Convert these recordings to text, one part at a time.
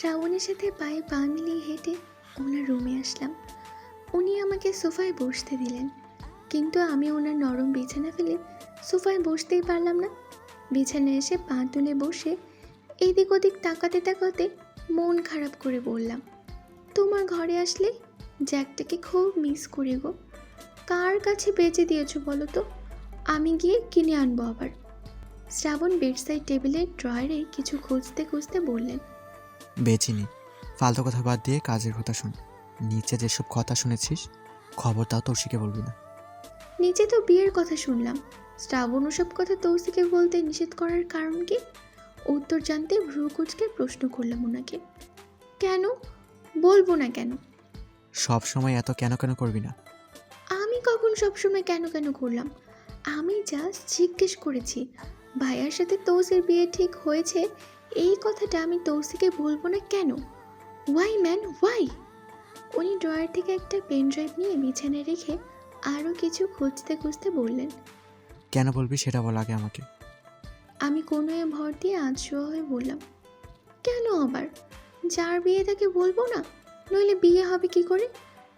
শ্রাবণের সাথে পায়ে পা মিলিয়ে হেঁটে ওনার রুমে আসলাম। উনি আমাকে সোফায় বসতে দিলেন, কিন্তু আমি ওনার নরম বিছানা ফেলে সোফায় বসতেই পারলাম না। বিছানায় এসে পা তুলে বসে এদিক ওদিক তাকাতে তাকাতে মন খারাপ করে বললাম, তোমার ঘরে আসলে জ্যাকটাকে খুব মিস করি গো। কার কাছে বেচে দিয়েছো বলো তো? আমি গিয়ে কিনে আনবো আবার। শ্রাবণ বেডসাইড টেবিলের ড্রয়ারে কিছু খুঁজতে খুঁজতে বললেন, বেচিনি, ফালতু কথা বাদ দিয়ে কাজের কথা শোন। নিচে যেসব কথা শুনেছিস খবরটাও তৌসিকে বলবি না। নিচে তো বিয়ের কথা শুনলাম, শ্রাবণ ওসব কথা তৌসিকে বলতে নিষেধ করার কারণ কি? উত্তর জানতে ভ্রু কুঁচকে প্রশ্ন করলাম ওনাকে। কেন? বলবো না কেন? সব সময় এত কেন কেন করবি না। আমি কখন সবসময় কেন কেন করলাম? আমি জাস্ট জিজ্ঞেস করেছি, ভাইয়ার সাথে তৌসির বিয়ে ঠিক হয়েছে, এই কথাটা আমি তৌসিকে বলবো না কেন? Why man, why? উনি ড্রয়ার থেকে একটা পেন ড্রাইভ নিয়ে বিছানায় রেখে আরও কিছু খুঁজতে খুঁজতে বললেন, কেন বলবি সেটা বল আগে আমাকে। আমি কোনোয়ে ভর দিয়ে আধশোয়া হয়ে বললাম, কেন আবার? যার বিয়ে তাকে বলবো না, নইলে বিয়ে হবে কি করে?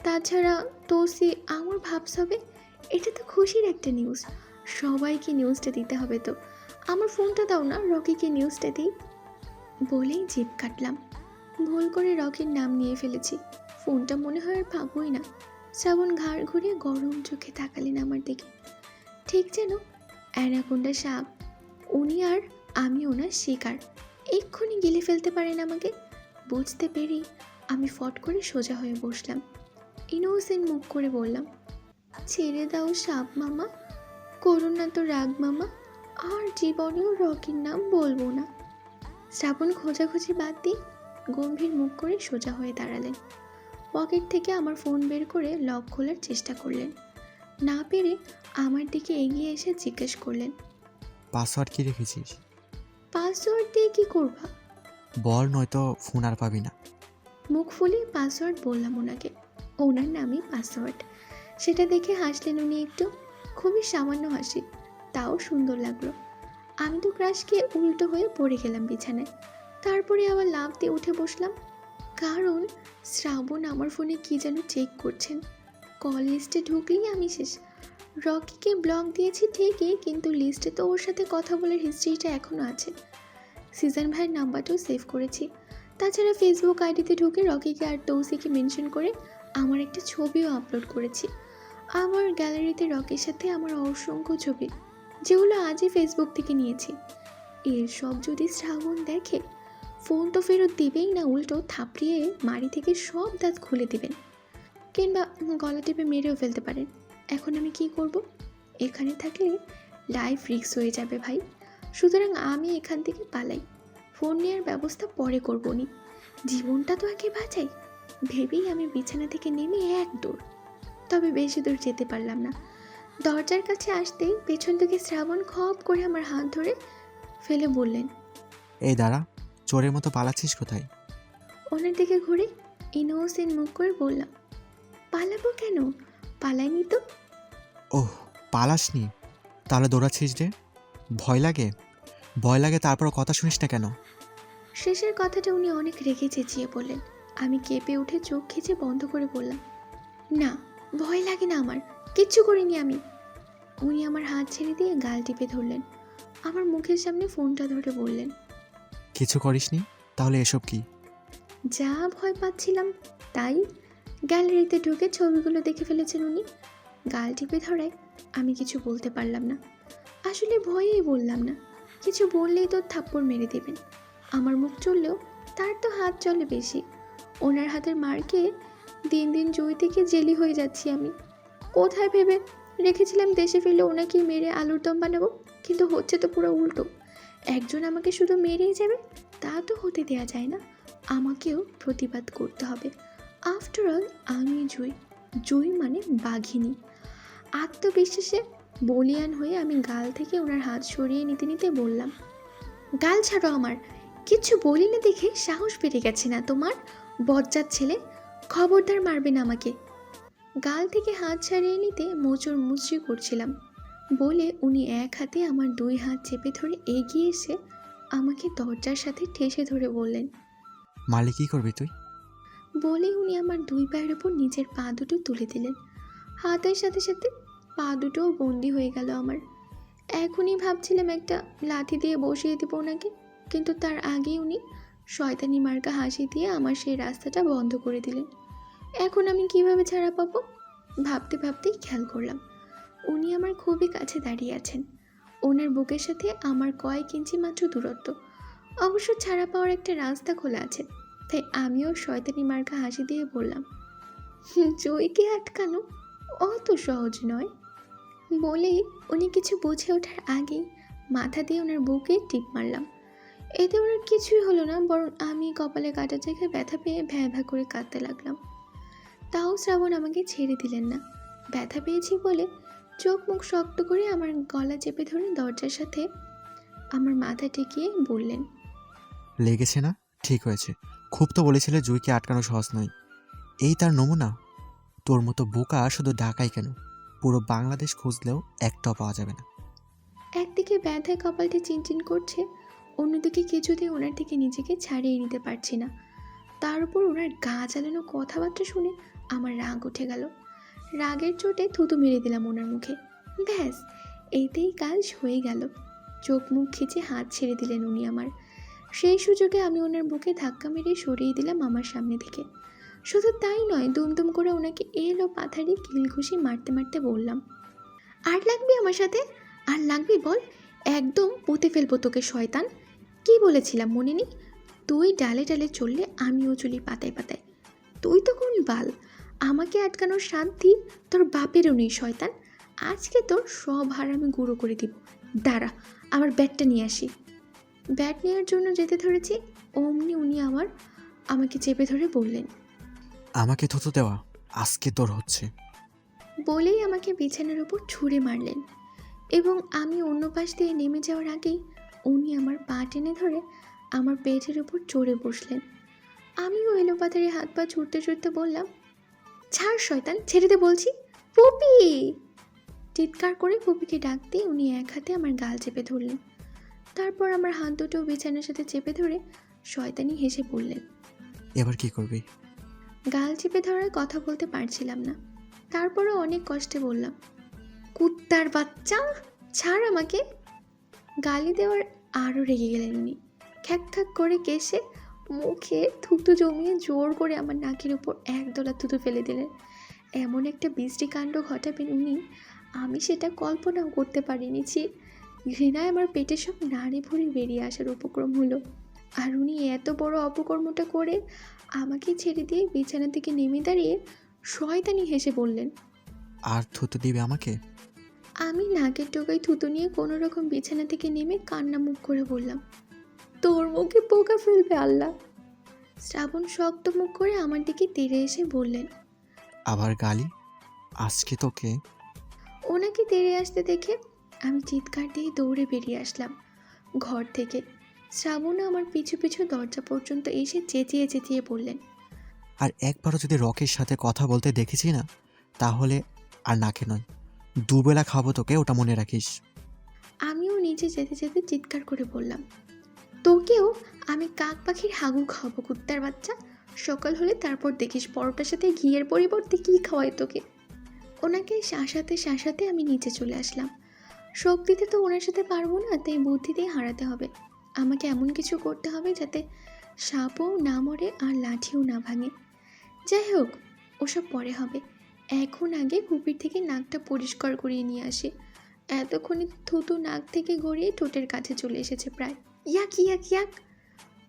তাছাড়া তৌসি আমার ভাবস হবে, এটা তো খুশির একটা নিউজ, সবাইকে নিউজটা দিতে হবে তো। আমার ফোনটা দাও না, রকিকে নিউজটা দিই। বলেই জিভ কাটলাম। ভুল করে রকির নাম নিয়ে ফেলেছি, ফোনটা মনে হয় আর পাবোই না। শ্রাবণ ঘাড় ঘুরিয়ে গরম চোখে তাকালেন আমার দিকে, ঠিক যেন অ্যানাকোন্ডা সাপ। উনি আর আমি ওনার শিকার, এক্ষুনি গিলে ফেলতে পারেন আমাকে। বুঝতে পেরেই আমি ফট করে সোজা হয়ে বসলাম। ইনোসেন্ট মুখ করে বললাম, ছেড়ে দাও সাপ মামা, করুন না তো রাগ মামা, আর জীবনেও রকির নাম বলবো না। শ্রাবণ খোঁজাখুঁজি বাদ দিয়ে গম্ভীর মুখ করে সোজা হয়ে দাঁড়ালেন। পকেট থেকে আমার ফোন বের করে লক খোলার চেষ্টা করলেন, না পেরে আমার দিকে এগিয়ে এসে জিজ্ঞেস করলেন, পাসওয়ার্ড কি রেখেছিস? পাসওয়ার্ড দিয়ে কি করবা? বল, নয়তো ফোন আর পাবি না। মুখ ফুলিয়ে পাসওয়ার্ড বললাম ওনাকে, ওনার নামই পাসওয়ার্ড। সেটা দেখে হাসলেন উনি একটু, খুবই সামান্য হাসি, তাও সুন্দর লাগলো। আমি তো ক্রাশ খেয়ে উল্টো হয়ে পড়ে গেলাম বিছানায়। তারপরে আবার লাফ দিয়ে উঠে বসলাম, কারণ শ্রাবণ আমার ফোনে কি যেন চেক করছেন। কল লিস্টে ঢুকলেই আমি শেষ। রকিকে ব্লক দিয়েছি ঠিকই, কিন্তু লিস্টে তো ওর সাথে কথা বলার হিস্ট্রিটা এখনও আছে। সিজন ভাইয়ের নাম্বারটাও সেভ করেছি। তাছাড়া ফেসবুক আইডিতে ঢুকে রকিকে আর তৌসিকে মেনশন করে আমার একটা ছবিও আপলোড করেছি। আমার গ্যালারিতে রকির সাথে আমার অসংখ্য ছবি, যেগুলো আজই ফেসবুক থেকে নিয়েছি। এর সব যদি শ্রাবণ দেখে, ফোন তো ফেরত দিবেই না, উল্টো থাপড়িয়ে মাড়ি থেকে সব দাঁত খুলে দিবেন, কিংবা গলা টিপে মেরেও ফেলতে পারেন। এখন আমি কি করব? এখানে থাকলে লাইফ রিস্ক হয়ে যাবে ভাই, সুতরাং আমি এখান থেকে পালাই। ফোন নেওয়ার ব্যবস্থা পরে করবো নি, জীবনটা তো আগে বাঁচাই ভেবেই আমি বিছানা থেকে নেমে এক দৌড়। তবে বেশি দূর যেতে পারলাম না। দরজার কাছে আসতেই পেছন থেকে শ্রাবণ খপ করে আমার হাত ধরে ফেলে বললেন, এই দাঁড়া, চোরের মতো পালাচ্ছিস কোথায়? ওনার দিকে ঘুরে ইনোসেন্ট মুখ করে বললাম, পালাবো কেন? পালাইনি তো। ওহ, পালাসনি? তাহলে দৌড়াচ্ছিস রে? ভয় লাগে? ভয় লাগে তারপর কথা শুনিস না কেন? শেষের কথাটা উনি অনেক রেগে চেঁচিয়ে বললেন। আমি কেঁপে উঠে চোখ খিচে বন্ধ করে বললাম, না, ভয় লাগে না আমার, কিচ্ছু করিনি আমি। উনি আমার হাত ছেড়ে দিয়ে গাল টিপে ধরলেন, আমার মুখের সামনে ফোনটা ধরে বললেন, কিছু করিসনি? তাহলে এসব কি? যা ভয় পাচ্ছিলাম তাই। গ্যালারিতে ঢুকে ছবিগুলো দেখে ফেলেছেন উনি। গাল টিপে ধরায় আমি কিছু বলতে পারলাম না। আসলে ভয়েই বললাম না, কিছু বললেই তো থাপ্পড় মেরে দেবেন। আমার মুখ চললেও তার তো হাত চলে বেশি। ওনার হাতের মার খেয়ে দিন দিন জুই থেকে জেলি হয়ে যাচ্ছি আমি। কোথায় ভেবে রেখেছিলাম দেশে ফিরলে ওনাকে মেরে আলুর দম বানাবো, কিন্তু হচ্ছে তো পুরো উল্টো। একজন আমাকে শুধু মেরেই যাবে তা তো হতে দেয়া যায় না, আমাকেও প্রতিবাদ করতে হবে। আফটার অল আমি জুই, জুই মানে বাঘিনী। আত্মবিশ্বাসে বলিয়ান হয়ে আমি গাল থেকে ওনার হাত সরিয়ে নিতে নিতে বললাম, গাল ছাড়ো আমার, কিচ্ছু বলি না দেখে সাহস বেড়ে গেছে না তোমার, বজ্জাত ছেলে, খবরদার মারবে না আমাকে। গাল থেকে হাত ছাড়িয়ে নিতে মোচড় মুচড়ি করছিলাম বলে উনি এক হাতে আমার দুই হাত চেপে ধরে এগিয়ে এসে আমাকে দরজার সাথে ঠেসে ধরে বললেন, মারলে কী করবি তুই? বলেই উনি আমার দুই পায়ের ওপর নিজের পা দুটো তুলে দিলেন। হাতের সাথে সাথে পা দুটোও বন্দি হয়ে গেল আমার। এখনই ভাবছিলাম একটা লাথি দিয়ে বসিয়ে দিব ওনাকে, কিন্তু তার আগেই উনি শয়তানি মার্কা হাসি দিয়ে আমার সেই রাস্তাটা বন্ধ করে দিলেন। এখন আমি কিভাবে ছাড়া পাবো? ভাবতে ভাবতেই খেয়াল করলাম উনি আমার খুবই কাছে দাঁড়িয়ে আছেন। ওনার বুকের সাথে আমার কয়েক ইঞ্চি মাত্র দূরত্ব। অবশ্য ছাড়া পাওয়ার একটা রাস্তা খোলা আছে, তাই আমিও শয়তানি মার্কা হাসি দিয়ে বললাম, জয়কে আটকানো অত সহজ নয়। বলেই উনি কিছু বুঝে ওঠার আগেই মাথা দিয়ে ওনার বুকে টিপ মারলাম। এতে ওনার কিছুই হলো না, বরং আমি কপালে কাটা জায়গায় ব্যথা পেয়ে ভ্যাঁ ভ্যাঁ করে কাঁদতে লাগলাম। তাও শ্রাবণ আমাকে ছেড়ে দিলেন না। ব্যথা পেয়েছি বলে চোখ মুখ শক্ত করে আমার গলা চেপে ধরে দরজার সাথে আমার মাথা ঠেকিয়ে বললেন, লেগেছে না? ঠিক হয়েছে। খুব তো বলেছিলে জুইকে আটকানো সহজ নয়। এই তার নমুনা। তোর মতো বোকা শুধু ঢাকায় কেন, পুরো বাংলাদেশ খুঁজলেও একটাও পাওয়া যাবে না। একদিকে ব্যথায় কপালটি চিনচিন করছে, অন্যদিকে কিছুতেই ওনার থেকে নিজেকে ছাড়িয়ে নিতে পারছি না। তার উপর ওনার গা জ্বালানো কথাবার্তা শুনে আমার রাগ উঠে গেল। রাগের চোটে থুতু মেরে দিলাম ওনার মুখে। ব্যাস, এইতেই কাজ হয়ে গেল। চোখ মুখ খিচে হাত ছেড়ে দিলেন উনি আমার। সেই সুযোগে আমি ওনার বুকে ধাক্কা মেরে সরিয়ে দিলাম আমার সামনে থেকে। শুধু তাই নয়, দুমদুম করে ওনাকে এলো পাথারি কিলঘুষি মারতে মারতে বললাম, আর লাগবে আমার সাথে? আর লাগবে বল? একদম পুঁতে ফেলবো তোকে শয়তান। কি বলেছিলাম মনে নেই? তুই ডালে ডালে চললে আমিও চলি পাতায় পাতায়। তুই তো কোন বাল! আমাকে আটকানোর শান্তি তোর বাপেরও নেই শয়তান। আজকে তোর সব হার আমি গুঁড়ো করে দিব। দাঁড়া, আমার ব্যাটটা নিয়ে আসি। ব্যাট নেওয়ার জন্য যেতে ধরেছি, অমনি উনি আমাকে চেপে ধরে বললেন, আমাকে থুতু দেওয়া আজকে তোর হচ্ছে। বলেই আমাকে বিছানার উপর ছুঁড়ে মারলেন। এবং আমি অন্য পাশ দিয়ে নেমে যাওয়ার আগেই উনি আমার পা টেনে ধরে আমার পেটের উপর চড়ে বসলেন। আমিও এলোপাতাড়ি হাত পা ছুটতে ছুটতে বললাম, ছাড় শয়তান, ছেড়ে দে বলছি। পুপি! চিৎকার করে পুপিকে ডাকতে উনি এক হাতে আমার গাল চেপে ধরলেন। তারপর আমার হাত দুটো বিছানার সাথে চেপে ধরে শয়তানি হেসে বললেন, এবার কি করবি? গাল চেপে ধরার কথা বলতে পারছিলাম না। তারপরও অনেক কষ্টে বললাম, কুত্তার বাচ্চা, ছাড় আমাকে। গালি দেওয়ার আরও রেগে গেলেন উনি। খ্যাক খ্যাক করে কেসে মুখে থুতু জমিয়ে জোর করে আমার নাকের উপর একদলা থুতু ফেলে দিলেন। এমন একটা বিশ্রী কাণ্ড ঘটাবেন উনি, আমি সেটা কল্পনাও করতে পারিনি। ছি! ঘৃণায় আমার পেটে সব নাড়ি ভুড়ি বেরিয়ে আসার উপক্রম হলো। আর উনি এত বড় অপকর্মটা করে আমাকে ছেড়ে দিয়ে বিছানা থেকে নেমে দাঁড়িয়ে শয়তানি হেসে বললেন, আর থুতু দিবে আমাকে? আমি নাকের টোকায় থুতু নিয়ে কোনো রকম বিছানা থেকে নেমে কান্না মুখ করে বললাম, তোর মুখে পোকা ফেলবে আল্লাহ। শ্রাবণ শক্ত মুখ করে আমার দিকে তেড়ে এসে বললেন, আবার গালি? আজকে তোকে। ওনাকে তেড়ে আসতে দেখে আমি চিৎকার দিয়ে দৌড়ে বেরিয়ে আসলাম ঘর থেকে। শ্রাবণ আমার পিছু পিছু দরজা পর্যন্ত এসে চেঁচিয়ে চেঁচিয়ে বললেন, আর একবারও যদি রকির সাথে কথা বলতে দেখেছি না, তাহলে আর নাকে নয়, দুবেলা খাবো তোকে, ওটা মনে রাখিস। আমিও নিচে যেতে যেতে চিৎকার করে বললাম, তোকেও আমি কাক পাখির হাগু খাওয়াবো কুত্তার বাচ্চা। সকাল হলে তারপর দেখিস পরোটার সাথে ঘিয়ের পরিবর্তে কী খাওয়াই তোকে। ওনাকে শাসাতে শাসাতে আমি নিচে চলে আসলাম। শক্তিতে তো ওনার সাথে পারবো না, তাই বুদ্ধিতেই হারাতে হবে। আমাকে এমন কিছু করতে হবে যাতে সাপও না মরে আর লাঠিও না ভাঙে। যাই হোক, ওসব পরে হবে। এখন আগে পুপির থেকে নাকটা পরিষ্কার করিয়ে নিয়ে আসি। এতক্ষণে থুতু নাক থেকে গড়িয়ে ঠোঁটের কাছে চলে এসেছে প্রায়। ইয়াক ইয়াক ইয়াক!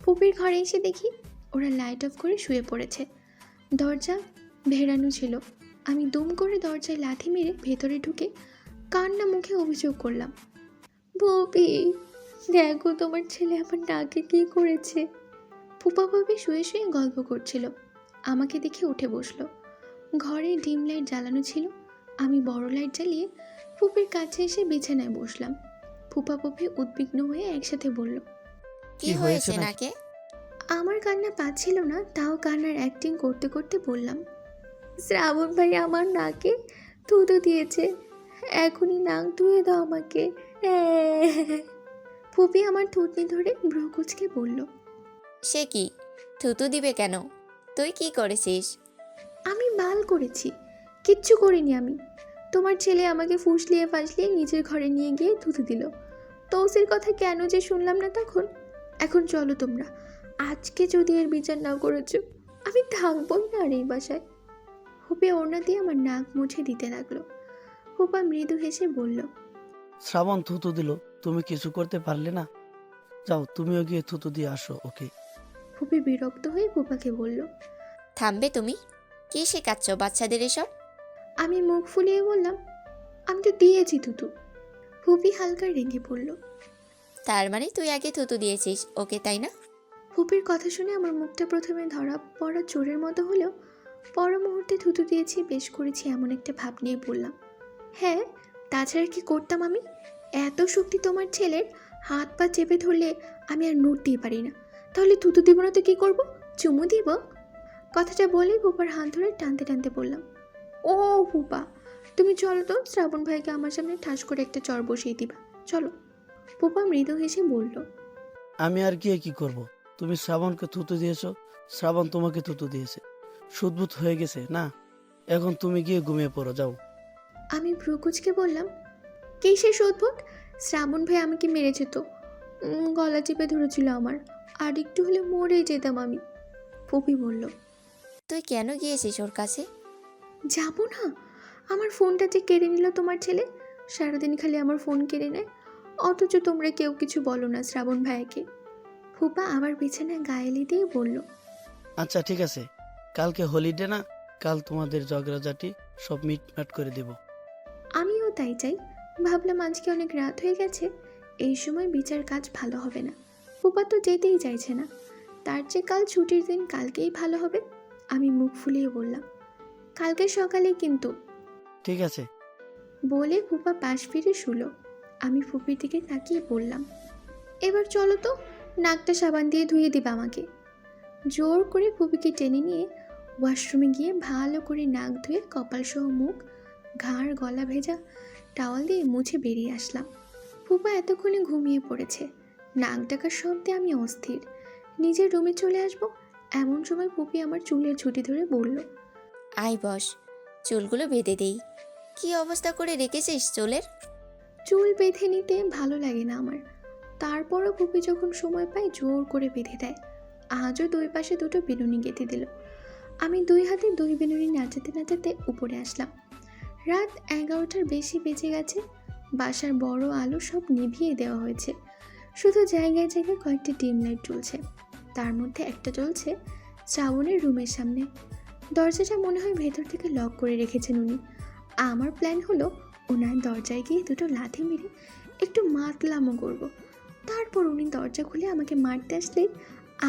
পুপির ঘরে এসে দেখি ওরা লাইট অফ করে শুয়ে পড়েছে। দরজা ভেড়ানো ছিল। আমি দুম করে দরজায় লাথি মেরে ভেতরে ঢুকে কান্না মুখে অভিযোগ করলাম, পুপি, দেখো তোমার ছেলে আমার নাকে কী করেছে। ফুপা ভাবি শুয়ে শুয়ে গল্প করছিল। আমাকে দেখে উঠে বসলো। ঘরে ডিম লাইট জ্বালানো ছিল। আমি বড় লাইট জ্বালিয়ে ফুপির কাছে এসে বিছানায় বসলাম। ফুপা ফুপি উদ্বিগ্ন হয়ে একসাথে বলল, কি হয়েছে নাকে? আমার কান্না পাচ্ছিল না, তাও কান্নার অ্যাক্টিং করতে করতে বললাম, শ্রাবণ ভাই আমার নাকে থুতু দিয়েছে, এখনই নাক ধুয়ে দাও আমাকে। ফুপি আমার থুতনি ধরে ভ্রু কুঁচকে বলল, সে কি? থুতু দিবে কেন? তুই কি করেছিস? আমি বাল করেছি, কিচ্ছু করিনি আমি। তোমার ছেলে আমাকে ফুসলিয়ে ফাসলিয়ে নিজের ঘরে নিয়ে গিয়ে থুতু দিল। তৌসির কথা কেন যে শুনলাম না তখন। এখন চলো তোমরা, আজকে যদি এর বিচার না করেছো আমি থাকবোই না আর এই বাসায়। হুপে ওড়না দিয়ে আমার নাক মুছে দিতে লাগলো। হুপা মৃদু হেসে বলল, শ্রাবণ থুতু দিল, তুমি কিছু করতে পারলে না? যাও, তুমিও গিয়ে থুতু দিয়ে আসো ওকে। হুপি বিরক্ত হয়ে হুপাকে বলল। থামবে তুমি? কি শেখাচ্ছ বাচ্চাদের এসব? আমি মুখ ফুলিয়ে বললাম, আমি তো দিয়েছি থুতু। হুপি হালকা রেগে পড়ল। তার মানে তুই আগে থুতু দিয়েছিস ওকে, তাই না? হুপির কথা শুনে আমার মুখটা প্রথমে ধরা পড়া চোরের মতো হলেও পর মুহূর্তে থুতু দিয়েছি, বেশ করেছি এমন একটা ভাব নিয়ে বললাম, হ্যাঁ, তাছাড়া কি করতাম আমি? এত শক্তি তোমার ছেলের, হাত পা চেপে ধরলে আমি আর নড়তেই পারি না। তাহলে থুতু দিব না তো কী করবো? চুমু দিব? কথাটা বলেই হুপার হাত ধরে টানতে টানতে বললাম, ও হুপা, তুমি চলো তো, শ্রাবণ ভাইকে আমার সামনে ঠাস করে একটা চর বসিয়ে দিবা, চলো। হুপা মৃদু হেসে বলল, আমি আর গিয়ে কি করব? তুমি শ্রাবণকে থুতু দিয়েছো, শ্রাবণ তোমাকে থুতু দিয়েছে, সুদবুত হয়ে গেছে না? এখন তুমি গিয়ে ঘুমিয়ে পড়ো, যাও। আমি ভ্রুকুচকে বললাম, কিসের অদ্ভুত? শ্রাবণ ভাই আমাকে মেরেছে তো, গলা চেপে ধরেছিল আমার, আর একটু হলে মরে যেতাম আমি। পপি বলল, তুই কেন গিয়েছিস ওর কাছে? যাবো না? আমার ফোনটা যে কেড়ে নিল তোমার ছেলে, সারাদিন খালি আমার ফোন কেড়ে নেয়, অথচ তোমরা কেউ কিছু বলো না শ্রাবণ ভাইকে। ফুপা আবার বিছানায় গায়েলি দিয়ে বলল, আচ্ছা ঠিক আছে, কালকে হলিডে না? কাল তোমাদের ঝগড়াঝাটি সব মিটমাট করে দেব। আমিও তাই চাই। ভাবলাম আজকে অনেক রাত হয়ে গেছে, এই সময় বিচার কাজ ভালো হবে না। ফুপা তো যেতেই চাইছে না, তার চেয়ে কাল ছুটির দিন, কালকেই ভালো হবে। আমি মুখ ফুলিয়ে বললাম, কালকে সকালে কিন্তু। ঠিক আছে। বলে ফুপা পাশ ফিরে শুলো। আমি ফুপির দিকে তাকিয়ে বললাম, এবার চলো তো, নাকটা সাবান দিয়ে ধুয়ে দিবা আমাকে। জোর করে ফুপিকে টেনে নিয়ে ওয়াশরুমে গিয়ে ভালো করে নাক ধুয়ে কপালসহ মুখ, ঘাড়, গলা ভেজা টাওয়াল দিয়ে মুছে বেরিয়ে আসলাম। ফুপা এতক্ষণে ঘুমিয়ে পড়েছে। নাক ডাকার শব্দে আমি অস্থির। নিজের রুমে চলে আসব, এমন সময় ফুপি আমার চুলের ছুটি ধরে বলল, আয় বস, চুলগুলো বেঁধে দেই। কি অবস্থা করে রেখেছিস চুলের? চুল বেঁধে নিতে ভালো লাগে না আমার, তারপরও ফুপি যখন সময় পায় জোর করে বেঁধে দেয়। আজও দুই পাশে দুটো বেনুনি গেঁথে দিল। আমি দুই হাতে দুই বেনুনি নাচাতে নাচাতে উপরে আসলাম। রাত 11টার বেশি বেজে গেছে। বাসার বড় আলো সব নিভিয়ে দেওয়া হয়েছে, শুধু জায়গায় জায়গায় কয়েকটি ডিম লাইট জ্বলছে। তার মধ্যে একটা জ্বলছে শ্রাবণের রুমের সামনে। দরজাটা মনে হয় ভেতর থেকে লক করে রেখেছেন উনি। আমার প্ল্যান হলো ওনার দরজায় গিয়ে দুটো লাথি মেরে একটু মাতলামো করব। তারপর উনি দরজা খুলে আমাকে মারতে আসলে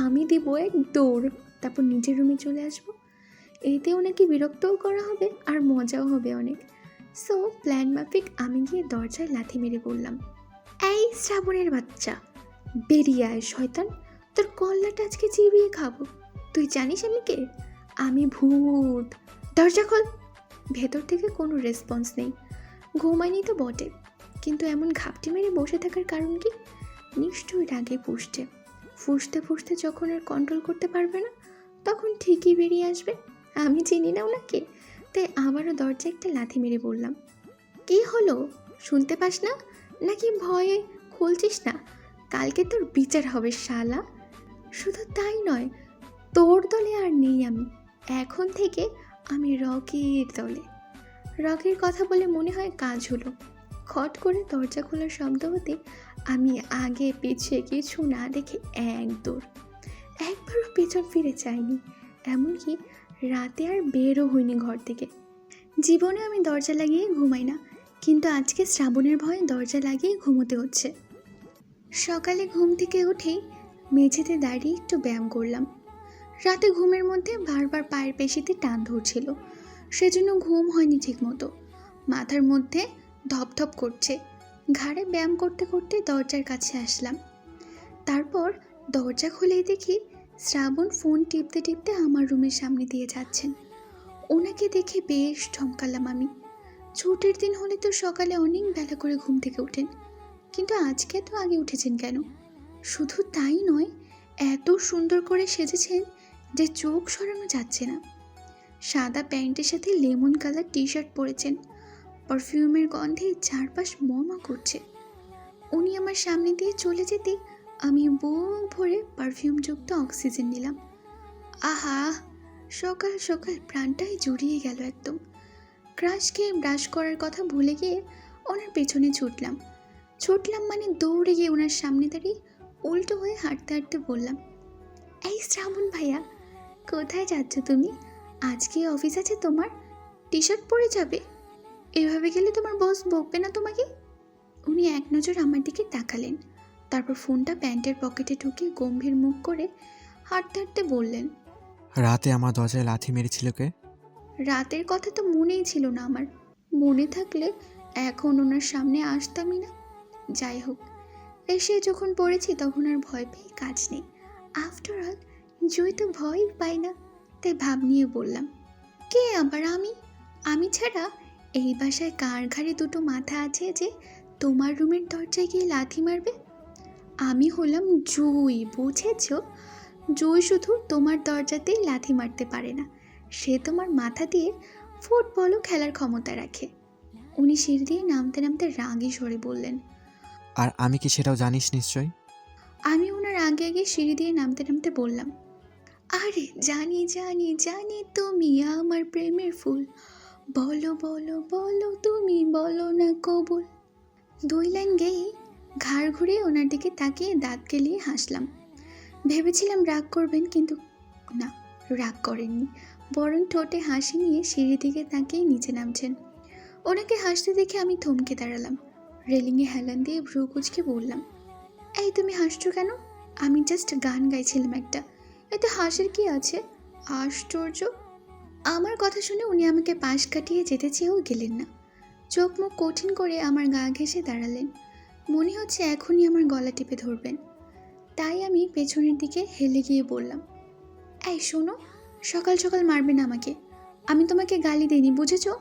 আমি দিব এক দৌড়, তারপর নিজের রুমে চলে আসবো। এতে ওনাকে বিরক্তও করা হবে আর মজাও হবে অনেক। সো প্ল্যান মাফিক আমি গিয়ে দরজায় লাথি মেরে বললাম, এই শ্রাবণের বাচ্চা, বেরিয়ে আয় শয়তান, তোর কল্লাটা আজকে চিবিয়ে খাবো। তুই জানিস আমি কে? আমি ভূত, দরজা খোল। ভেতর থেকে কোনো রেসপন্স নেই। ঘুমায়নি তো বটে, কিন্তু এমন ঘাপটি মেরে বসে থাকার কারণ কি? নিশ্চয়ই রাগে ফুঁসছে। ফুঁসতে ফুঁসতে যখন আর কন্ট্রোল করতে পারবে না, তখন ঠিকই বেরিয়ে আসবে। আমি চিনি না ওনাকে, তাই আবারও দরজায় একটা লাথি মেরে বললাম, কি হলো, শুনতে পাস না নাকি ভয়ে খুলছিস না? কালকে তোর বিচার হবে শালা। শুধু তাই নয়, তোর দলে আর নেই আমি, এখন থেকে আমি রকির দলে। রকির কথা বলে মনে হয় কাজ হলো। খট করে দরজা খোলার শব্দ হতে আমি আগে পিছিয়ে কিছু না দেখে এক দৌড়। একবারও পেছন ফিরে চাইনি, এমনকি রাতে আর বেরও হইনি ঘর থেকে। জীবনে আমি দরজা লাগিয়ে ঘুমাই না, কিন্তু আজকে শ্রাবণের ভয়ে দরজা লাগিয়ে ঘুমোতে হচ্ছে। সকালে ঘুম থেকে উঠেই মেঝেতে দাঁড়িয়ে একটু ব্যায়াম করলাম। রাতে ঘুমের মধ্যে বারবার পায়ের পেশিতে টান ধরছিল, সেজন্য ঘুম হয়নি ঠিকমতো। মাথার মধ্যে ধপধপ করছে। ঘাড়ে ব্যায়াম করতে করতে দরজার কাছে আসলাম। তারপর দরজা খুলেই দেখি শ্রাবণ ফোন টিপতে টিপতে আমার রুমের সামনে দিয়ে যাচ্ছেন। ওনাকে দেখে বেশ চমকালাম আমি। ছুটির দিন হলে তো সকালে অনেক বেলা করে ঘুম থেকে ওঠেন, কিন্তু আজকে তো আগে উঠেছেন কেন? শুধু তাই নয়, এত সুন্দর করে সেজেছেন যে চোখ সরানো যাচ্ছে না। সাদা প্যান্টের সাথে লেমন কালার টি শার্ট পরেছেন। পারফিউমের গন্ধে চারপাশ মমা করছে। উনি আমার সামনে দিয়ে চলে যেতে আমি বুক ভরে পারফিউমযুক্ত অক্সিজেন নিলাম। আহা, সকাল সকাল প্রাণটাই জুড়িয়ে গেল একদম। ক্রাশকে ব্রাশ করার কথা ভুলে গিয়ে ওনার পেছনে ছুটলাম মানে দৌড়ে গিয়ে ওনার সামনে দাঁড়িয়ে উল্টো হয়ে হাঁটতে হাঁটতে বললাম, এই শ্রাবণ ভাইয়া, কোথায় যাচ্ছ তুমি? আজকে অফিস আছে তোমার? টি শার্ট পরে যাবে? এভাবে গেলে তোমার বস বকবে না তোমাকে? উনি এক নজর আমার দিকে তাকালেন, তারপর ফোনটা প্যান্টের পকেটে ঢুকে গম্ভীর মুখ করে হাঁটতে হাঁটতে বললেন, রাতে আমার দরজায় লাথি মেরেছিল কে? রাতের কথা তো মনেই ছিল না আমার। মনে থাকলে এখন ওনার সামনে আসতামই না। যাই হোক, এসে যখন পড়েছি তখন আর ভয় পেয়ে কাজ নেই। আফটার অল জয় তো ভয়ই পাই না। তাই ভাব নিয়ে বললাম, কে আবার আমি? আমি ছাড়া এই বাসায় কার ঘাড়ে দুটো মাথা আছে যে তোমার রুমের দরজায় গিয়ে লাথি মারবে? আমি হলাম জুই, বুঝেছ? জুই শুধু তোমার দরজাতেই লাথি মারতে পারে না, সে তোমার মাথা দিয়ে ফুটবলও খেলার ক্ষমতা রাখে। উনি সিঁড়ি দিয়ে নামতে নামতে রাগী স্বরে বললেন। আর আমি কি সেটাও জানিস নিশ্চয়? আমি ওনার আগে আগে সিঁড়ি দিয়ে নামতে নামতে বললাম, আরে জানি জানি জানি তুমি আমার প্রেমের ফুল, বলো বলো বলো তুমি বলো না কবুল। 2 লাইন গেয়েই ঘাড় ঘুরে ওনার দিকে তাকিয়ে দাঁত কেলিয়ে হাসলাম। ভেবেছিলাম রাগ করবেন, কিন্তু না, রাগ করেননি, বরং ঠোঁটে হাসি নিয়ে সিঁড়ির দিকে তাকিয়ে নিচে নামছেন। ওনাকে হাসতে দেখে আমি থমকে দাঁড়ালাম। রেলিংয়ে হেলান দিয়ে ভ্রু কুঁচকে বললাম, এই তুমি হাসছো কেন? আমি জাস্ট গান গাইছিলাম একটা, এতে হাসির কি আছে? আশ্চর্য। আমার কথা শুনে উনি আমাকে পাশ কাটিয়ে যেতে চেয়েও গেলেন না। চোখ মুখ কঠিন করে আমার গা ঘেঁষে দাঁড়ালেন। মনে হচ্ছে এখনই আমার গলা টিপে ধরবেন। তাই আমি পেছনের দিকে হেলে গিয়ে বললাম, এই শোনো, সকাল সকাল মারবে না আমাকে। আমি তোমাকে গালি দিইনি, বুঝেছো?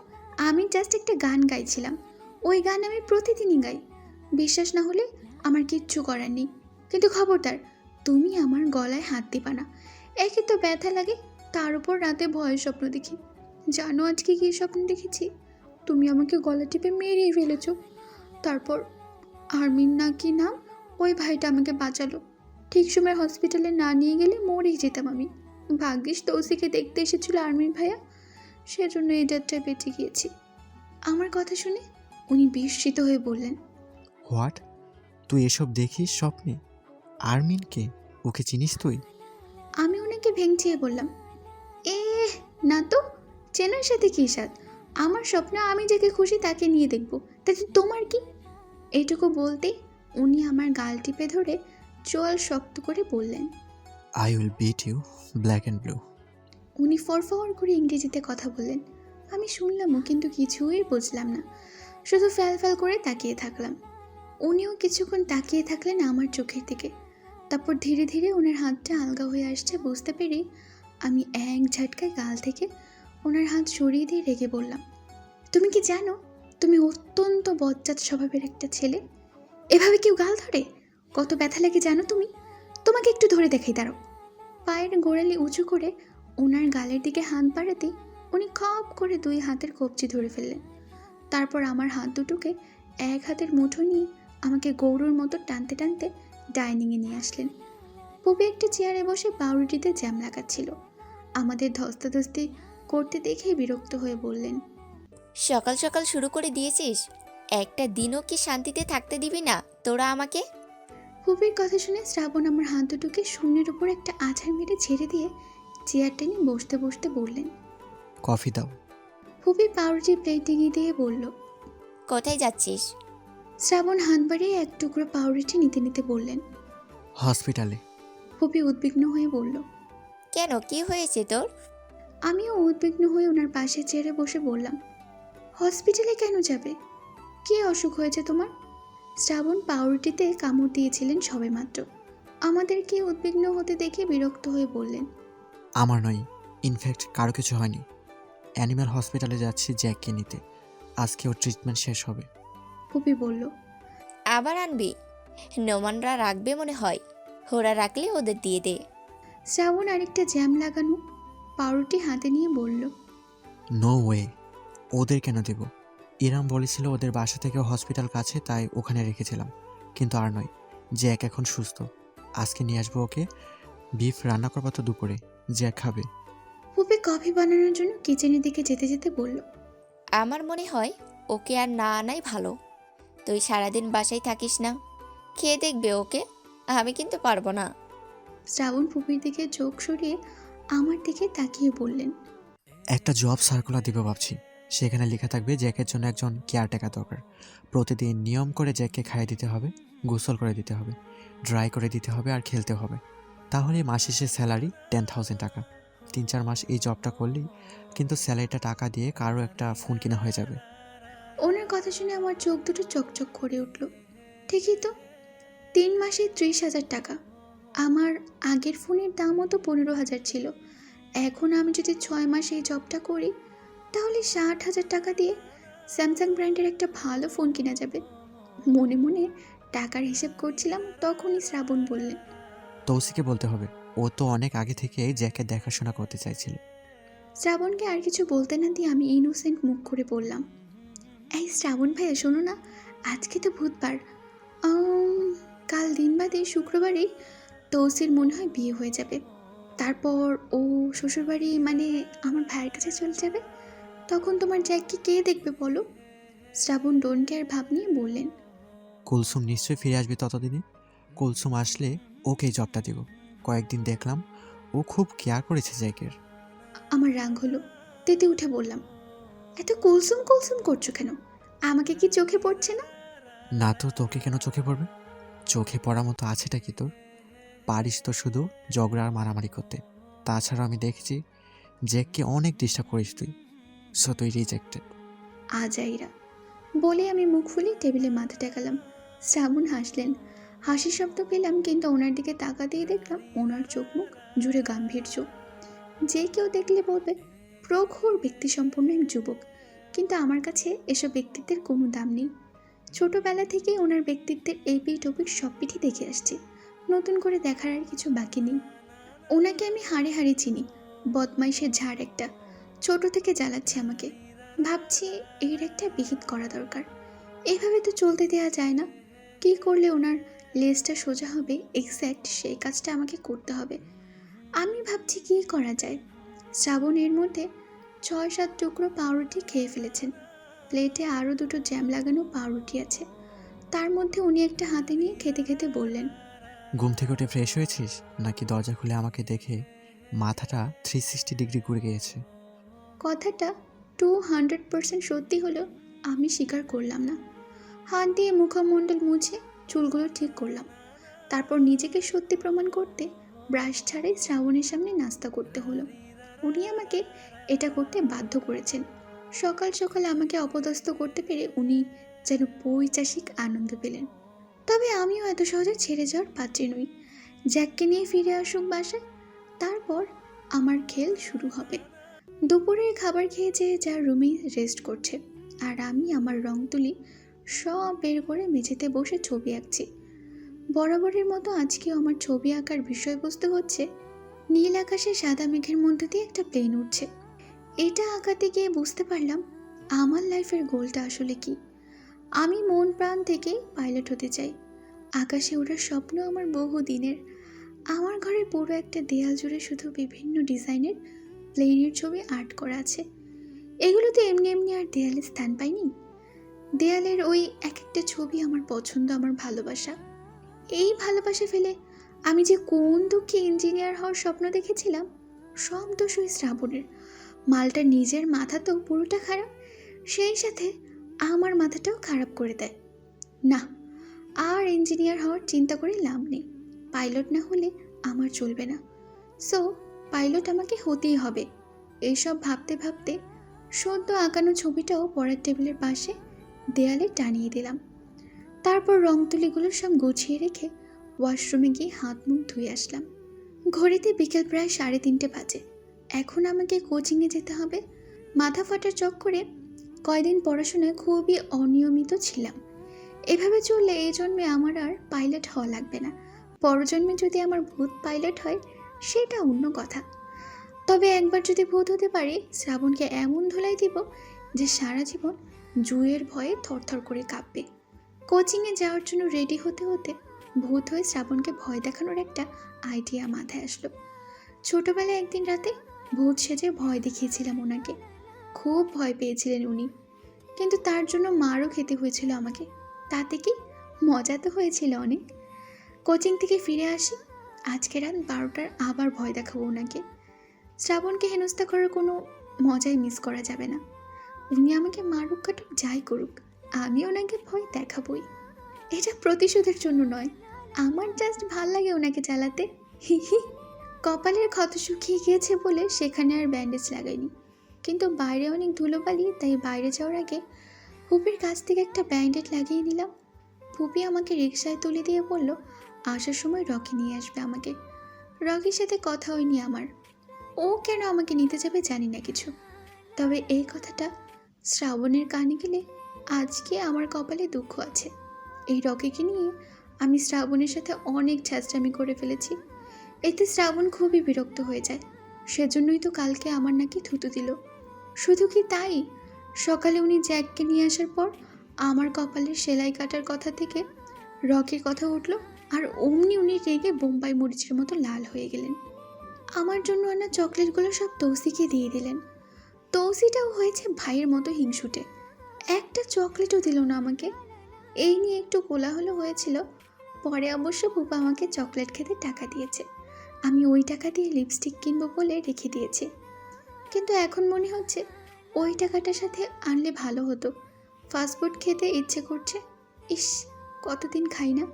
আমি জাস্ট একটা গান গাইছিলাম। ওই গান আমি প্রতিদিনই গাই। বিশ্বাস না হলে আমার কিচ্ছু করার নেই, কিন্তু খবরদার তুমি আমার গলায় হাত দিবা না। একে তো ব্যথা লাগে, তার উপর রাতে ভয়ের স্বপ্ন দেখি। জানো আজকে কী স্বপ্ন দেখেছি? তুমি আমাকে গলা টিপে মেরেই ফেলেছো। তারপর আর্মিন না কি নাম, ওই ভাইটা আমাকে বাঁচালো। ঠিক সময় হসপিটালে না নিয়ে গেলে মরেই যেতাম আমি। ভাগ্যিস তৌসিকে দেখতে এসেছিল আর্মির ভাইয়া, সেজন্য এই যাত্রায় বেঁচে গিয়েছি। আমার কথা শুনে উনি বিস্মিত হয়ে বললেন, হোয়াট? তুই এসব দেখিস স্বপ্নে? আর্মিনকে? ওকে চিনিস তুই? আমি ওনাকে ভেঙচিয়ে বললাম, এ না তো, চেনার সাথে কী সাথ? আমার স্বপ্ন আমি যাকে খুশি তাকে নিয়ে দেখব, তাতে তোমার কি? এইটুকু বলতেই উনি আমার গাল টিপে ধরে চোয়াল শক্ত করে বললেন। I will beat you black and blue. উনি ফরফর করে ইংরেজিতে কথা বললেন। আমি শুনলামও, কিন্তু কিছুই বুঝলাম না, শুধু ফ্যাল করে তাকিয়ে থাকলাম। উনিও কিছুক্ষণ তাকিয়ে থাকলেন আমার চোখের দিকে। তারপর ধীরে ধীরে ওনার হাতটা আলগা হয়ে আসছে বুঝতে পেরে আমি এক ঝটকায় গাল থেকে ওনার হাত সরিয়ে দিয়ে রেগে বললাম, তুমি কি জানো তুমি অত্যন্ত বজ্জাত স্বভাবের একটা ছেলে? এভাবে কেউ গাল ধরে? কত ব্যথা লাগে জানো তুমি? তোমাকে একটু ধরে দেখাই, দাঁড়াও। পায়ের গোড়ালি উঁচু করে ওনার গালের দিকে হাত বাড়াতেই উনি খপ করে 2 হাতের কবজি ধরে ফেললেন। তারপর আমার হাত দুটোকে এক হাতের মুঠো নিয়ে আমাকে গৌরুর মতো টানতে টানতে ডাইনিংয়ে নিয়ে আসলেন। পুপি একটা চেয়ারে বসে পাউরুটিতে জ্যাম লাগাচ্ছিল। আমাদের ধস্তাধস্তি করতে দেখেই বিরক্ত হয়ে বললেন, সকাল সকাল শুরু করে দিয়েছিস, একটা দিনও কি শান্তিতে থাকতে দিবি না তোরা আমাকে? পুপির কথা শুনে শ্রাবণ আমার হাত দুটোকে শূন্যের উপর একটা আছাড় মেরে ছেড়ে দিয়ে চেয়ার টেনে বসতে বসতে বললেন। কফি দাও। পুপি পাউরুটি প্লেট এগিয়ে দিয়ে বলল। কোথায় যাচ্ছিস? শ্রাবণ হাত বাড়িয়ে এক টুকরো পাউরুটি নিতে নিতে বললেন। হসপিটালে। পুপি উদ্বিগ্ন হয়ে বলল। কেন, কি হয়েছে তোর? আমিও উদ্বিগ্ন হয়ে ওনার পাশে চেয়ারে বসে বললাম, হসপিটালে কেন যাবে? কী অসুখ হয়েছে তোমার? শ্রাবণ পাউরুটিতে কামড় দিয়েছিলেন সবেমাত্র। আমাদেরকে উদ্বিগ্ন হতে দেখে বিরক্ত হয়ে বললেন, আমার নয়, ইনফ্যাক্ট কারো কিছু হয়নি। অ্যানিম্যাল হসপিটালে যাচ্ছি জ্যাককে নিতে। আজকে ওর ট্রিটমেন্ট শেষ হবে। পুপি বলল। আবার আনবি? নোমানরা রাখবে মনে হয়, ওরা রাখলে ওদের দিয়ে দে। শ্রাবণ আরেকটা জ্যাম লাগানো পাউরুটি হাতে নিয়ে বলল, নো ওয়ে, ওদের কেন দেব? ইরাম বলেছিল ওদের বাসা থেকে হসপিটাল কাছে, তাই ওখানে রেখেছিলাম। কিন্তু আর নয়, জ্যাক এখন সুস্থ। আজকে নিয়ে আসবো ওকে। বিফ রান্না করবো তো দুপুরে, জ্যাক খাবে। ফুপি কফি বানানোর জন্য কিচেনের দিকে যেতে যেতে বলল, আমার মনে হয় ওকে আর না আনাই ভালো। তুই সারাদিন বাসায় থাকিস না, খেয়ে দেখবে ওকে। আমি কিন্তু পারবো না। শ্রাবণ ফুপির দিকে চোখ সরিয়ে আমার দিকে তাকিয়ে বললেন, একটা জব সার্কুলার দিব ভাবছি। সেখানে লেখা থাকবে জ্যাকের জন্য একজন কেয়ারটেকার দরকার। প্রতিদিন নিয়ম করে জ্যাককে খাইয়ে দিতে হবে, গোসল করে দিতে হবে, ড্রাই করে দিতে হবে আর খেলতে হবে। তাহলে মাস শেষে স্যালারি 10,000 টাকা। 3-4 মাস এই জবটা করলেই কিন্তু স্যালারিটা টাকা দিয়ে কারো একটা ফোন কেনা হয়ে যাবে। ওনার কথা শুনে আমার চোখ দুটো চকচক করে উঠল। ঠিকই তো, 3 মাসে 30,000 টাকা। আমার আগের ফোনের দামও তো 15,000 ছিল। এখন আমি যদি 6 মাস এই জবটা করি তাহলে 60,000 টাকা দিয়ে স্যামসাং ব্র্যান্ডের একটা ভালো ফোন কেনা যাবে। মনে মনে টাকার হিসেব করছিলাম, তখনই শ্রাবণ বললেন, তৌসিকে বলতে হবে, ও তো অনেক আগে থেকে জ্যাকের দেখাশোনা করতে চাইছিল। শ্রাবণকে আর কিছু বলতে না দিয়ে আমি ইনোসেন্ট মুখ করে বললাম, এই শ্রাবণ ভাইয়া শোনো না, আজকে তো বুধবার, কাল দিন বাদে শুক্রবারেই তৌসির মনে হয় বিয়ে হয়ে যাবে। তারপর ও শ্বশুরবাড়ি মানে আমার ভাইয়ের কাছে চলে যাবে। তখন তোমার জ্যাককে কে দেখবে বলো? শ্রাবণ ডোন্ট কেয়ার ভাব নিয়ে বললেন, কুলসুম নিশ্চয়ই ফিরে আসবে ততদিনে। কুলসুম আসলে ওকে এই জবটা দেব। কয়েকদিন দেখলাম ও খুব কেয়ার করেছে জ্যাকের। আমার রাগ হলো, তেতে উঠে বললাম, এত কুলসুম কুলসুম করছো কেন? আমাকে কি চোখে পড়ছে না? না তো তোকে কেন চোখে পড়বে? চোখে পড়ার মতো আছেটা কি তোর? পারিস তো শুধু ঝগড়া আর মারামারি করতে। তাছাড়া আমি দেখছি জ্যাককে অনেক ডিস্টার্ব করিস তুই। সো তুই রিজেক্টেড। আজাইরা বলে আমি মুখ ফুলিয়ে টেবিলে মাথা টেকালাম। শ্রাবণ হাসলেন, হাসির শব্দ পেলাম, কিন্তু ওনার দিকে তাকাতেই দেখলাম ওনার চোখ মুখ জুড়ে গাম্ভীর্য। যে কেউ দেখলে বলবে প্রখর ব্যক্তিসম্পন্ন এক যুবক, কিন্তু আমার কাছে এসব ব্যক্তিত্বের কোনো দাম নেই। ছোটবেলা থেকেই ওনার ব্যক্তিত্বের এই পিঠ ওপিঠ সব পিঠই দেখে আসছি, নতুন করে দেখার আর কিছু বাকি নেই। ওনাকে আমি হাড়ে হাড়ে চিনি, বদমাইশের ঝাড় একটা, ছোট থেকে জ্বালাচ্ছে আমাকে। ভাবছি এর একটা বিহিত করা দরকার। এইভাবে তো চলতে দেওয়া যায় না। কী করলে ওনার লেজটা সোজা হবে এক্স্যাক্ট সেই কাজটা আমাকে করতে হবে। আমি ভাবছি কী করা যায়। শ্রাবণ এর মধ্যে 6-7 টুকরো পাউরুটি খেয়ে ফেলেছেন। প্লেটে আরও 2টো জ্যাম লাগানো পাউরুটি আছে, তার মধ্যে উনি একটা হাতে নিয়ে খেতে খেতে বললেন, ঘুম থেকে উঠে ফ্রেশ হয়েছিস নাকি দরজা খুলে আমাকে দেখে মাথাটা 360 ডিগ্রি ঘুরে গিয়েছে? কথাটা 200% সত্যি হলেও আমি স্বীকার করলাম না। হাত দিয়ে মুখমণ্ডল মুছে চুলগুলো ঠিক করলাম। তারপর নিজেকে সত্যি প্রমাণ করতে ব্রাশ ছাড়াই শ্রাবণের সামনে নাস্তা করতে হলো। উনি আমাকে এটা করতে বাধ্য করেছেন। সকাল সকাল আমাকে অপদস্থ করতে পেরে উনি যেন পৈশাসিক আনন্দ পেলেন। তবে আমিও এত সহজে ছেড়ে যাওয়ার পাত্রী নই। জ্যাককে নিয়ে ফিরে আসুক বাসায়, তারপর আমার খেল শুরু হবে। দুপুরের খাবার খেয়ে যে যার রুমে রেস্ট করছে, আর আমি আমার রং তুলি সব বের করে মেঝেতে বসে ছবি আঁকছি। বরাবরের মতো আজকেও আমার ছবি আঁকার বিষয়বস্তু হচ্ছে নীল আকাশে সাদা মেঘের মধ্যে দিয়ে একটা প্লেন উঠছে। এটা আঁকাতে গিয়ে বুঝতে পারলাম আমার লাইফের গোলটা আসলে কি। আমি মন প্রাণ থেকে পাইলট হতে চাই। আকাশে ওঠার স্বপ্ন আমার বহু দিনের। আমার ঘরের পুরো একটা দেয়াল জুড়ে শুধু বিভিন্ন ডিজাইনের প্লেনের ছবি আর্ট করা আছে। এগুলো তো এমনি এমনি আর দেয়ালে স্থান পায়নি। দেয়ালের ওই এক একটা ছবি আমার পছন্দ, আমার ভালোবাসা। এই ভালোবাসা ফেলে আমি যে কোন দুঃখে ইঞ্জিনিয়ার হওয়ার স্বপ্ন দেখেছিলাম, সব দোষ ওই শ্রাবণের। মালটার নিজের মাথা তো পুরোটা খারাপ, সেই সাথে আমার মাথাটাও খারাপ করে দেয়। না, আর ইঞ্জিনিয়ার হওয়ার চিন্তা করে লাভ নেই। পাইলট না হলে আমার চলবে না। সো পাইলট আমাকে হতেই হবে। এইসব ভাবতে ভাবতে সদ্য আঁকানো ছবিটাও পড়ার টেবিলের পাশে দেয়ালে টানিয়ে দিলাম। তারপর রং তুলিগুলো সব গুছিয়ে রেখে ওয়াশরুমে গিয়ে হাত মুখ ধুয়ে আসলাম। ঘড়িতে বিকেল প্রায় 3:30 বাজে। এখন আমাকে কোচিংয়ে যেতে হবে। মাথা ফাটার চক্করে কয়দিন পড়াশোনায় খুবই অনিয়মিত ছিলাম। এভাবে চললে এই জন্মে আমার আর পাইলট হওয়া লাগবে না। পরজন্মে যদি আমার ভূত পাইলট হয় সেটা অন্য কথা। তবে একবার যদি ভূত হতে পারি, শ্রাবণকে এমন ধুলাই দিব যে সারা জীবন জুয়ের ভয়ে থরথর করে কাঁপবে। কোচিংয়ে যাওয়ার জন্য রেডি হতে হতে ভূত হয়ে শ্রাবণকে ভয় দেখানোর একটা আইডিয়া মাথায় আসলো। ছোটবেলায় একদিন রাতে ভূত সেজে ভয় দেখিয়েছিলাম ওনাকে। খুব ভয় পেয়েছিলেন উনি, কিন্তু তার জন্য মারও খেতে হয়েছিল আমাকে। তাতে কি মজা তো হয়েছিল অনেক। কোচিং থেকে ফিরে আসি, আজকে রাত 12টার আবার ভয় দেখাবো ওনাকে। শ্রাবণকে হেনস্থা করার কোনো মজাই মিস করা যাবে না। উনি আমাকে মারুক কাটুক যাই করুক, আমি ওনাকে ভয় দেখাবই। এটা প্রতিশোধের জন্য নয়, আমার জাস্ট ভাল লাগে ওনাকে জ্বালাতে। হি হি। কপালের ক্ষত শুকিয়ে গিয়েছে বলে সেখানে আর ব্যান্ডেজ লাগাইনি, কিন্তু বাইরে অনেক ধুলোবালি, তাই বাইরে যাওয়ার আগে পুপির কাছ থেকে একটা ব্যান্ডেড লাগিয়ে নিলাম। পুপি আমাকে রিকশায় তুলে দিয়ে বলল আসার সময় রকি নিয়ে আসবে আমাকে। রকির সাথে কথা হয়নি আমার, ও কেন আমাকে নিতে যাবে জানি না কিছু। তবে এই কথাটা শ্রাবণের কানে গেলে আজকে আমার কপালে দুঃখ আছে। এই রকিকে নিয়ে আমি শ্রাবণের সাথে অনেক ছ্যাঁচড়ামি করে ফেলেছি। এতে শ্রাবণ খুবই বিরক্ত হয়ে যায়। সেজন্যই তো কালকে আমার নাকি থুতু দিল। শুধু কি তাই, সকালে উনি জ্যাককে নিয়ে আসার পর আমার কপালের সেলাই কাটার কথা থেকে রকির কথা উঠল, আর অমনি উনি রেগে বোম্বাই মরিচের মতো লাল হয়ে গেলেন। আমার জন্য আনা চকলেটগুলো সব তৌসিকে দিয়ে দিলেন। তৌসিটাও হয়েছে ভাইয়ের মতো হিংসুটে, একটা চকলেটও দিল না আমাকে। এই নিয়ে একটু কোলাহল হয়েছিল। পরে অবশ্য ফুপা আমাকে চকলেট খেতে টাকা দিয়েছে, আমি ওই টাকা দিয়ে লিপস্টিক কিনবো বলে রেখে দিয়েছি। কিন্তু এখন মনে হচ্ছে ওই টাকাটার সাথে আনলে ভালো হতো। ফাস্টফুড খেতে ইচ্ছে করছে, ইস কতদিন খাই না।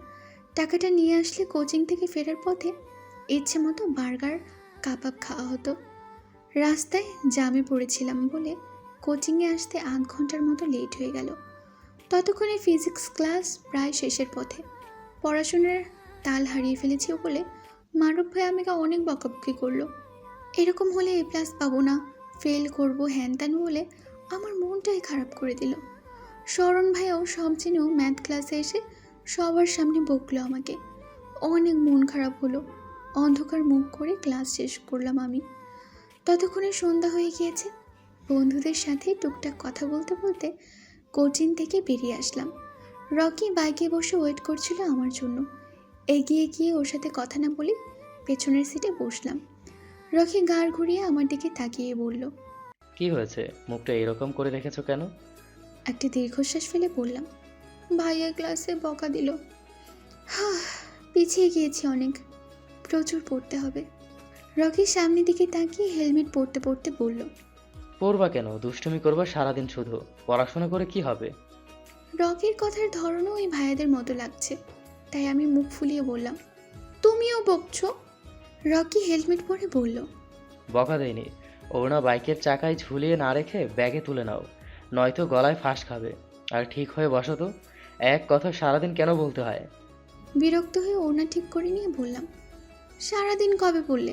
টাকাটা নিয়ে আসলে কোচিং থেকে ফেরার পথে ইচ্ছে মতো বার্গার কাবাব খাওয়া হতো। রাস্তায় জামে পড়েছিলাম বলে কোচিংয়ে আসতে 8 ঘন্টার মতো লেট হয়ে গেল। ততক্ষণে ফিজিক্স ক্লাস প্রায় শেষের পথে। পড়াশোনার তাল হারিয়ে ফেলেছি বলে মারুফ ভাই আমাকে অনেক বকাবকি করলো। এরকম হলে A+ পাবো না, ফেল করবো হ্যান ত্যান বলে আমার মনটাই খারাপ করে দিল। শরণ ভাইও সব জেনেও ম্যাথ ক্লাসে এসে সবার সামনে বকলো আমাকে। অনেক মন খারাপ হলো। অন্ধকার মুখ করে ক্লাস শেষ করলাম আমি। ততক্ষণে সন্ধ্যা হয়ে গিয়েছে। বন্ধুদের সাথে টুকটাক কথা বলতে বলতে কোচিং থেকে বেরিয়ে আসলাম। রকি বাইকে বসে ওয়েট করছিল আমার জন্য। এগিয়ে গিয়ে ওর সাথে কথা না বলে পেছনের সিটে বসলাম। রকি গাড় ঘুরিয়ে আমার দিকে তাকিয়ে বলল, কি হয়েছে, মুখটা এরকম করে রেখেছো কেন? একটা দীর্ঘশ্বাস ফেলে বললাম, ভাইয়া ক্লাসে বকা দিল। পিছিয়ে গিয়েছি অনেক, প্রচুর পড়তে হবে। রকি সামনের দিকে তাকিয়ে হেলমেট পরতে পরতে বলল, পড়বা কেন, দুষ্টুমি করবা সারাদিন শুধু, পড়াশোনা করে কি হবে? রকির কথার ধরনও ওই ভাইয়াদের মতো লাগছে, তাই আমি মুখ ফুলিয়ে বললাম, তুমিও বকছো? রকি হেলমেট পরে বলল, বকা দেয়নি, ওড়না বাইকের চাকায় ঝুলিয়ে না রেখে ব্যাগে তুলে নাও, নয়তো গলায় ফাঁস খাবে। আর ঠিক হয়ে বসো তো, এক কথা সারাদিন কেন বলতে হয়? বিরক্ত হয়ে ওড়না ঠিক করে নিয়ে বললাম, সারাদিন কবে পড়লে?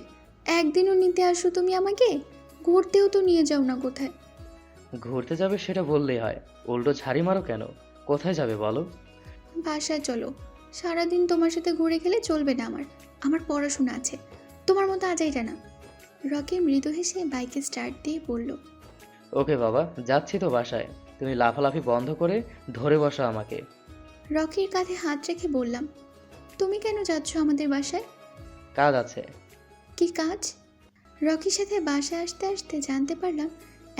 একদিনও নিতে আসো তুমি আমাকে, ঘুরতেও তো নিয়ে যাও না কোথায়। ঘুরতে যাবে সেটা বললেই হয়, উল্টো ঝাড়ি মারো কেন? কোথায় যাবে বলো? বাসায় চলো। সারাদিন তোমার সাথে ঘুরে গেলে চলবে না, আমার পড়াশোনা আছে, তোমার মতো আজাইটা না। রকি মৃদু হেসে বাইকে স্টার্ট দিয়ে বলল, ওকে বাবা, যাচ্ছি তো বাসায়, তুমি লাফালাফি বন্ধ করে ধরে বসো আমাকে। রকির কাঁধে হাত রেখে বললাম, তুমি কেন যাচ্ছ আমাদের বাসায়? কাজ আছে। কি কাজ? রকির সাথে বাসায় আসতে আসতে জানতে পারলাম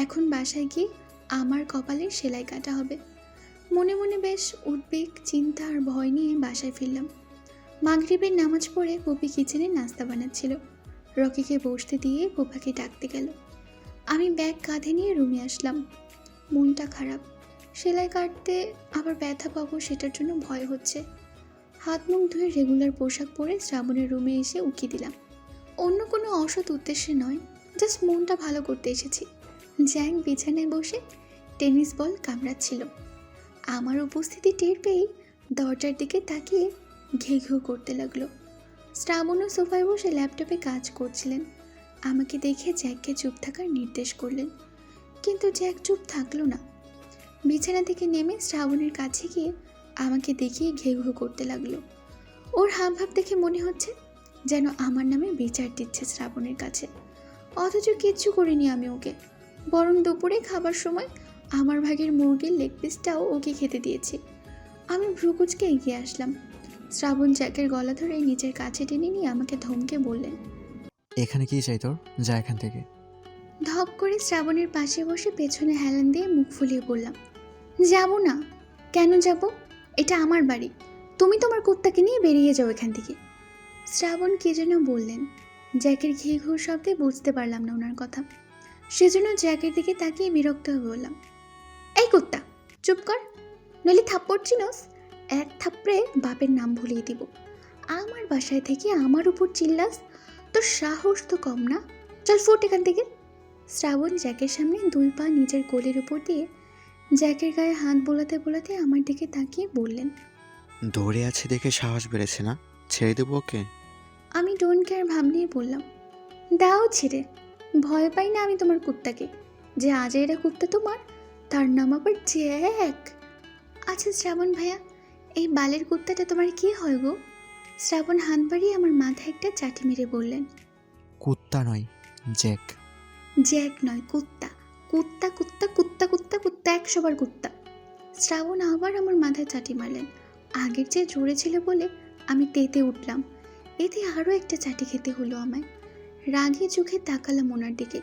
এখন বাসায় গিয়ে আমার কপালের সেলাই কাটা হবে। মনে মনে বেশ উদ্বেগ, চিন্তা আর ভয় নিয়ে বাসায় ফিরলাম। মাগরিবের নামাজ পড়ে পুপি কিচেনে নাস্তা বানাচ্ছিল। রকিকে বসতে দিয়ে পুপাকে ডাকতে গেল। আমি ব্যাগ কাঁধে নিয়ে রুমে আসলাম। মনটা খারাপ, সেলাই কাটতে আবার ব্যথা পাবো সেটার জন্য ভয় হচ্ছে। হাত মুখ ধুয়ে রেগুলার পোশাক পরে শ্রাবণের রুমে এসে উকি দিলাম। অন্য কোনো অসৎ উদ্দেশ্যে নয়, জাস্ট মনটা ভালো করতে এসেছি। জ্যাক বিছানায় বসে টেনিস বল কামড়াচ্ছিল। আমার উপস্থিতি টের পেয়েই দরজার দিকে তাকিয়ে ঘেউ ঘেউ করতে লাগলো। শ্রাবণও সোফায় বসে ল্যাপটপে কাজ করছিলেন। আমাকে দেখে জ্যাককে চুপ থাকার নির্দেশ করলেন, কিন্তু জ্যাক চুপ থাকলো না। বিছানা থেকে নেমে শ্রাবণের কাছে গিয়ে আমাকে দেখিয়ে ঘেউ ঘেউ করতে লাগলো। ওর হাবভাব দেখে মনে হচ্ছে যেন আমার নামে বিচার দিচ্ছে শ্রাবণের কাছে। অথচ কিচ্ছু করিনি আমি ওকে, বরং দুপুরে খাবার সময় আমার ভাগের মুরগির লেগ পিসটাও ওকে খেতে দিয়েছি। আমি ভ্রুকুচকে এগিয়ে আসলাম। শ্রাবণ জ্যাকের গলা ধরে নিজের কাছে টেনে নিয়ে আমাকে ধমকে বললেন। এখানে কি চাই তোর? যা এখান থেকে। ধপ করে শ্রাবণের পাশে বসে পেছনে হেলান দিয়ে মুখ ফুলিয়ে বললাম, যাব না। কেন যাব? এটা আমার বাড়ি। তুমি তোমার কুত্তাকে নিয়ে বেরিয়ে যাও এখান থেকে। শ্রাবণ কে যেন বললেন। জ্যাকের ঘি ঘুর শব্দে বুঝতে পারলাম না ওনার কথা। সেজন্য জ্যাকের দিকে তাকিয়ে বিরক্ত হয়ে বললাম, এই কুত্তা চুপ কর, নইলে থাপ্পড় চিনোস? এক থাপ্পড়ে বাপের নাম ভুলিয়ে দিব। আমার বাসায় থেকে আমার উপর চিল্লাস? তোর সাহস তো কম না। চল ফুট এখান থেকে। শ্রাবণ জ্যাকের সামনে 2 পা নিজের কোলের উপর দিয়ে জ্যাকের গায়ে হাত বোলাতে বোলাতে আমার দিকে তাকিয়ে বললেন। দৌড়ে আছে দেখে সাহস বেড়েছে না? ছেড়ে দেবো ওকে? আমি ডোন্ট কেয়ার ভাব নিয়ে বললাম, দাও ছেড়ে। ভয় পাই না আমি তোমার কুত্তাকে। যে আজাইরা কুত্তা তোমার, তার নাম আবার জ্যাক। আচ্ছা শ্রাবণ ভাইয়া, এই বালের কুত্তাটা তোমার কি হয় গো? শ্রাবণ হাত বাড়িয়ে আমার মাথায় একটা চাটি মেরে বললেন, কুত্তা নয়, জ্যাক। জ্যাক নয়, কুত্তা। কুত্তা কুত্তা কুত্তা কুত্তা কুত্তা, 100 বার কুত্তা। শ্রাবণ আবার আমার মাথায় চাটি মারলেন। আগের চেয়ে জোরে ছিল বলে আমি তেতে উঠলাম। এতে আরও একটা চাটি খেতে হলো আমায়। রাগে চোখে তাকালাম ওনার দিকে,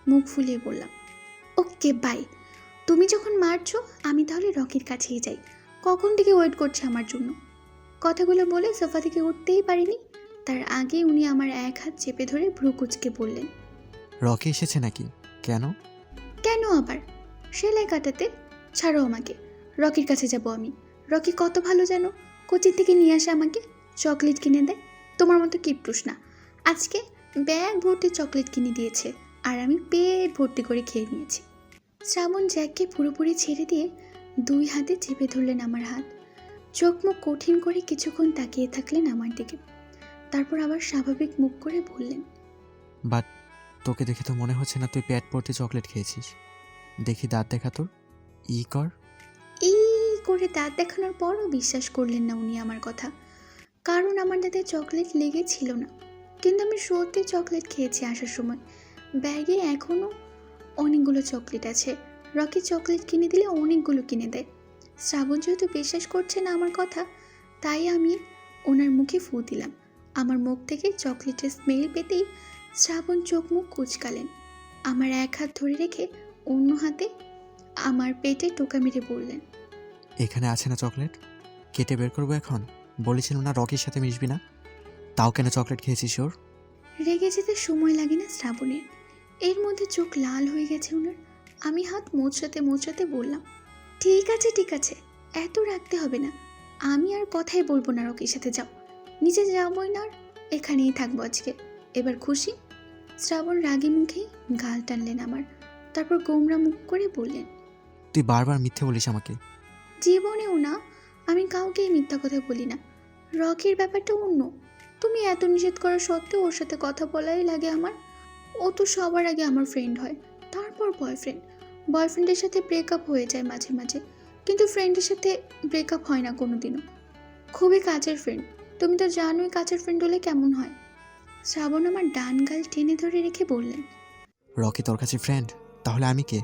মুখ ফুলিয়ে বললাম, ওকে বাই। তুমি যখন মারছো আমি তাহলে রকির কাছেই যাই। কখন থেকে ওয়েট করছে আমার জন্য। কথাগুলো বলে সোফা থেকে উঠতেই পারিনি, তার আগে উনি আমার এক হাত চেপে ধরে ভ্রু কুঁচকে বললেন, রকি এসেছে নাকি? কেন? কেন আবার? সেলাই কাটাতে। ছাড়ো আমাকে, রকির কাছে যাব আমি। রকি কত ভালো জানো, কোচিং থেকে নিয়ে আসে আমাকে, চকলেট কিনে দেয়। তোমার মতো কিপটুস না। আজকে ব্যাগ ভর্তি চকলেট কিনে দিয়েছে, আর আমি পেট ভর্তি করে খেয়ে নিয়েছি। শ্রাবণ জ্যাককে পুরোপুরি ছেড়ে দিয়ে 2 হাতে চেপে ধরলেন আমার হাত। চোখ মুখ কঠিন করে কিছুক্ষণ তাকিয়ে থাকলেন আমার দিকে, তারপর আবার স্বাভাবিক মুখ করে বললেন, বাট তোকে দেখে তো মনে হচ্ছে না তুই পেট ভর্তি চকলেট খেয়েছিস। দেখি দাঁত দেখা তোর। ই কর। এই করে দাঁত দেখানোর পরও বিশ্বাস করলেন না উনি আমার কথা, কারণ আমার দাঁতে চকলেট লেগেছিল না। কিন্তু আমি সত্যি চকলেট খেয়েছি আসার সময়। ব্যাগে এখনও অনেকগুলো চকলেট আছে। রকি চকলেট কিনে দিলে অনেকগুলো কিনে দেয়। শ্রাবণ যেহেতু বিশ্বাস করছে না আমার কথা, তাই আমি ওনার মুখে ফু দিলাম। আমার মুখ থেকে চকলেটের স্মেল পেতেই শ্রাবণ চোখ মুখ কুঁচকালেন। আমার এক হাত ধরে রেখে অন্য হাতে আমার পেটে টোকা মেরে বললেন, এখানে আছে না চকলেট? কেটে বের করবো এখন? বলেছিলাম না রকির সাথে মিশবি না? তাও কেন চকলেট খেয়েছিস ওর? রেগে যেতে সময় লাগে না শ্রাবণের। এর মধ্যে চোখ লাল হয়ে গেছে ওনার। আমি হাত মোচড়াতে মোচড়াতে বললাম, ঠিক আছে ঠিক আছে, এত রাখতে হবে না। আমি আর কথাই বলবো না রকির সাথে, যাও। নিচে যাবই না, আর এখানেই থাকবো আজকে। এবার খুশি? শ্রাবণ রাগী মুখে গাল টানলেন আমার, তারপর গোমরা মুখ করে বললেন, তুই বারবার মিথ্যে বলিস আমাকে। জীবনেও না, আমি কাউকেই মিথ্যা কথা বলি না। রকির ব্যাপারটা অন্য। তুমি এত নিষেধ করা সত্ত্বেও ওর সাথে কথা বলাই লাগে আমার। ও তো সবার আগে আমার ফ্রেন্ড হয়, তারপর বয়ফ্রেন্ড। বয়ফ্রেন্ডের সাথে ব্রেকআপ হয়ে যায় মাঝে মাঝে, কিন্তু ফ্রেন্ডের সাথে ব্রেকআপ হয় না কোনোদিনও। খুবই কাছের ফ্রেন্ড। তুমি তো জানোই কাছের ফ্রেন্ড হলে কেমন হয়। শ্রাবণ আমার ডান গাল টেনে ধরে রেখে বললেন। রকি তোর কাছে ফ্রেন্ড? তাহলে আমি কে?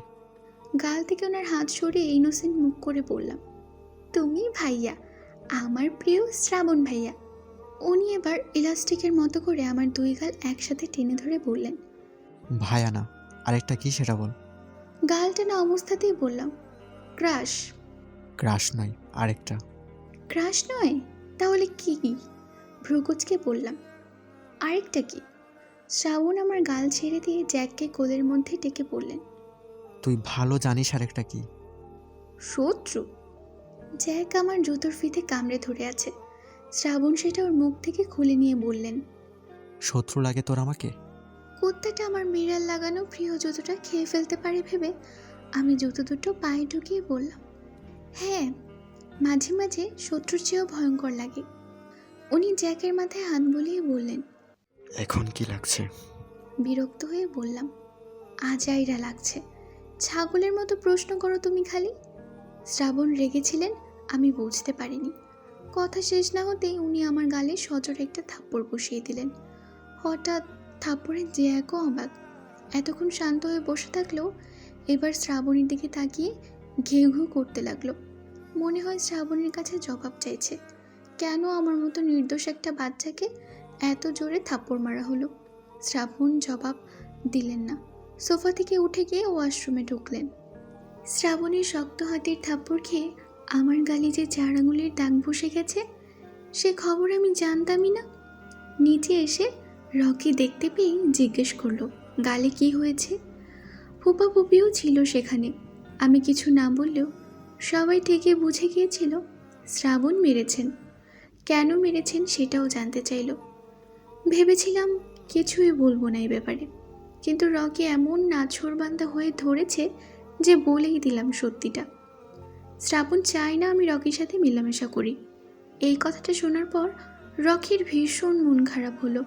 গাল থেকে ওনার হাত সরিয়ে ইনোসেন্ট মুখ করে বললাম, তুমি ভাইয়া, আমার প্রিয় শ্রাবণ ভাইয়া। উনি এবার ইলাস্টিকের মতো করে আমার 2 গাল একসাথে টেনে ধরে বললেন। ভায়া না, আরেকটা কি সেটা বল। গাল টানা অবস্থাতেই বললাম, ক্রাশ। ক্রাশ নয়, আরেকটা। ক্রাশ নয়? তাহলে কি? ভ্রুকুচকে বললাম, আরেকটা কি? শ্রাবণ আমার গাল ছেড়ে দিয়ে জ্যাককে কোলের মধ্যে ডেকে বললেন, তুই ভালো জানিস আরেকটা কি। শত্রু। জ্যাক আমার জুতোর ফিতে কামড়ে ধরে আছে। শ্রাবণ সেটা ওর মুখ থেকে খুলে নিয়ে বললেন, শত্রু লাগে তোর আমাকে? কুত্তাটা আমার বিড়াল লাগানো প্রিয় জুতোটা খেয়ে ফেলতে পারে ভেবে আমি জুতো দুটো পায়ে ঢুকিয়ে বললাম, হ্যাঁ, মাঝে মাঝে শত্রুর চেয়েও ভয়ঙ্কর লাগে। উনি জ্যাকের মাথায় হাত বুলিয়ে বললেন, এখন কি লাগছে? বিরক্ত হয়ে বললাম, আজাইরা লাগছে। ছাগলের মতো প্রশ্ন করো তুমি খালি। শ্রাবণ রেগেছিলেন, আমি বুঝতে পারিনি। কথা শেষ না হতেই উনি আমার গালে সজোরে একটা থাপ্পড় বসিয়ে দিলেন। হঠাৎ থাপ্পড়ে যে এক অবাক। এতক্ষণ শান্ত হয়ে বসে থাকলেও এবার শ্রাবণীর দিকে তাকিয়ে ঘেউ ঘেউ করতে লাগলো। মনে হয় শ্রাবণীর কাছে জবাব চাইছে, কেন আমার মতো নির্দোষ একটা বাচ্চাকে এত জোরে থাপ্পড় মারা হলো। শ্রাবণ জবাব দিলেন না। সোফা থেকে উঠে গিয়ে ওয়াশরুমে ঢুকলেন। শ্রাবণীর শক্ত হাতের থাপ্পড় খেয়ে আমার গালে যে 4 আঙুলের দাগ বসে গেছে, সে খবর আমি জানতামই না। নিচে এসে রকি দেখতে পেয়ে জিজ্ঞেস করলো, গালে কি হয়েছে? ফুপা ফুপিও ছিল সেখানে। আমি কিছু না বললেও সবাই ঠিকই বুঝে গিয়েছিল শ্রাবণ মেরেছেন। কেন মেরেছেন সেটাও জানতে চাইল। ভেবেছিলাম কিছুই বলবো না এই ব্যাপারে, কিন্তু রকি এমন নাছোড়বান্দা হয়ে ধরেছে যে বলেই দিলাম সত্যিটা। শ্রাবণ চায় না আমি রকির সাথে মেলামেশা করি। এই কথাটা শোনার পর রকির ভীষণ মন খারাপ হলো।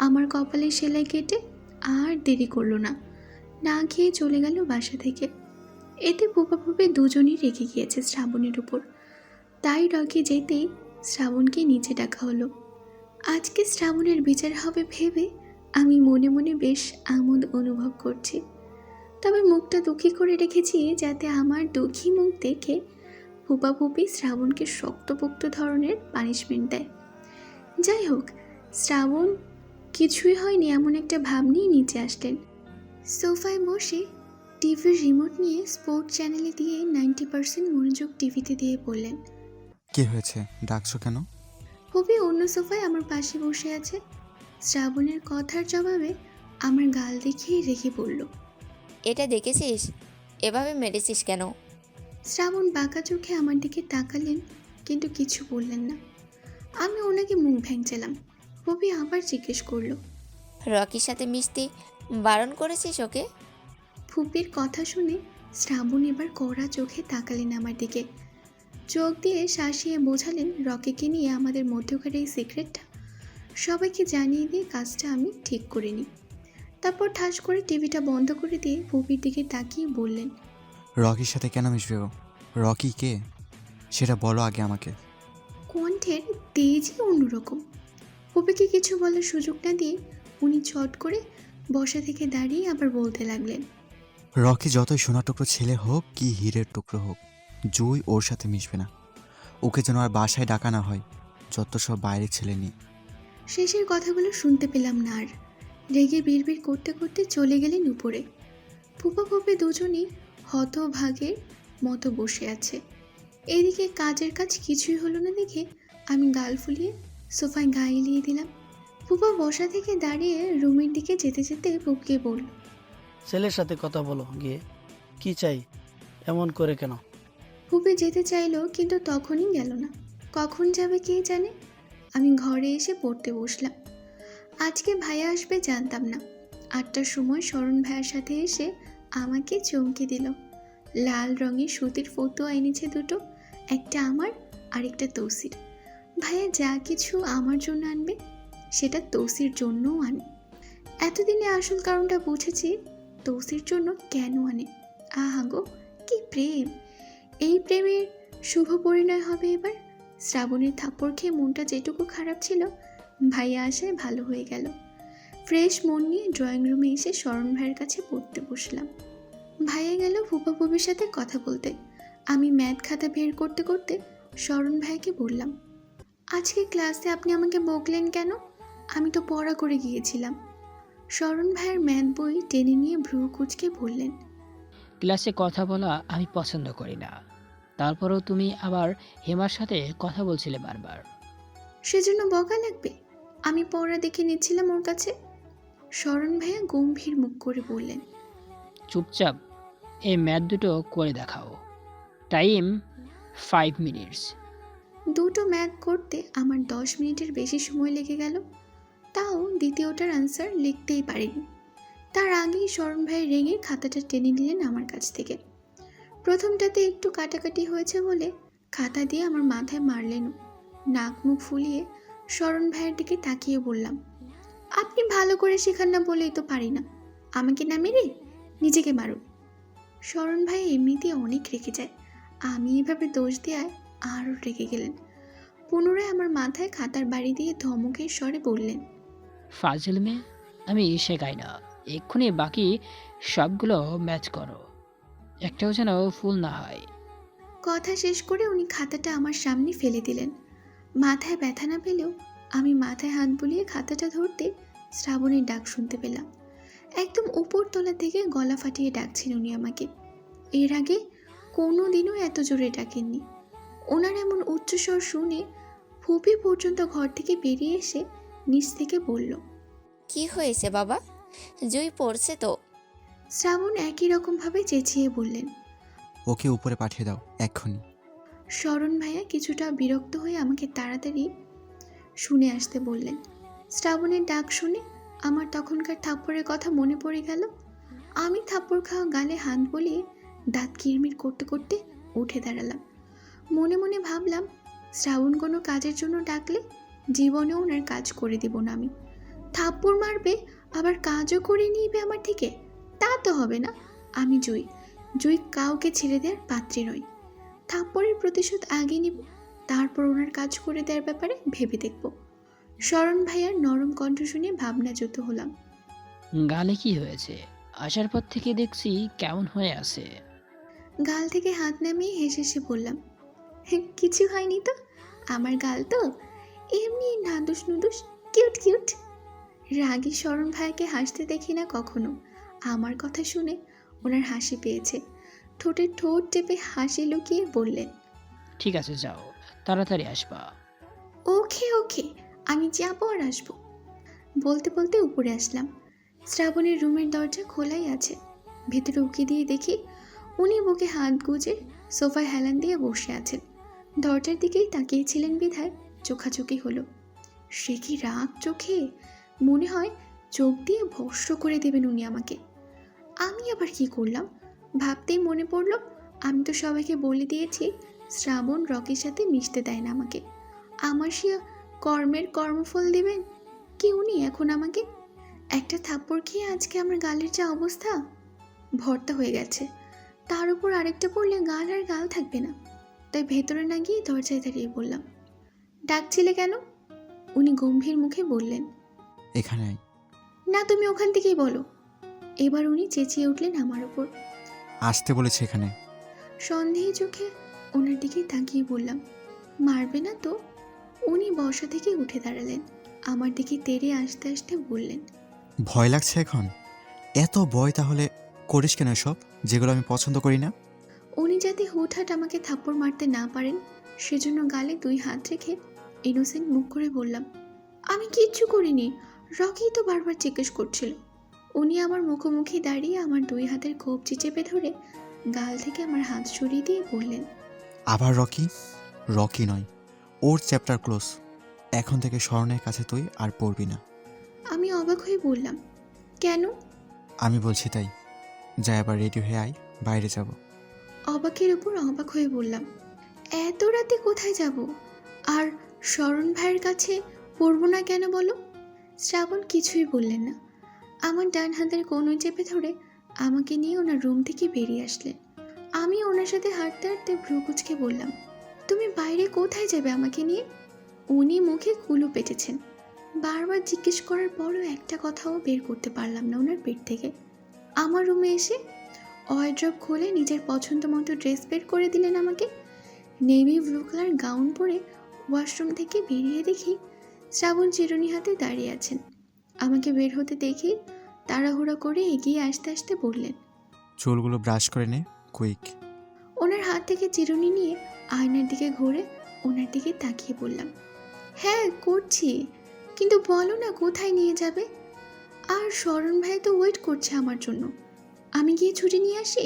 আমার কপালে সেলাই কেটে আর দেরি করলো না, না খেয়ে চলে গেল বাসা থেকে। এতে ফুপা ফুপি দুজনই রেগে গিয়েছে শ্রাবণের উপর। তাই রকি যেতেই শ্রাবণকে নিচে ডাকা হলো। আজকে শ্রাবণের বিচার হবে ভেবে আমি মনে মনে বেশ আমোদ অনুভব করছি। তবে মুখটা দুঃখী করে রেখেছি যাতে আমার দুঃখী মুখ দেখে ফুপা ফুপি শ্রাবণকে শক্তপোক্ত ধরনের পানিশমেন্ট দেয়। যাই হোক, শ্রাবণ কিছুই হয়নি এমন একটা ভাব নিয়ে নিচে আসলেন। সোফায় বসে টিভির রিমোট নিয়ে স্পোর্ট চ্যানেলে দিয়ে 90% মনোযোগ টিভিতে দিয়ে বললেন। কি হয়েছে, ডাকছো কেন? ফুপি অন্য সোফায় আমার পাশে বসে আছে। শ্রাবণের কথার জবাবে আমার গাল দেখিয়ে রেখে বলল। এটা দেখেছিস? এভাবে মেরেছিস কেন? শ্রাবণ বাঁকা চোখে আমার দিকে তাকালেন, কিন্তু কিছু বললেন না। আমি ওনাকে মুখ ভেঙচালাম। ফুপি আবার জিজ্ঞেস করলো, রকির সাথে মিশতে বারণ করেছিস ওকে? ফুপির কথা শুনে শ্রাবণ এবার কড়া চোখে তাকালেন আমার দিকে। চোখ দিয়ে শাসিয়ে বোঝালেন রকিকে নিয়ে আমাদের মধ্যকার এই সিক্রেটটা সবাইকে জানিয়ে দিয়ে কাজটা আমি ঠিক করে নিই। তারপর ঠাস করে টিভিটা বন্ধ করে দিয়ে ফুপির দিকে তাকিয়ে বললেন, রকির সাথে কেন মিশবে ও? রকি কে সেটা বলো আগে আমাকে। কণ্ঠের তেজই অন্যরকম। ফুপিকে কিছু বলার সুযোগ না দিয়ে উনি চট করে বসা থেকে দাঁড়িয়ে আবার বলতে লাগলেন, রকি যতই সোনা টুকরো ছেলে হোক কি হীরের টুকরো হোক, জুই ওর সাথে মিশবে না। ওকে যেন আর বাসায় ডাকা না হয়, যত সব বাইরের ছেলে নিয়ে। শেষের কথাগুলো শুনতে পেলাম না আর। রেগে বিড়বিড় করতে করতে চলে গেলেন উপরে। ফুপা ফুপি দুজনেই হতভাগের মতো বসে আছে। এদিকে কাজের কাজ কিছুই হলো না দেখে আমি গাল ফুলিয়ে সোফায় গা এলিয়ে দিলাম। ফুপা বসা থেকে দাঁড়িয়ে রুমের দিকে যেতে যেতে ফুপকে বলল, ছেলের সাথে কথা বলো গিয়ে, কি চাই, এমন করে কেন? ফুপি যেতে চাইলো কিন্তু তখনই গেল না। কখন যাবে কে জানে। আমি ঘরে এসে পড়তে বসলাম। আজকে ভাইয়া আসবে জানতাম না। 8টার সময় শরণ ভাইয়ার সাথে এসে আমাকে চমকে দিল। লাল রঙের সুতির ফটো এনেছে দুটো, একটা আমার আর একটা তৌসির। ভাইয়া যা কিছু আমার জন্য আনবে সেটা তৌসির জন্যও আনে। এতদিনে আসল কারণটা বুঝেছি তৌসির জন্য কেন আনে। আহা গো, কি প্রেম! এই প্রেমের শুভ পরিণয় হবে এবার। শ্রাবণের থাপ্পড় খেয়ে মনটা যেটুকু খারাপ ছিল ভাইয়া আসায় ভালো হয়ে গেল। ফ্রেশ মন নিয়ে ড্রয়িং রুমে এসে শরণ ভাইয়ের কাছে পড়তে বসলাম। ভাইয়া গেল ফুপা ফুপির সাথে কথা বলতে। আমি ম্যাথ খাতা বের করতে করতে শরণ ভাইকে বললাম, আজকে ক্লাসে আপনি আমাকে বকলেন কেন? আমি তো পড়া করে গিয়েছিলাম। শরণ ভাইয়ের ম্যাথ বই টেনে নিয়ে ভ্রু কুঁচকে বললেন, ক্লাসে কথা বলা আমি পছন্দ করি না। তারপরেও তুমি আবার হেমার সাথে কথা বলছিলে বারবার। সেজন্য বকা লাগবে? আমি পড়া দেখে নিচ্ছিলাম ওর কাছে। শরণ ভাইয়া গম্ভীর মুখ করে বললেন, চুপচাপ এই ম্যাথ দুটো করে দেখাও। Time 5 minutes. দুটো ম্যাথ করতে আমার 10 মিনিটের বেশি সময় লেগে গেল। তাও দ্বিতীয়টার আনসার লিখতেই পারিনি। তার আগেই শরণ ভাই রেগে খাতাটা টেনে নিলেন আমার কাছ থেকে। প্রথমটাতে একটু কাটাকাটি হয়েছে বলে খাতা দিয়ে আমার মাথায় মারলেনও। নাক মুখ ফুলিয়ে শরণ ভাইয়ের দিকে তাকিয়ে বললাম, আপনি ভালো করে শেখান না বলেই তো পারি না। আমাকে না মেরে নিজেকে মারুন। শরণ ভাই এমনিতেই অনেক রেগে যায়, আমি এভাবে দোষ দেওয়ায় আরও রেগে গেলেন। পুনরায় আমার মাথায় খাতার বাড়ি দিয়ে ধমকের স্বরে বললেন, ফাজিল মেয়ে, আমি শেখাই না। এক্ষুনি বাকি সবগুলো ম্যাচ করো, একটাও যেন ফুল না হয়। কথা শেষ করে উনি খাতাটা আমার সামনে ফেলে দিলেন। মাথায় ব্যথা না পেলেও আমি মাথায় হাত বুলিয়ে খাতাটা ধরতে শ্রাবণের ডাক শুনতে পেলাম। একদম উপর তলা থেকে গলা ফাটিয়ে ডাকছেন উনি আমাকে। এর আগে কোনো দিনও এত জোরে ডাকেননি। ওনার এমন উচ্চস্বর শুনে ফুপি পর্যন্ত ঘর থেকে বেরিয়ে এসে নিচ থেকে বলল, কি হয়েছে বাবা? জুই পড়ছে তো। শ্রাবণ একই রকমভাবে চেঁচিয়ে বললেন। ওকে উপরে পাঠিয়ে দাও এক্ষুনি। শরণ ভাইয়া কিছুটা বিরক্ত হয়ে আমাকে তাড়াতাড়ি শুনে আসতে বললেন। শ্রাবণের ডাক শুনে আমার তখনকার থাপ্পড়ের কথা মনে পড়ে গেল। আমি থাপ্পড় খাওয়া গালে হাত বলিয়ে দাঁত কিরমির করতে করতে উঠে দাঁড়ালাম। মনে মনে ভাবলাম, শ্রাবণ কোনো কাজের জন্য ডাকলে জীবনেও ওনার কাজ করে দিব না আমি। থাপ্পড় মারবে আবার কাজও করে নিবে আমার থেকে, তা তো হবে না। আমি জুই, জুই কাউকে ছেড়ে দেওয়ার পাত্রী নই। থাপ্পড়ের প্রতিশোধ আগে নিব, তারপর ওনার কাজ করে দেওয়ার ব্যাপারে ভেবে দেখব। শরণ ভাইয়ার নরম কণ্ঠ শুনে ভাবনাচ্যুত হলাম। গালে কি হয়েছে? আসার পর থেকে দেখছি কেমন হয়ে আছে। গাল থেকে হাত নামিয়ে হেসে হেসে বললাম, কিছু হয়নি তো, আমার গাল তো এমনি নাদুস নুদুস কিউট কিউট। রাগী শরণ ভাইয়াকে হাসতে দেখি না কখনো। আমার কথা শুনে ওনার হাসি পেয়েছে। ঠোঁটে ঠোঁট চেপে হাসি লুকিয়ে বললেন, ঠিক আছে, যাও, তাড়াতাড়ি আসবা। ওকে ওকে, আমি যাবো আর আসবো। বলতে বলতে উপরে আসলাম। শ্রাবণের রুমের দরজা খোলাই আছে। ভেতরে উকি দিয়ে দেখি উনি বুকে হাত গুজে সোফায় হেলান দিয়ে বসে আছেন। দরজার দিকেই তাকিয়েছিলেন বিধায় চোখাচোখি হলো। সে কি রাগ চোখে! মনে হয় চোখ দিয়ে ভস্ম করে দেবেন উনি আমাকে। আমি আবার কি করলাম ভাবতেই মনে পড়ল, আমি তো সবাইকে বলে দিয়েছি শ্রাবণ রকির সাথে মিশতে দেয় না আমাকে। আমার সে কর্মের কর্মফল দেবেন কি উনি এখন আমাকে? একটা থাপ্পড় খেয়ে আজকে আমার গালের যা অবস্থা, ভর্তা হয়ে গেছে। তার উপর আরেকটা পড়লে গাল আর গাল থাকবে না। তাই ভেতরে না গিয়ে দরজায় দাঁড়িয়ে বললাম, ডাকছিলে কেন? উনি গম্ভীর মুখে বললেন, এখানে আয়। না তুমি ওখান থেকেই বলো। এবার উনি চেঁচিয়ে উঠলেন আমার ওপর। আসতে বলেছে এখানে। সন্দেহে চোখে ওনার দিকে তাকিয়ে বললাম, মারবে না তো? উনি বসা থেকে উঠে দাঁড়ালেন। আমার দিকে তেড়ে আসতে আসতে বললেন, ভয় লাগছে এখন? এত ভয় তাহলে করিস কেন সব যেগুলো আমি পছন্দ করি না? উনি যাতে হুটহাট আমাকে থাপ্পড় মারতে না পারেন সেজন্য গালে 2 হাত রেখে ইনোসেন্ট মুখ করে বললাম, আমি কিচ্ছু করিনি, রকি তো বারবার জিজ্ঞেস করছিল। উনি আমার মুখোমুখি দাঁড়িয়ে আমার 2 হাতের কবজি চেপে ধরে গাল থেকে আমার হাত সরিয়ে দিয়ে বললেন, আবার রকি? রকি নয়, ওর চ্যাপ্টার ক্লোজ। এখন থেকে স্মরণের কাছে তুই আর পড়বি না। আমি অবাক হয়ে বললাম, কেন? আমি বলছি তাই। যাই, আবার রেডি হয়ে আয়, বাইরে যাব। অবাকের উপর অবাক হয়ে বললাম, এত রাতে কোথায় যাব? আর শরণ ভাইয়ের কাছে পড়বো না কেন বলো? শ্রাবণ কিছুই বললেন না। আমার ডান হাতের কোণে চেপে ধরে আমাকে নিয়ে ওনার রুম থেকে বেরিয়ে আসলেন। আমি ওনার সাথে হাঁটতে হাঁটতে ভ্রু কুঁচকে বললাম, তুমি বাইরে কোথায় যাবে আমাকে নিয়ে? উনি মুখে কুলু পেটেছেন। বারবার জিজ্ঞেস করার পরও একটা কথাও বের করতে পারলাম না ওনার পেট থেকে। আমার রুমে এসে ওয়ারড্রপ খুলে নিজের পছন্দ মতো ড্রেস বের করে দিলেন আমাকে। নেভি ব্লু কালার গাউন পরে ওয়াশরুম থেকে বেরিয়ে দেখি শ্রাবণ চিরুনি হাতে দাঁড়িয়ে আছেন। আমাকে বের হতে দেখে তাড়াহুড়ো করে এগিয়ে আসতে আসতে বললেন, চুলগুলো ব্রাশ করে নে, কুইক। ওনার হাত থেকে চিরুনি নিয়ে আয়নার দিকে ঘুরে ওনার দিকে তাকিয়ে বললাম, হ্যাঁ করছি, কিন্তু বলো না কোথায় নিয়ে যাবে? আর শরণ ভাই তো ওয়েট করছে আমার জন্য। আমি গিয়ে ছুটি নিয়ে আসি,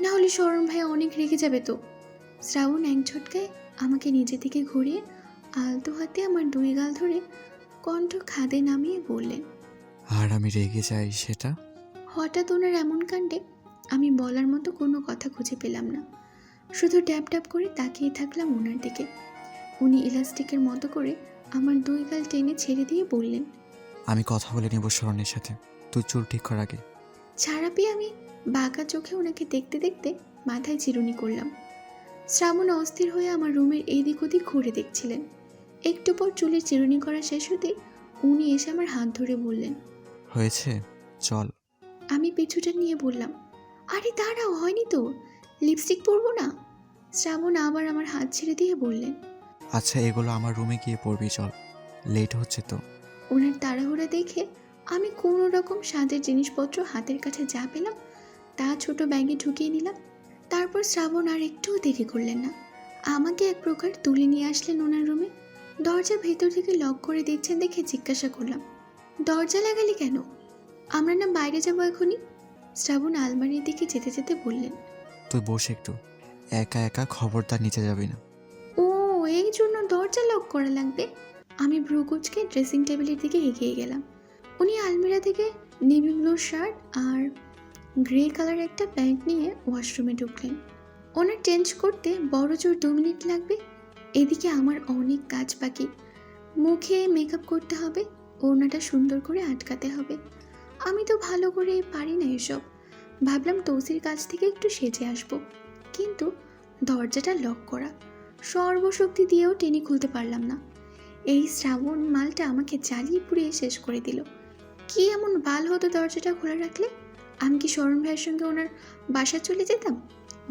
না হলে শরণ ভাই অনেক রেগে যাবে তো। শ্রাবণ এক ঝটকায় আমাকে নিজে থেকে ঘুরিয়ে আলতো হাতে আমার 2 গাল ধরে কণ্ঠ খাদে নামিয়ে বললেন। আর আমি রেগে যাই সেটা? হঠাৎ ওনার এমন কাণ্ডে আমি বলার মতো কোনো কথা খুঁজে পেলাম না। শুধু ট্যাপ ট্যাপ করে তাকিয়ে থাকলাম ওনার দিকে। উনি ইলাস্টিকের মতো করে আমার 2 গাল টেনে ছেড়ে দিয়ে বললেন, আমি কথা বলে নেব শরণের সাথে, তুই চুল ঠিক কর আগে। ছাড়া পেয়ে আমি বাঁকা চোখে ওনাকে দেখতে দেখতে মাথায় চিরুনি করলাম। শ্রাবণ অস্থির হয়ে আমার রুমের এইদিক ওদিক ঘুরে দেখছিলেন। একটু পর চুলের চিরুনি করা শেষ হতেই উনি এসে আমার হাত ধরে বললেন। হয়েছে, চল। আমি পিছুটা নিয়ে বললাম, আরে দাঁড়াও, হয়নি তো, লিপস্টিক পরবো না? শ্রাবণ আবার আমার হাত ছেড়ে দিয়ে বললেন। আচ্ছা, এগুলো আমার রুমে গিয়ে পড়বি, চল, লেট হচ্ছে তো। ওনার তাড়াহুড়া দেখে আমি কোনো রকম সাজের জিনিসপত্র হাতের কাছে যা পেলাম তা ছোট ব্যাগে ঢুকিয়ে নিলাম। তারপর শ্রাবণ আর একটুও দেরি করলেন না, আমাকে এক প্রকার তুলে নিয়ে আসলেন ওনার রুমে। দরজা ভেতর থেকে লক করে দিচ্ছেন দেখে জিজ্ঞাসা করলাম, দরজা লাগালি কেন? আমরা না বাইরে যাবো এখনই? শ্রাবণ আলমারির দিকে যেতে যেতে বললেন, তুই বস একটু, একা একা খবরদার নিচে যাবি না। ও, এই জন্য দরজা লক করা লাগবে? আমি ভ্রুকুচকে ড্রেসিং টেবিলের দিকে এগিয়ে গেলাম। উনি আলমিরা থেকে নেভি ব্লু শার্ট আর গ্রে কালার একটা প্যান্ট নিয়ে ওয়াশরুমে ঢুকলেন। ওনার চেঞ্জ করতে বড় জোর 2 মিনিট লাগবে। এদিকে আমার অনেক কাজ বাকি, মুখে মেকআপ করতে হবে, ওড়নাটা সুন্দর করে আটকাতে হবে। আমি তো ভালো করে পারি না এসব। ভাবলাম তৌসির কাছ থেকে একটু সেজে আসব, কিন্তু দরজাটা লক করা, সর্বশক্তি দিয়েও টেনে খুলতে পারলাম না। এই শ্রাবণ মালটা আমাকে জ্বালিয়ে পুড়িয়ে শেষ করে দিল। কি এমন বাল হতো দরজাটা খোলা রাখলে? আমি কি শরণ ভাইয়ের সঙ্গে ওনার বাসা চলে যেতাম?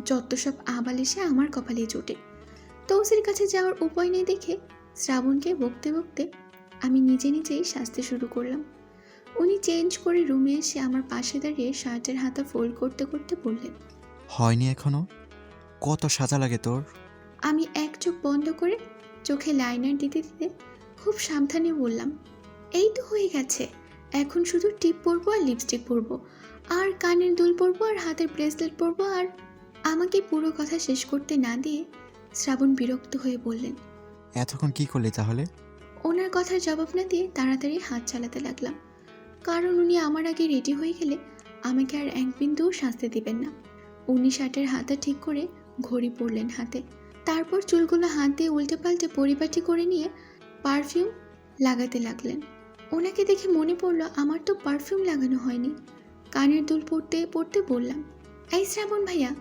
যত সব আবাল এসে আমার কপালে জোটে। তৌসির কাছে যাওয়ার উপায় নেই দেখে শ্রাবণকে বকতে বকতে আমি নিজে নিজেই সাজতে শুরু করলাম। উনি চেঞ্জ করে রুমে এসে আমার পাশে দাঁড়িয়ে শার্টের হাতা ফোল্ড করতে করতে বললেন। হয়নি এখনো? কত সাজা লাগে তোর? আমি এক চোখ বন্ধ করে চোখে লাইনার দিতে দিতে খুব সাবধানে বললাম, এই তো হয়ে গেছে, এখন শুধু টিপ পরবো আর লিপস্টিক পরবো আর কানের দুল পরবো আর হাতের ব্রেসলেট পরবো। আর আমাকে পুরো কথা শেষ করতে না দিয়ে শ্রাবণ বিরক্ত হয়ে বললেন। এতক্ষণ কি করলি তাহলে? ওনার কথার জবাব না দিয়ে তাড়াতাড়ি হাত চালাতে লাগলাম, কারণ উনি আমার আগে রেডি হয়ে গেলে আমাকে আর এক বিন্দুও সাজতে দিবেন না। উনি শার্টের হাতা ঠিক করে ঘড়ি পরলেন হাতে, তারপর চুলগুলো হাত দিয়ে উল্টে পাল্টে পরিপাটি করে নিয়ে পারফিউম লাগাতে লাগলেন। ওনাকে দেখে মনে পড়লো আমার তো পারফিউম লাগানো হয়নি। কানের দুল পরতে পরতে বললাম, এই শ্রাবণ ভাইয়া,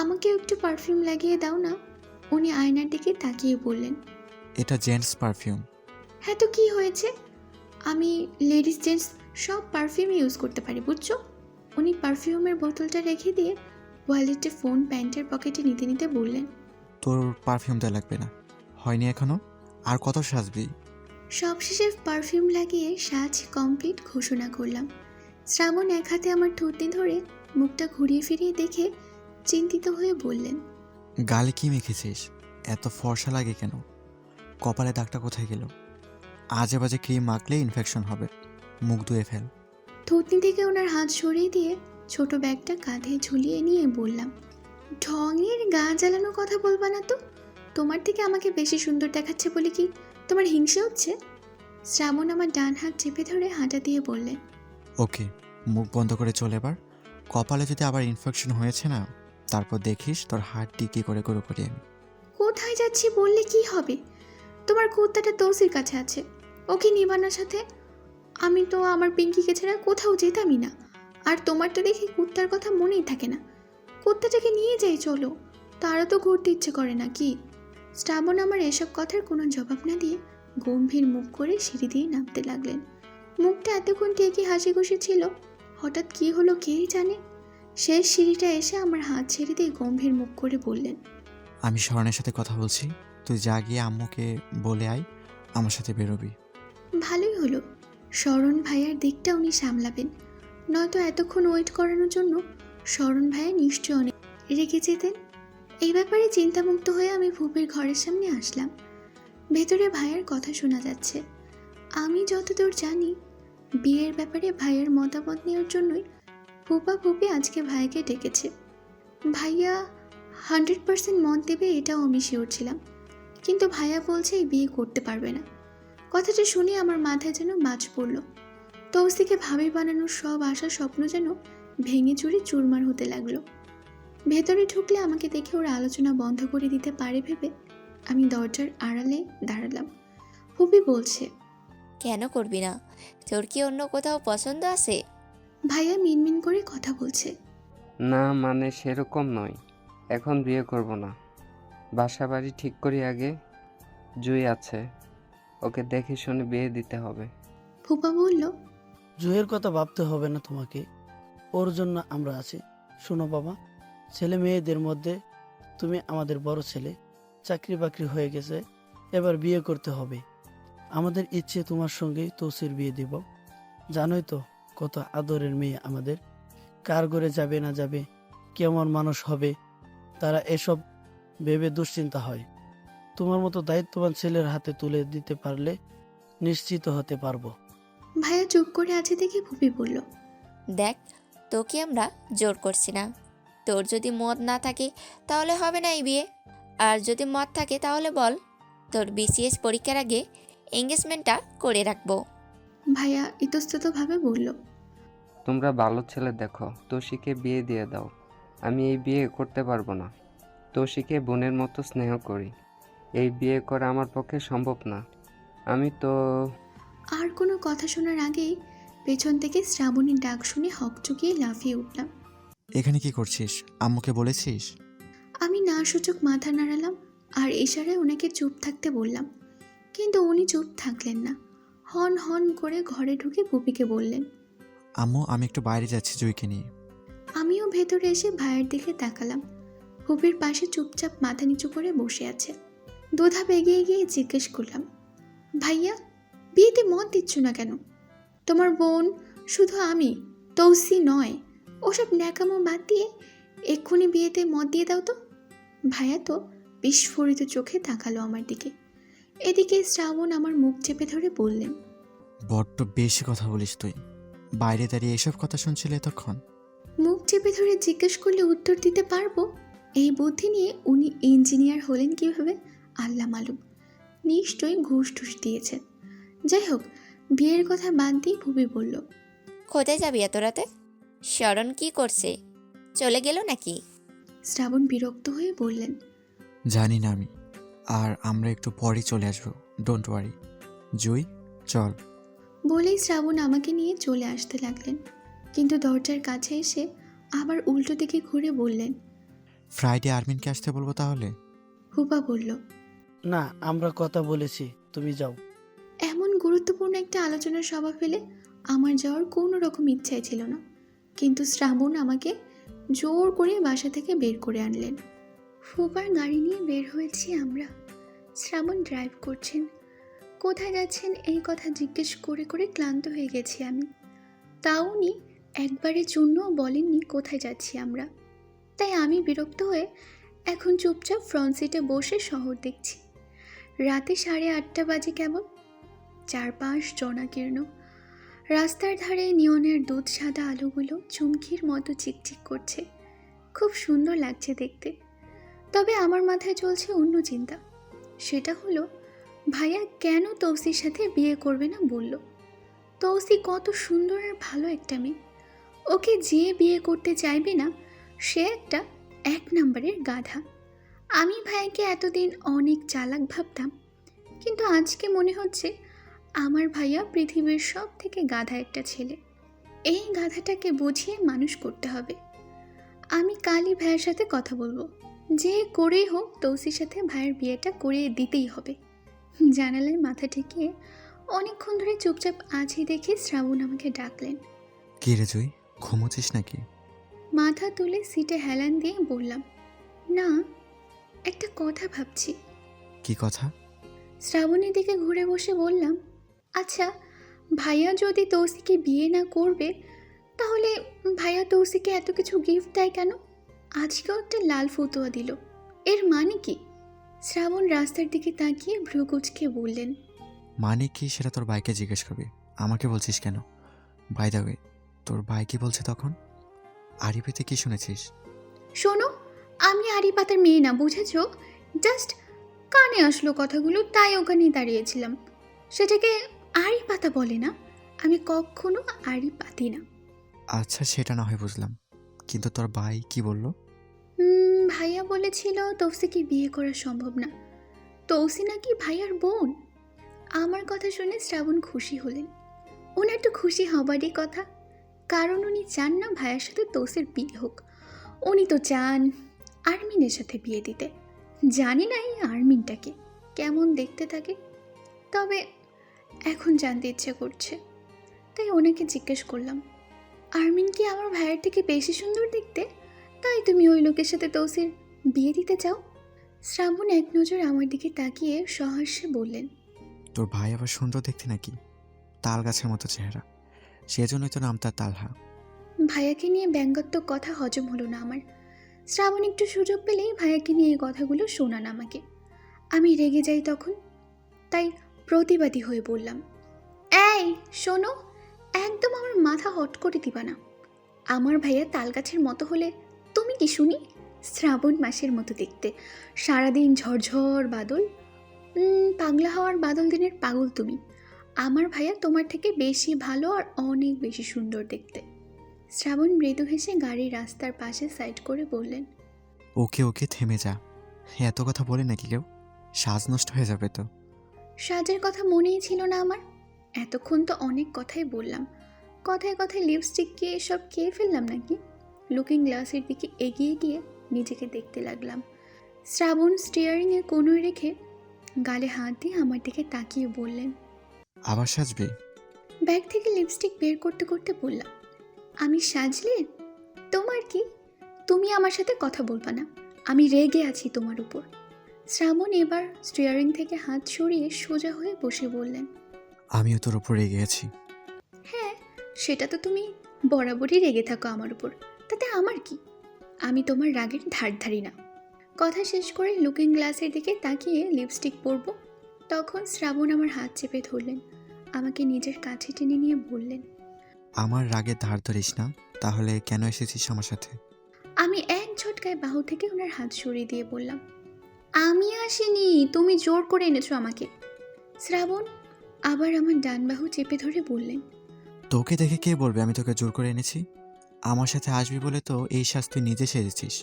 আমাকেও একটু পারফিউম লাগিয়ে দাও না। উনি আয়নার দিকে তাকিয়ে বললেন, এটা জেন্টস পারফিউম। হ্যাঁ তো কি হয়েছে, আমি লেডিস জেন্টস সব পারফিউম ইউজ করতে পারি, বুঝছো? উনি পারফিউমের বোতলটা রেখে দিয়ে ওয়ালেটে ফোন প্যান্টের পকেটে নিতে নিতে বললেন, তোর পারফিউমটা লাগবে না। হয়নি এখনো? আর কত সাজবি? সবশেষে পারফিউম লাগিয়ে সাজ কমপ্লিট ঘোষণা করলাম। শ্রাবণ এক হাতে আমার থুতনি ধরে মুখটা ঘুরিয়ে ফিরিয়ে দেখে চিন্তিত হয়ে বললেন, গালে কি মেখেছিস? এত ফর্সা লাগে কেন? কপালে দাগটা কোথায় গেল? আজে বাজে ক্রিম মাখলে ইনফেকশন হবে, মুখ ধুয়ে ফেল। থুতনি থেকে ওনার হাত সরিয়ে দিয়ে ছোট ব্যাগটা কাঁধে ঝুলিয়ে নিয়ে বললাম, ঢঙের গা জ্বালানোর কথা বলবা না তো। তোমার থেকে আমাকে বেশি সুন্দর দেখাচ্ছে বলে কি তোমার হিংসে হচ্ছে? শ্রাবণ আমার ডান হাত চেপে ধরে হাঁটা দিয়ে বললেন, ওকে, মুখ বন্ধ করে চলে এবার। কপালে যদি আবার ইনফেকশন হয়েছে না, তারপর দেখিস তোর হাত টিকি করে গুঁড়ো করি আমি। কোথায় যাচ্ছি বললে কি হবে? তোমার কুর্তাটা তৌসির কাছে আছে, ওকে নিবানার সাথে। আমি তো আমার পিঙ্কিকে ছাড়া কোথাও যেতামই না। আর তোমার তো দেখি কুর্তার কথা মনেই থাকে না। কুর্তাটাকে নিয়ে যাই চলো, তারও তো ঘুরতে ইচ্ছে করে না কি? শ্রাবণ আমার এসব কথার কোনো জবাব না দিয়ে গম্ভীর মুখ করে সিঁড়ি দিয়ে নামতে লাগলেন। মুখটা এতক্ষণ টেকে হাসি খুশি ছিল, হঠাৎ কি হলো কেই জানে। শেষ সিঁড়িটা এসে আমার হাত ছেড়ে দিয়ে গম্ভীর মুখ করে বললেন, আমি শরণের সাথে কথা বলছি, তুই যা গিয়ে আম্মুকে বলে আয় আমার সাথে বেরোবি। ভালোই হলো, শরণ ভাইয়ার দিকটা উনি সামলাবেন, নয়তো এতক্ষণ ওয়েট করানোর জন্য শরণ ভাইয়া নিশ্চয় অনেক রেগে যেতেন। এই ব্যাপারে চিন্তামুক্ত হয়ে আমি ফুপির ঘরের সামনে আসলাম। ভেতরে ভাইয়ার কথা শোনা যাচ্ছে। আমি যতদূর জানি বিয়ের ব্যাপারে ভাইয়ের মতামত নেওয়ার জন্যই ফুপা ফুপি আজকে ভাইকে ডেকেছে। ভাইয়া 100% মত দেবে এটাও আমি শিওর ছিলাম, কিন্তু ভাইয়া বলছে এই বিয়ে করতে পারবে না। কথাটা শুনে আমার মাথায় যেন বাজ পড়ল। তৌসিকে ভাবি বানানোর সব আশা স্বপ্ন যেন ভেঙে চুরে চুরমার হতে লাগলো। ভেতরে ঢুকলে আমাকে দেখে ওরা আলোচনা বন্ধ করে দিতে পারে ভেবে আমি দরজার আড়ালে দাঁড়ালাম। ফুপি বলছে, কেন করবি না? তোর কি অন্য কোথাও পছন্দ আছে? ভাইয়া মিনমিন করে কথা বলছে। না মানে সেরকম নয়, এখন বিয়ে করব না, বাসা বাড়ি ঠিক করি আগে। জুই আছে, ওকে দেখে শুনে বিয়ে দিতে হবে। ফুপা বলল, জুয়ের কথা ভাবতে হবে না তোমাকে, ওর জন্য আমরা আছি। শোনো বাবা, ছেলে মেয়েদের মধ্যে তুমি আমাদের বড় ছেলে, চাকরি বাকরি হয়ে গেছে, এবার বিয়ে করতে হবে। আমাদের ইচ্ছে তোমার সঙ্গেই তৌসির বিয়ে দিব। জানোই তো কত আদরের মেয়ে আমাদের, কার ঘরে যাবে না যাবে, কেমন মানুষ হবে, তারা এসব ভেবে দুশ্চিন্তা হয়। তোমার মতো দায়িত্ববান ছেলের হাতে তুলে দিতে পারলে নিশ্চিত হতে পারবো। ভাইয়া চুপ করে আছে দেখে ফুপি বলল, দেখ, তোকে আমরা জোর করছি না। তোর যদি মত না থাকে তাহলে হবে না এই বিয়ে। আর যদি মত থাকে তাহলে বল, তোর বিসিএস পরীক্ষার আগে এঙ্গেজমেন্টটা করে রাখবো। ভাইয়া ইতস্ততভাবে বলল, তোমরা ভালো ছেলে দেখো, তোষিকে বিয়ে দিয়ে দাও। আমি এই বিয়ে করতে পারবো না। তোষিকে বোনের মতো স্নেহ করি, এই বিয়ে করা আমার পক্ষে সম্ভব না। আমি তো আর কোনো কথা শোনার আগেই পেছন থেকে শ্রাবণীর ডাক শুনে হকচকিয়ে লাফিয়ে উঠলাম। এখানে কি করছিস? আম্মুকে বলেছিস? আমি না সূচক মাথা নাড়ালাম আর ইশারায় ওনাকে চুপ থাকতে বললাম, কিন্তু উনি চুপ থাকলেন না। হন হন করে ঘরে ঢুকে পুপিকে বললেন। আম্মু, আমি একটু বাইরে যাচ্ছি জুইকে নিয়ে। আমিও ভেতরে এসে ভাইয়ের দিকে তাকালাম। পুপির পাশে চুপচাপ মাথা নিচু করে বসে আছে। দুধাপ এগিয়ে গিয়ে জিজ্ঞেস করলাম, ভাইয়া, বিয়েতে মত দিচ্ছ না কেন? তোমার বোন শুধু আমি, তৌসি নয়। ওসব ন্যাকামো বাদ দিয়ে এক্ষুনি বিয়েতে মত দিয়ে দাও তো। ভাইয়া তো বিস্ফোরিত চোখে তাকালো আমার দিকে। এদিকে শ্রাবণ আমার মুখ চেপে ধরে বললেন, বড্ড বেশি কথা বলিস তুই। বাইরে দাঁড়িয়ে এসব কথা শুনছিলে এতক্ষণ? মুখ চেপে ধরে জিজ্ঞেস করলে উত্তর দিতে পারবো, এই বুদ্ধি নিয়ে উনি ইঞ্জিনিয়ার হলেন কিভাবে আল্লাহ মালুম। নিশ্চয়ই ঘুষ টুস দিয়েছেন। যাই হোক, বিয়ের কথা বাদ দিয়ে ভুবি বলল, কোথায় যাবি এত রাতে? শরণ কি করছে? চলে গেল নাকি? শ্রাবণ বিরক্ত হয়ে বললেন, জানি না আমি। আর আমরা একটু পরেই চলে আসবো, ডোন্ট ওয়ারি। জুই, চল। বলেই শ্রাবণ আমাকে নিয়ে চলে আসতে লাগলেন, কিন্তু দরজার কাছে এসে আবার উল্টো দিকে ঘুরে বললেন, ফ্রাইডে আর্মিনকে আসতে বলবো তাহলে? হুপা বলল, না, আমরা কথা বলেছি, তুমি যাও। এমন গুরুত্বপূর্ণ একটা আলোচনার সভা ফেলে আমার যাওয়ার কোনো রকম ইচ্ছাই ছিল না, কিন্তু শ্রাবণ আমাকে জোর করে বাসা থেকে বের করে আনলেন। ফুপার গাড়ি নিয়ে বের হয়েছি আমরা। শ্রাবণ ড্রাইভ করছেন। কোথায় যাচ্ছেন এই কথা জিজ্ঞেস করে করে ক্লান্ত হয়ে গেছি আমি। তাও উনি একবারের জন্যও বলেননি কোথায় যাচ্ছি আমরা। তাই আমি বিরক্ত হয়ে এখন চুপচাপ ফ্রন্ট সিটে বসে শহর দেখছি। রাতে 8:30 বাজে কেমন। চারপাশ জনাকীর্ণ। রাস্তার ধারে নিয়নের দুধ সাদা আলোগুলো চুমকির মতো চিকচিক করছে। খুব সুন্দর লাগছে দেখতে। তবে আমার মাথায় চলছে অন্য চিন্তা। সেটা হলো, ভাইয়া কেন তৌসির সাথে বিয়ে করবে না বলল? তৌসি কত সুন্দর আর ভালো একটা মেয়ে। ওকে যে বিয়ে করতে চাইবে না সে একটা 1 নম্বরের গাধা। আমি ভাইকে এতদিন অনেক চালাক ভাবতাম, কিন্তু আজকে মনে হচ্ছে আমার ভাইয়া পৃথিবীর সব থেকে গাধা একটা ছেলে। এই গাধাটাকে বুঝিয়ে মানুষ করতে হবে। আমি কালই ভাইয়ের সাথে কথা বলবো, যে করেই হোক তৌসির সাথে ভাইয়ের বিয়েটা করিয়ে দিতেই হবে। জানালায় মাথা ঠেকিয়ে অনেকক্ষণ ধরে চুপচাপ আছি দেখে শ্রাবণ আমাকে ডাকলেন। কি রে জুই, ঘুমোচ্ছিস নাকি? মাথা তুলে সিটে হেলান দিয়ে বললাম, না, একটা কথা ভাবছি। কি কথা? শ্রাবণীর দিকে ঘুরে বসে বললাম, আচ্ছা, ভাইয়া যদি তৌসিকে বিয়ে না করবে তাহলে ভাইয়া তৌসিকে এত কিছু গিফট দেয় কেন? আজকেও একটা লাল ফতুয়া দিল, এর মানে কি? শ্রাবণ রাস্তার দিকে তাকিয়ে ভ্রু কুঁচকে বললেন, মানে কি সেটা তোর ভাইকে জিজ্ঞেস করবি, আমাকে বলছিস কেন? বাই দ্য ওয়ে, তোর ভাই কি বলছে তখন? আরিফিতে কি শুনেছিস? শোনো, আমি আড়ি পাতার মেয়ে না, বুঝেছ? জাস্ট কানে আসলো কথাগুলো, তাই ওখানেই দাঁড়িয়েছিলাম। সেটাকে আড়ি পাতা বলে না, আমি কখনো আড়ি পাতি না। আচ্ছা, সেটা না হয় বুঝলাম, কিন্তু তোর ভাই কি বলল? ভাইয়া বলেছিল তৌসিকে বিয়ে করা সম্ভব না। তৌসি নাকি ভাইয়ার বোন। আমার কথা শুনে শ্রাবণ খুশি হলেন। ওনার তো খুশি হবারই কথা, কারণ উনি চান না ভাইয়ের সাথে তৌসির বিয়ে হোক। উনি তো চান আর্মিনের সাথে বিয়ে দিতে। জানি না এই আর্মিনটাকে কেমন দেখতে থাকে। তবে এখন জানতে ইচ্ছে করছে, তাই ওনাকে জিজ্ঞেস করলাম, আরমিন কি আমার ভাইয়ের থেকে বেশি সুন্দর দেখতে, তাই তুমি ওই লোকের সাথে তৌসির বিয়ে দিতে চাও? শ্রাবণ এক নজর আমার দিকে তাকিয়ে সহাস্যে বললেন, তোর ভাই আবার সুন্দর দেখতে নাকি? তাল গাছের মতো চেহারা, সেজন্যই তো নাম তার তালহা। ভাইয়াকে নিয়ে ব্যঙ্গাত্মক কথা হজম হলো না আমার। শ্রাবণ একটু সুযোগ পেলেই ভাইয়াকে নিয়ে এই কথাগুলো শোনান আমাকে। আমি রেগে যাই তখন, তাই প্রতিবাদী হয়ে বললাম, এই শোনো, একদম আমার মাথা হট করে দিবা না। আমার ভাইয়া তালগাছের মতো হলে তুমি কি শুনি? শ্রাবণ মাসের মতো দেখতে, সারাদিন ঝরঝর বাদল, পাগলা হওয়ার বাদল দিনের পাগল তুমি। আমার ভাইয়া তোমার থেকে বেশি ভালো আর অনেক বেশি সুন্দর দেখতে। শ্রাবণ মৃদু হেসে গাড়ির রাস্তার পাশে সাইড করে বললেন, ওকে ওকে থেমে যা, এত কথা বলে নাকি কেউ? সাজ নষ্ট হয়ে যাবে তো। সাজের কথা মনেই ছিল না আমার। এতক্ষণ তো অনেক কথাই বললাম, কথায় কথায় লিপস্টিক কে সব খেয়ে ফেললাম নাকি? লুকিং গ্লাসের দিকে এগিয়ে গিয়ে নিজেকে দেখতে লাগলাম। শ্রাবণ স্টিয়ারিংয়ে কোনোই রেখে গালে হাত দিয়ে আমার দিকে তাকিয়ে বললেন, আবার সাজবে? ব্যাগ থেকে লিপস্টিক বের করতে করতে বললাম, আমি সাজলে তোমার কি? তুমি আমার সাথে কথা বলবা না, আমি রেগে আছি তোমার উপর। শ্রাবণ এবার স্টিয়ারিং থেকে হাত সরিয়ে সোজা হয়ে বসে বললেন, আমিও তোর ওপর রেগে আছি। হ্যাঁ, সেটা তো তুমি বরাবরই রেগে থাকো আমার উপর, তাতে আমার কি? আমি তোমার রাগের ধার ধারি না। কথা শেষ করে লুকিং গ্লাসের দিকে তাকিয়ে লিপস্টিক পরব, তখন শ্রাবণ আমার হাত চেপে ধরলেন, আমাকে নিজের কাছে টেনে নিয়ে বললেন, আমার রাগে ধার ধরিস না, তাহলে কেন এসেছিস আমার সাথে? আমি এক ঝটকায় বাহু থেকে ওনার হাত সরিয়ে দিয়ে বললাম, আমি আসিনি, তুমি জোর করে এনেছো আমাকে। শ্রাবণ আবার আমার ডান বাহু চেপে ধরে বললেন, তোকে দেখে কে বলবে আমি তোকে জোর করে এনেছি? আমার সাথে আসবি বলে তো এই সাজ তুই নিজে সেজেছিস,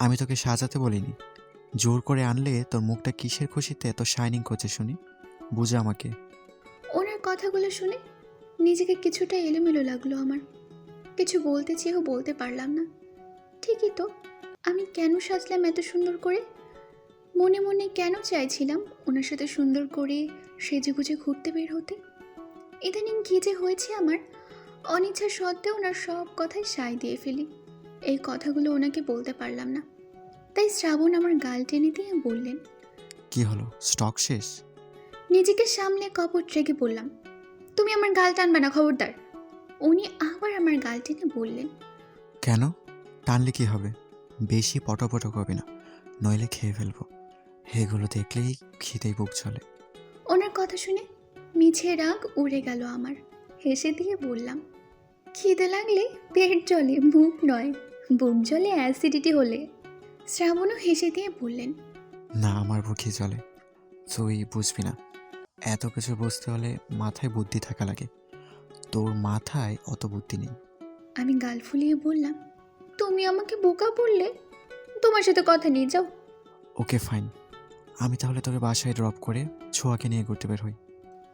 আমি তোকে সাজাতে বলিনি। জোর করে আনলে তোর মুখটা কিসের খুশিতে এত শাইনিং করছে শুনি, বুঝে আমাকে। ওনার কথাগুলো শুনে নিজেকে কিছুটা এলোমেলো লাগলো আমার। কিছু বলতে চেয়েও বলতে পারলাম না। ঠিকই তো, আমি কেন সাজলাম এত সুন্দর করে? মনে মনে কেন চাইছিলাম ওনার সাথে সুন্দর করে সেজেগুজে ঘুরতে বের হতে? ইদানিং কী যে হয়েছে আমার, অনিচ্ছা সত্ত্বেও ওনার সব কথায় সায় দিয়ে ফেলি। এই কথাগুলো ওনাকে বলতে পারলাম না, তাই শ্রাবণ আমার গাল টেনে দিয়ে বললেন, কি হলো, স্টক শেষ? নিজেকে সামলে কপট রেগে বললাম, তুমি আমার গাল টানবে না, খবরদার। উনি আবার আমার গাল টেনে বললেন, কেন টানলে কি হবে? বেশি পটপট করবি না, নইলে খেয়ে ফেলবো। এগুলো দেখলেই খিদেই বুক চলে। ওনার কথা শুনে মিছে রাগ উড়ে গেল আমার। হেসে দিয়ে বললাম, খিদে লাগলে পেট জ্বলে, বুক নয়। বুক জ্বলে অ্যাসিডিটি হলে। শ্রাবণও হেসে দিয়ে বললেন, না, আমার বুকে চলে, তুই বুঝবি না। এত কিছু বুঝতে হলে মাথায় বুদ্ধি থাকা লাগে, তোর মাথায় অত বুদ্ধি নেই। আমি গাল ফুলিয়ে বললাম, তুমি আমাকে বোকা বললে, তোমার সাথে কথা নিয়ে যাও। ওকে ফাইন, আমি তাহলে তোকে বাসায় ড্রপ করে ছোঁয়াকে নিয়ে ঘুরতে বের হই।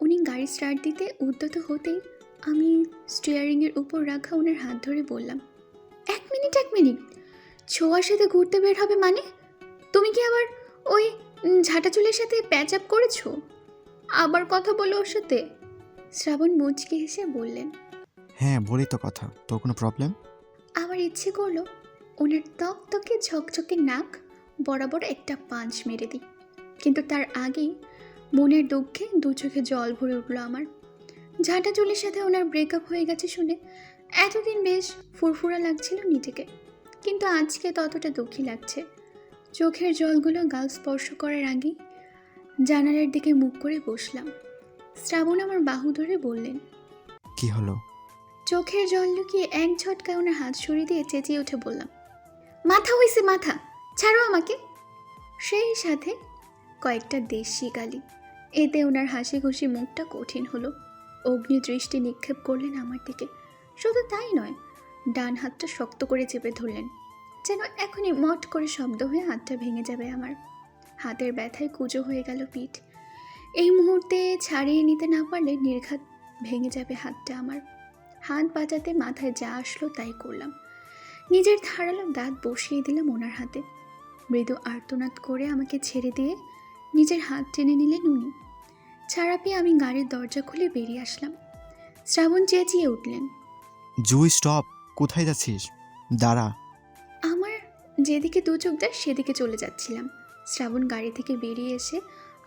উনি গাড়ি স্টার্ট দিতে উদ্যত হতেই আমি স্টিয়ারিংয়ের উপর রাখা ওনার হাত ধরে বললাম, এক মিনিট এক মিনিট, ছোঁয়ার সাথে ঘুরতে বের হবে মানে? তুমি কি আবার ওই ঝাঁটা চুলের সাথে প্যাচ আপ করেছো? আবার কথা বলো ওর সাথে? শ্রাবণ মুচকি হেসে বললেন। হ্যাঁ বলি তো কথা, তোর কোনো প্রবলেম? আমার ইচ্ছে করলো ওনার তকতকে ঝকঝকে নাক বরাবর একটা পাঁচ মেরে দিই, কিন্তু তার আগেই মনের দুঃখে দু চোখে জল ভরে উঠলো আমার। ঝাঁটা চুলের সাথে ওনার ব্রেকআপ হয়ে গেছে শুনে এতদিন বেশ ফুরফুরা লাগছিল নিজেকে, কিন্তু আজকে ততটা দুঃখী লাগছে। চোখের জলগুলো গাল স্পর্শ করার আগেই জানালার দিকে মুখ করে বসলাম। শ্রাবণ আমার বাহু ধরে বললেন, কি হলো? চোখের জল লুকিয়ে এক ঝটকায় ওনার হাত সরিয়ে দিয়ে চেঁচিয়ে উঠে বললাম, মাথা হইছে মাথা, ছাড়ো আমাকে। সেই সাথে কয়েকটা দেশি গালি। এতে ওনার হাসি খুশি মুখটা কঠিন হলো। অগ্নি দৃষ্টি নিক্ষেপ করলেন আমার দিকে। শুধু তাই নয়, ডান হাতটা শক্ত করে চেপে ধরলেন, যেন এখনই মট করে শব্দ হয়ে হাতটা ভেঙে যাবে আমার। হাতের ব্যথায় কুঁজো হয়ে গেল পিঠ। এই মুহূর্তে ছাড়িয়ে নিতে না পারলে নির্ঘাত ভেঙে যাবে হাতটা আমার। হাত বাঁচাতে মাথায় যা আসলো তাই করলাম। নিজের ধারালো দাঁত বসিয়ে দিলাম ওনার হাতে। মৃদু আর্তনাদ করে আমাকে ছেড়ে দিয়ে নিজের হাত টেনে নিলেন উনি। ছাড়া পেয়ে আমি গাড়ির দরজা খুলে বেরিয়ে আসলাম। শ্রাবণ চেঁচিয়ে উঠলেন। জুই স্টপ, কোথায় যাচ্ছিস? দাঁড়া। আমার যেদিকে দু চোখ যায় সেদিকে চলে যাচ্ছিলাম। শ্রাবণ গাড়ি থেকে বেরিয়ে এসে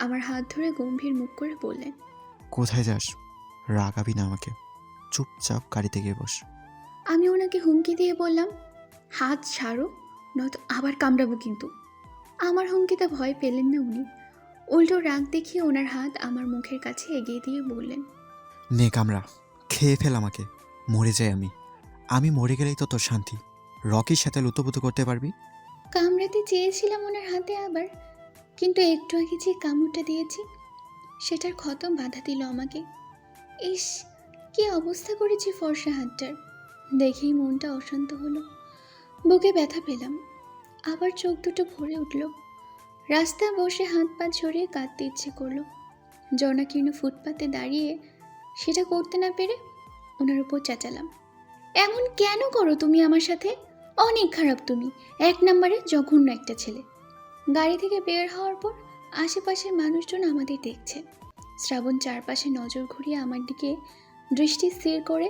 আমার হাত ধরে গম্ভীর মুখ করে বললেন, কোথায় যাস? রাগাবি না আমাকে, চুপচাপ গাড়িতে গিয়ে বস। আমি ওনাকে হুমকি দিয়ে বললাম, হাত ছাড়ো, নয়তো আবার কামড়াবো কিন্তু। আমার হুমকিতে ভয় পেলেন না উনি, উল্টো রাগ দেখিয়ে ওনার হাত আমার মুখের কাছে এগিয়ে দিয়ে বললেন, নে কামড়া, খেয়ে ফেল আমাকে, মরে যাই আমি। আমি মরে গেলেই তো তোর শান্তি। রকির সাথে লুতোপুতো করতে পারবি। কামড়াতে চেয়েছিলাম ওনার হাতে আবার, কিন্তু একটু আগে যে কামড়টা দিয়েছি সেটার ক্ষত বাধা দিল আমাকে। ইস, কি অবস্থা করেছি ফর্সা হাতটার। দেখেই মনটা অশান্ত হলো, বুকে ব্যথা পেলাম, আবার চোখ দুটো ভরে উঠল। রাস্তায় বসে হাত পা ছড়িয়ে কাঁদতে ইচ্ছে করলো। জনাকীর্ণ ফুটপাতে দাঁড়িয়ে সেটা করতে না পেরে ওনার উপর চেঁচালাম, এমন কেন করো তুমি আমার সাথে? অনেক খারাপ তুমি, এক নম্বরে জঘন্য একটা ছেলে। গাড়ি থেকে বের হওয়ার পর আশেপাশের মানুষজন আমাদের দেখছে। শ্রাবণ চারপাশে নজর ঘুরিয়ে আমার দিকে দৃষ্টি স্থির করে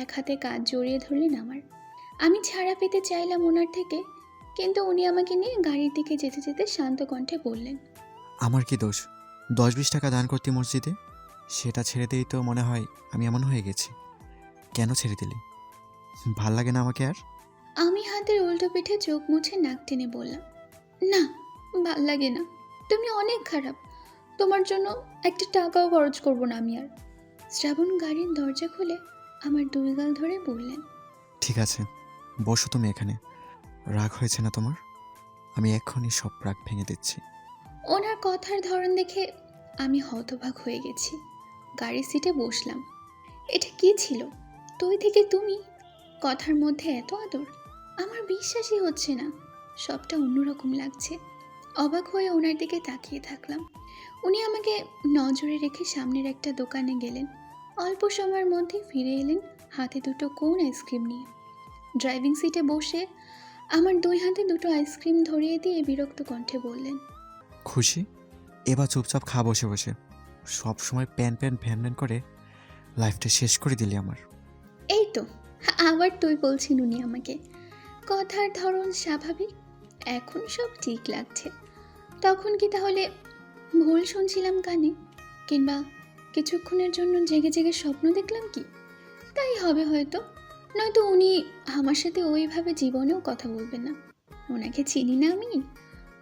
এক হাতে কাঁধ জড়িয়ে ধরলেন আমার। আমি ছাড়া পেতে চাইলাম ওনার থেকে, কিন্তু উনি আমাকে নিয়ে গাড়ির দিকে যেতে যেতে শান্ত কণ্ঠে বললেন, আমার কি দোষ? 10-20 টাকা দান করতে মসজিদে, সেটা ছেড়ে দিয়েই তো মনে হয় আমি এমন হয়ে গেছি। কেন ছেড়ে দিলি? ভাল লাগে না আমাকে আর? আমি হাতের উল্টো পিঠে চোখ মুছে নাক টেনে বললাম, না, ভাল লাগে না, তুমি অনেক খারাপ, তোমার জন্য একটা টাকাও খরচ করবো না আমি আর। শ্রাবণ গাড়ির দরজা খুলে আমার দুই গাল ধরে বললেন, ঠিক আছে, বসো তুমি এখানে। রাগ হয়েছে না তোমার? আমি এক্ষুনি সব রাগ ভেঙে দিচ্ছি। ওনার কথার ধরন দেখে আমি হতবাক হয়ে গেছি। গাড়ির সিটে বসলাম। এটা কি ছিল? তুই থেকে তুমি, কথার মধ্যে এত আদর, আমার বিশ্বাসই হচ্ছে না। সবটা অন্যরকম লাগছে। অবাক হয়ে ওনার দিকে তাকিয়ে থাকলাম। উনি আমাকে নজরে রেখে সামনের একটা দোকানে গেলেন। অল্প সময়ের মধ্যে ফিরে এলেন হাতে দুটো কোন আইসক্রিম নিয়ে। ড্রাইভিং সিটে বসে আমার দুই হাতে দুটো আইসক্রিম ধরিয়ে দিয়ে বিরক্ত কণ্ঠে বললেন, খুশি? এবার চুপচাপ খা বসে বসে। সব সময় প্যান প্যান ভ্যান ভ্যান করে লাইফটা শেষ করে দিলি আমার। এই তো আবার তুই বলছেন উনি আমাকে। কথার ধরন স্বাভাবিক, এখন সব ঠিক লাগছে। তখন কি তাহলে ভুল শুনছিলাম কানে, কিংবা কিছুক্ষণের জন্য জেগে জেগে স্বপ্ন দেখলাম কি? তাই হবে হয়তো, নয়তো উনি আমার সাথে ওইভাবে জীবনেও কথা বলবেন না। ওনাকে চিনি না আমি।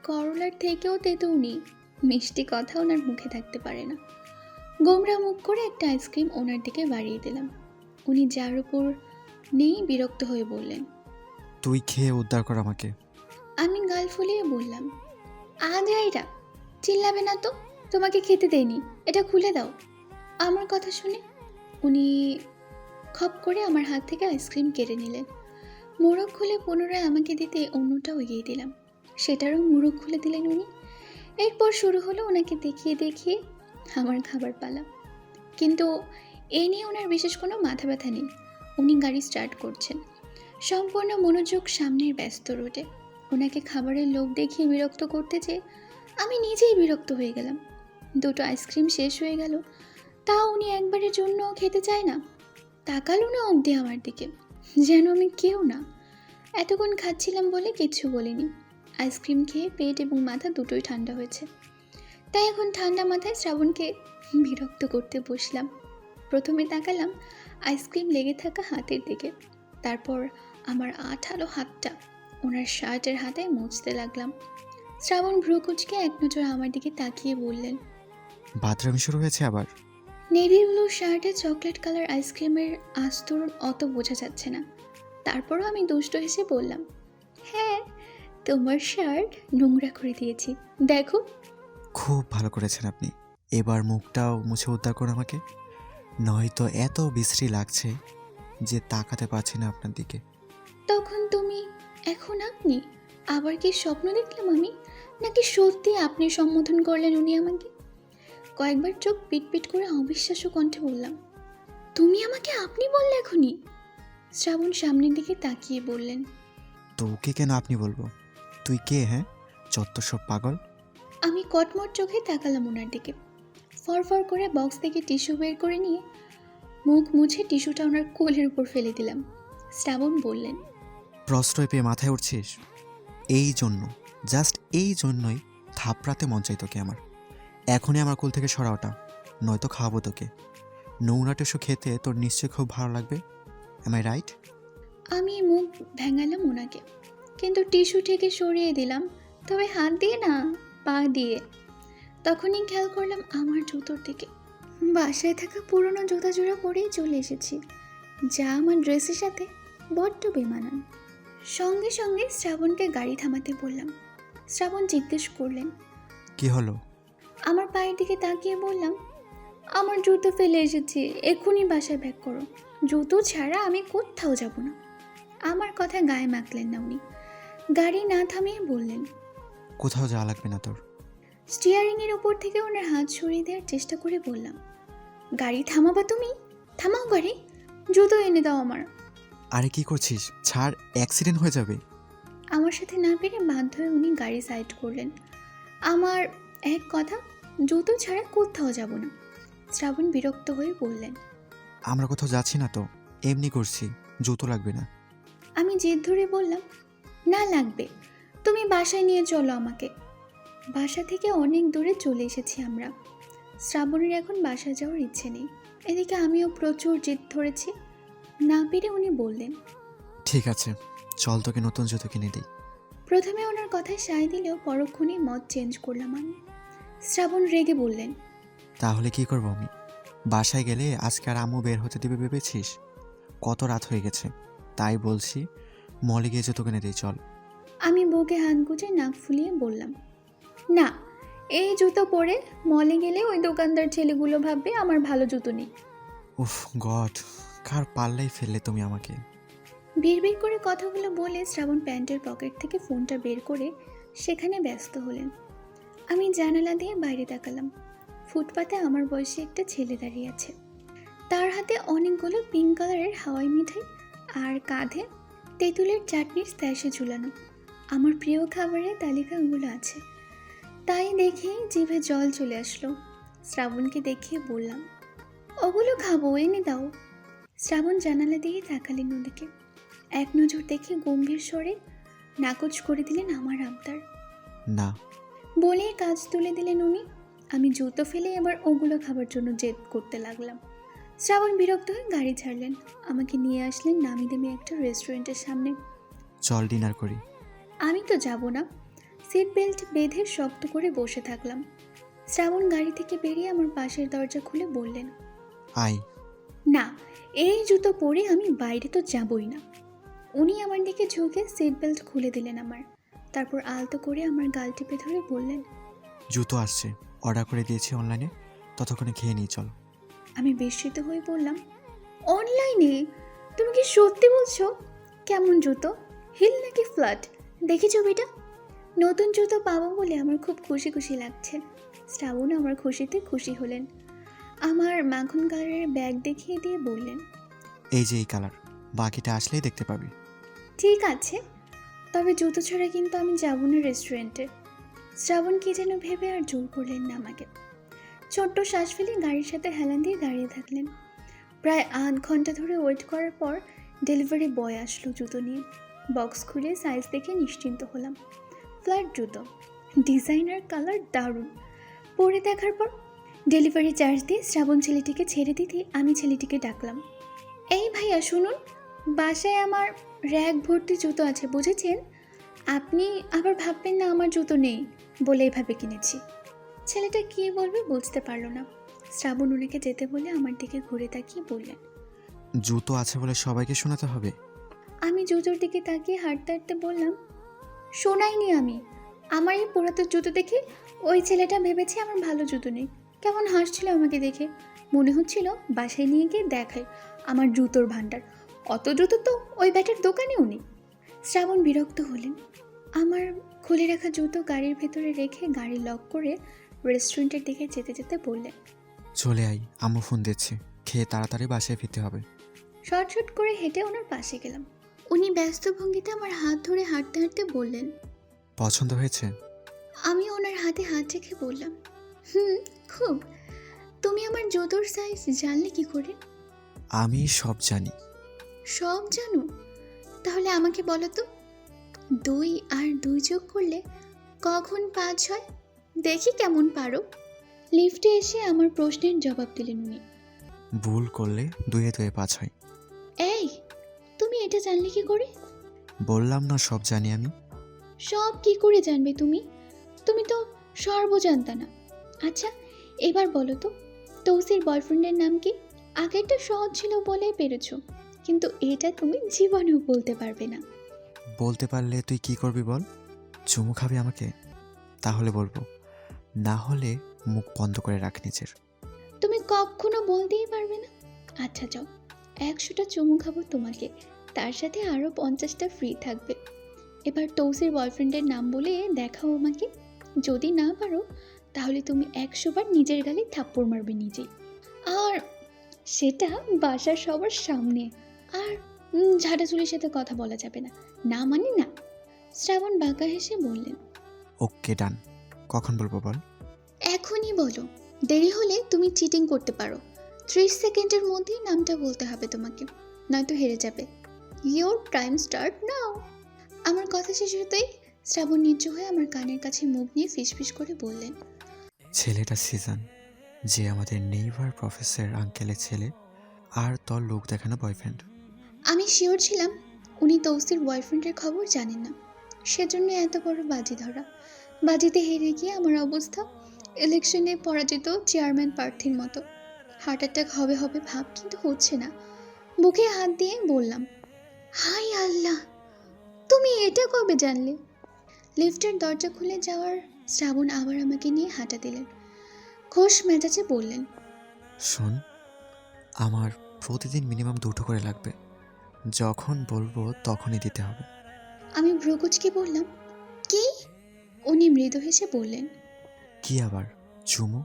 করলার থেকেও তেতো উনি, মিষ্টি কথা ওনার মুখে থাকতে পারে না। গোমরা মুখ করে একটা আইসক্রিম ওনার দিকে বাড়িয়ে দিলাম। উনি যার উপর নেই বিরক্ত হয়ে বললেন, তুই খেয়ে উদ্ধার কর আমাকে। আমি গাল ফুলিয়ে বললাম, আজাইরা, চিল্লাবে না তো, তোমাকে খেতে দেয়নি, এটা খুলে দাও। আমার কথা শুনে উনি খপ করে আমার হাত থেকে আইসক্রিম কেড়ে নিলেন। মোড়ক খুলে পুনরায় আমাকে দিতে অন্যটাও এগিয়ে দিলাম, সেটারও মোড়ক খুলে দিলেন উনি। এরপর শুরু হলো ওনাকে দেখিয়ে দেখিয়ে আমার খাবার পালা। কিন্তু এ নিয়ে ওনার বিশেষ কোনো মাথা ব্যথা নেই। উনি গাড়ি স্টার্ট করছেন, সম্পূর্ণ মনোযোগ সামনের ব্যস্ত রোডে। ওনাকে খাবারের লোভ দেখিয়ে বিরক্ত করতে চেয়ে আমি নিজেই বিরক্ত হয়ে গেলাম। দুটো আইসক্রিম শেষ হয়ে গেল, তাও উনি একবারের জন্য খেতে চায় না। তাকালো না অবধি আমার দিকে, যেন আমি কেউ না। এতক্ষণ খাচ্ছিলাম বলে কিচ্ছু বলিনি। আইসক্রিম খেয়ে পেট এবং মাথা দুটোই ঠান্ডা হয়েছে, তাই এখন ঠান্ডা মাথায় শ্রাবণকে বিরক্ত করতে বসলাম। প্রথমে তাকালাম আইসক্রিম লেগে থাকা হাতের দিকে, তারপর আমার আঠালো হাতটা ওনার শার্টের হাতে মুছতে লাগলাম। শ্রাবণ ভ্রু কুচকে এক নজর আমার দিকে তাকিয়ে বললেন, বাথরুম শুরু হয়েছে আবার? নেভি ব্লু শার্টে চকলেট কালার আইসক্রিমের আস্তরণ অত বোঝা যাচ্ছে না। তারপরও আমি দুষ্ট হেসে বললাম, হ্যাঁ, তোমার শার্ট নোংরা করে দিয়েছি, দেখো। খুব ভালো করেছেন আপনি। এবার মুখটাও মুছে উদ্ধার করুন আমাকে, নয়তো এত বিশ্রী লাগছে যে তাকাতে পারছি না আপনার দিকে। তখন তুমি, এখন আপনি, আবার কি স্বপ্ন দেখলাম আমি, নাকি সত্যি আপনি সম্বোধন করলেন উনি আমাকে? কয়েকবার চোখ পিটপিট করে অবিশ্বাস্য কণ্ঠে বললাম, তুমি আমাকে আপনি বললে এখনই? শ্রাবণ সামনের দিকে তাকিয়ে বললেন, তোকে কেন আপনি বলবো? তুই কে? হ্যাঁ, যত সব পাগল। আমি কটমট চোখে তাকালাম ওনার দিকে। ফরফর করে বক্স থেকে টিস্যু বের করে নিয়ে মুখ মুছে টিস্যুটা ওনার কোলের উপর ফেলে দিলাম। শ্রাবণ বললেন, প্রশ্রয় পেয়ে মাথায় উঠছিস? এই জন্য, জাস্ট এই জন্যই থাপড়াতে মন চাই তোকে আমার। এখনই আমার কোল থেকে সরা ওটা, নয়তো খাওয়াবো তোকে। নোংরা টিস্যু খেতে তোর নিশ্চয়ই খুব ভালো লাগবে। Am I right? আমি মুখ ভেঙালাম ওনাকে, কিন্তু টিস্যু থেকে সরিয়ে দিলাম, তবে হাত দিয়ে না, পা দিয়ে। তখনই খেয়াল করলাম আমার জুতোর দিকে। বাসায় থাকা পুরনো জুতা জোড়া পরেই চলে এসেছি, যা আমার ড্রেসের সাথে বড্ড বেমানান। সঙ্গে সঙ্গে শ্রাবণকে গাড়ি থামাতে বললাম। শ্রাবণ জিজ্ঞেস করলেন। কি হলো? আমার পায়ের দিকে তাকিয়ে বললাম, আমার জুতো ফেলে এসেছি, এক্ষুনি বাসায় ব্যাক করো, জুতো ছাড়া আমি কোথাও যাব না। আমার কথা গায়ে মাখলেন না উনি, গাড়ি না থামিয়ে বললেন। কোথাও যাওয়া লাগবে না তোর। স্টিয়ারিংয়ের উপর থেকে ওনার হাত সরিয়ে দেওয়ার চেষ্টা করে বললাম, গাড়ি থামাবা তুমি? থামাও গাড়ি, জুতো এনে দাও আমার। আরে কি করছিস? ছাড়, অ্যাক্সিডেন্ট হয়ে যাবে। আমার সাথে না পেরে বাধ্য হয়ে উনি গাড়ি সাইড করলেন। আমার এক কথা, জুতো ছাড়া কোথাও যাব না। শ্রাবণ বিরক্ত হয়ে বললেন। আমরা কোথাও যাচ্ছি না তো, এমনি করছি, জুতো লাগবে না। আমি জেদ ধরে বললাম, না লাগবে, তুমি বাসায় নিয়ে চলো আমাকে। বাসা থেকে অনেক দূরে চলে এসেছি আমরা। শ্রাবণের এখন বাসা যাওয়ার ইচ্ছে নেই। এদিকে আমিও প্রচুর জেদ ধরেছি। না পেরে উনি বললেন, ঠিক আছে, চল তোকে নতুন জুতো কিনে দিই। প্রথমে ওনার কথায় সায় দিলেও পরক্ষণেই মত চেঞ্জ করলাম আমি। শ্রাবণ রেগে বললেন, তাহলে কি করবো আমি? বাসায় গেলে আজকে আর আম্মু বের হতে দেবে ভেবেছিস? কত রাত হয়ে গেছে, তাই বলছি মলে গিয়ে জুতো কিনে দিই, চল। আমি বউকে হাত গুজে নাক ফুলিয়ে বললাম, না, এই জুতো পরে মলে গেলে ওই দোকানদার ছেলেগুলো ভাববে আমার ভালো জুতো নেই। উফ গড, কার পাল্লাই ফেললে তুমি আমাকে। বিড়বিড় করে কথাগুলো বলে শ্রাবণ প্যান্টের পকেট থেকে ফোনটা বের করে সেখানে ব্যস্ত হলেন। আমি জানালা দিয়ে বাইরে তাকালাম। ফুটপাতে আমার বয়সী একটা ছেলে দাঁড়িয়ে আছে। তার হাতে অনেকগুলো পিঙ্ক কালারের হাওয়াই মিঠাই আর কাঁধে তেঁতুলের চাটনির স্ট্যাশে ঝুলানো আমার প্রিয় খাবারের তালিকাগুলো আছে। তাই দেখেই জিভে জল চলে আসলো। শ্রাবণকে দেখিয়ে বললাম, ওগুলো খাবো, এনে দাও। শ্রাবণ জানালা দিয়ে তাকালেন ওদিকে। এক নজর দেখে গম্ভীর স্বরে নাকচ করে দিলেন আমার আবদার। না। বলে কাজ তুলে দিলেন উনি। আমি জুতো ফেলে এবার ওগুলো খাবার জন্য জেদ করতে লাগলাম। শ্রাবণ বিরক্ত হয়ে গাড়ি ছাড়লেন, আমাকে নিয়ে আসলেন নামি দামি একটা রেস্টুরেন্টের সামনে। চল ডিনার করি। আমি তো যাব না। সিট বেল্ট বেঁধে শক্ত করে বসে থাকলাম। শ্রাবণ গাড়ি থেকে বেরিয়ে আমার পাশের দরজা খুলে বললেন, আই। না, এই জুতো পরে আমি বাইরে তো যাবই না। উনি আমার দিকে ঝুঁকে সিট বেল্ট খুলে দিলেন আমার, তারপর আলতো করে আমার গাল টিপে ধরে বললেন, জুতো আসছে, অর্ডার করে দিয়েছি অনলাইনে, ততক্ষণে খেয়ে নিই, চল। আমি বিস্মিত হয়ে বললাম, অনলাইনে? তুমি কি সত্যি বলছো? কেমন জুতো, হিল নাকি ফ্ল্যাট? দেখি ছবিটা। নতুন জুতো পাবো বলে আমার খুব খুশি খুশি লাগছে। শ্রাবণ আমার খুশিতে খুশি হলেন। আমার মাখন কালারের ব্যাগ দেখিয়ে দিয়ে বললেন, এই যে এই কালার, বাকিটা আসলেই দেখতে পাবি। ঠিক আছে, তবে জুতো ছাড়া কিন্তু আমি যাবো না রেস্টুরেন্টে। শ্রাবণ কি যেন ভেবে আর জোর করলেন না আমাকে। ছোট্ট শ্বাস ফেলে গাড়ির সাথে হেলান দিয়ে দাঁড়িয়ে থাকলেন। প্রায় 8 ঘন্টা ধরে ওয়েট করার পর ডেলিভারি বয় আসলো জুতো নিয়ে। বক্স খুলে সাইজ দেখে নিশ্চিন্ত হলাম। ফ্ল্যাট জুতো, ডিজাইনার, কালার দারুণ। পরে দেখার পর ডেলিভারি চার্জ দিয়ে শ্রাবণ ছেলেটিকে ছেড়ে দিতে আমি ছেলেটিকে ডাকলাম, এই ভাইয়া শুনুন, বাসায় আমার র্যাক ভর্তি জুতো আছে, বুঝেছেন? আপনি আবার ভাববেন না আমার জুতো নেই বলে এভাবে কিনেছি। ছেলেটা কী বলবে বুঝতে পারল না। শ্রাবণ ওনাকে যেতে বলে আমার দিকে ঘুরে তাকিয়ে বললেন, জুতো আছে বলে সবাইকে শোনাতে হবে? আমি জুতোর দিকে তাকিয়ে হাঁটতে হাঁটতে বললাম, শোনাইনি আমি। আমার এই পুরাতন জুতো দেখে ওই ছেলেটা ভেবেছে আমার ভালো জুতো নেই। কেমন হাসছিল আমাকে দেখে, মনে হচ্ছিল বাসায় নিয়ে গিয়ে দেখায় আমার জুতোর ভাণ্ডার। অত জুতো তো ওই ব্যাটার দোকানেও নেই। শ্রাবণ বিরক্ত হলেন। আমার খুলে রাখা জুতো গাড়ির ভেতরে রেখে গাড়ি লক করে রেস্টুরেন্টের দিকে যেতে যেতে বললেন, চলে আই, আম্মু ফোন দিচ্ছে, খেয়ে তাড়াতাড়ি বাসায় ফিরতে হবে। শর্ট করে হেঁটে ওনার পাশে গেলাম। উনি ব্যস্ত ভঙ্গিতে আমার হাত ধরে হাঁটতে হাঁটতে বললেন, পছন্দ হয়েছে? আমি ওনার হাতে হাত রেখে বললাম, খুব। জুতোর সাইজ জানলে কি করে? আমি সব জানি। সব জানো? তাহলে আমাকে বলো তো, 2 আর 2 যোগ করলে কখন 5 হয়? দেখি কেমন পারো। লিফটে এসে আমার প্রশ্নের জবাব দিলেন উনি। ভুল করলে 2 এ 2 5 হয়। এই, তুমি এটা জানলে কি করে? বললাম না সব জানি আমি। সব কি করে জানবে তুমি? তুমি তো সর্বজান্তা না। আচ্ছা, এবার বলো তো, তৌসির বয়ফ্রেন্ডের নাম কি? আগেরটা সহজ ছিল বলে পেরেছো, কিন্তু এটা তুমি জীবনেও বলতে পারবে না। বলতে পারলে তুই কি করবি বল? চুমু খাবি আমাকে? তাহলে বলবো, না হলে মুখ বন্ধ করে রাখ নিজের। তুমি কখনো বলতেই পারবে না। আচ্ছা যাও, 100টা চুমু খাবো তোমাকে, তার সাথে আরও 50টা ফ্রি থাকবে। এবার তৌসির বয়ফ্রেন্ডের নাম বলে দেখাও আমাকে। যদি না পারো তাহলে তুমি 100 বার নিজের গালে থাপ্পড় মারবে নিজেই, আর সেটা বাসার সবার সামনে। আর ঝাঁটাঝুলির সাথে কথা বলা যাবে না, না মানে না। শ্রাবণ বাঁকা হেসে বললেন, ওকে ডান। কখন বলবো বল? এখনই বলো, দেরি হলে তুমি চিটিং করতে পারো। 30 সেকেন্ডের মধ্যেই নামটা বলতে হবে তোমাকে, নয়তো হেরে যাবে। Your time start now. আমার কথা শেষ হতেই শ্রাবণ নিচু হয়ে আমার কানের কাছে মুখ নিয়ে ফিসফিস করে বললেন, ছেলেটা সিজন, যে আমাদের নেইবার প্রফেসর আঙ্কেলের ছেলে, আর তোর লোক দেখানো বয়ফ্রেন্ড। আমি শিওর ছিলাম উনি তৌসির বয়ফ্রেন্ডের খবর জানেন না, সেজন্য এত বড় বাজি ধরা। বাজিতে হেরে গিয়ে আমার অবস্থা ইলেকশনে পরাজিত চেয়ারম্যান প্রার্থীর মতো। হার্ট অ্যাটাক হবে হবে ভাব, কিন্তু হচ্ছে না। বুকে হাত দিয়ে বললাম, হাই আল্লাহ, তুমি এটা কবে জানলে? লিফটের দরজা খুলে যাওয়ার শ্রাবণ আবার আমাকে নিয়ে হাঁটা দিলেন। খোশ মেজাজে বললেন, শোন, আমার প্রতিদিন মিনিমাম 2টো করে লাগবে। যখন বলবো তখনই দিতে হবে। আমি ভ্রুকুচকে বললাম, কি? উনি মৃদু হেসে বললেন, কি আবার চুমু?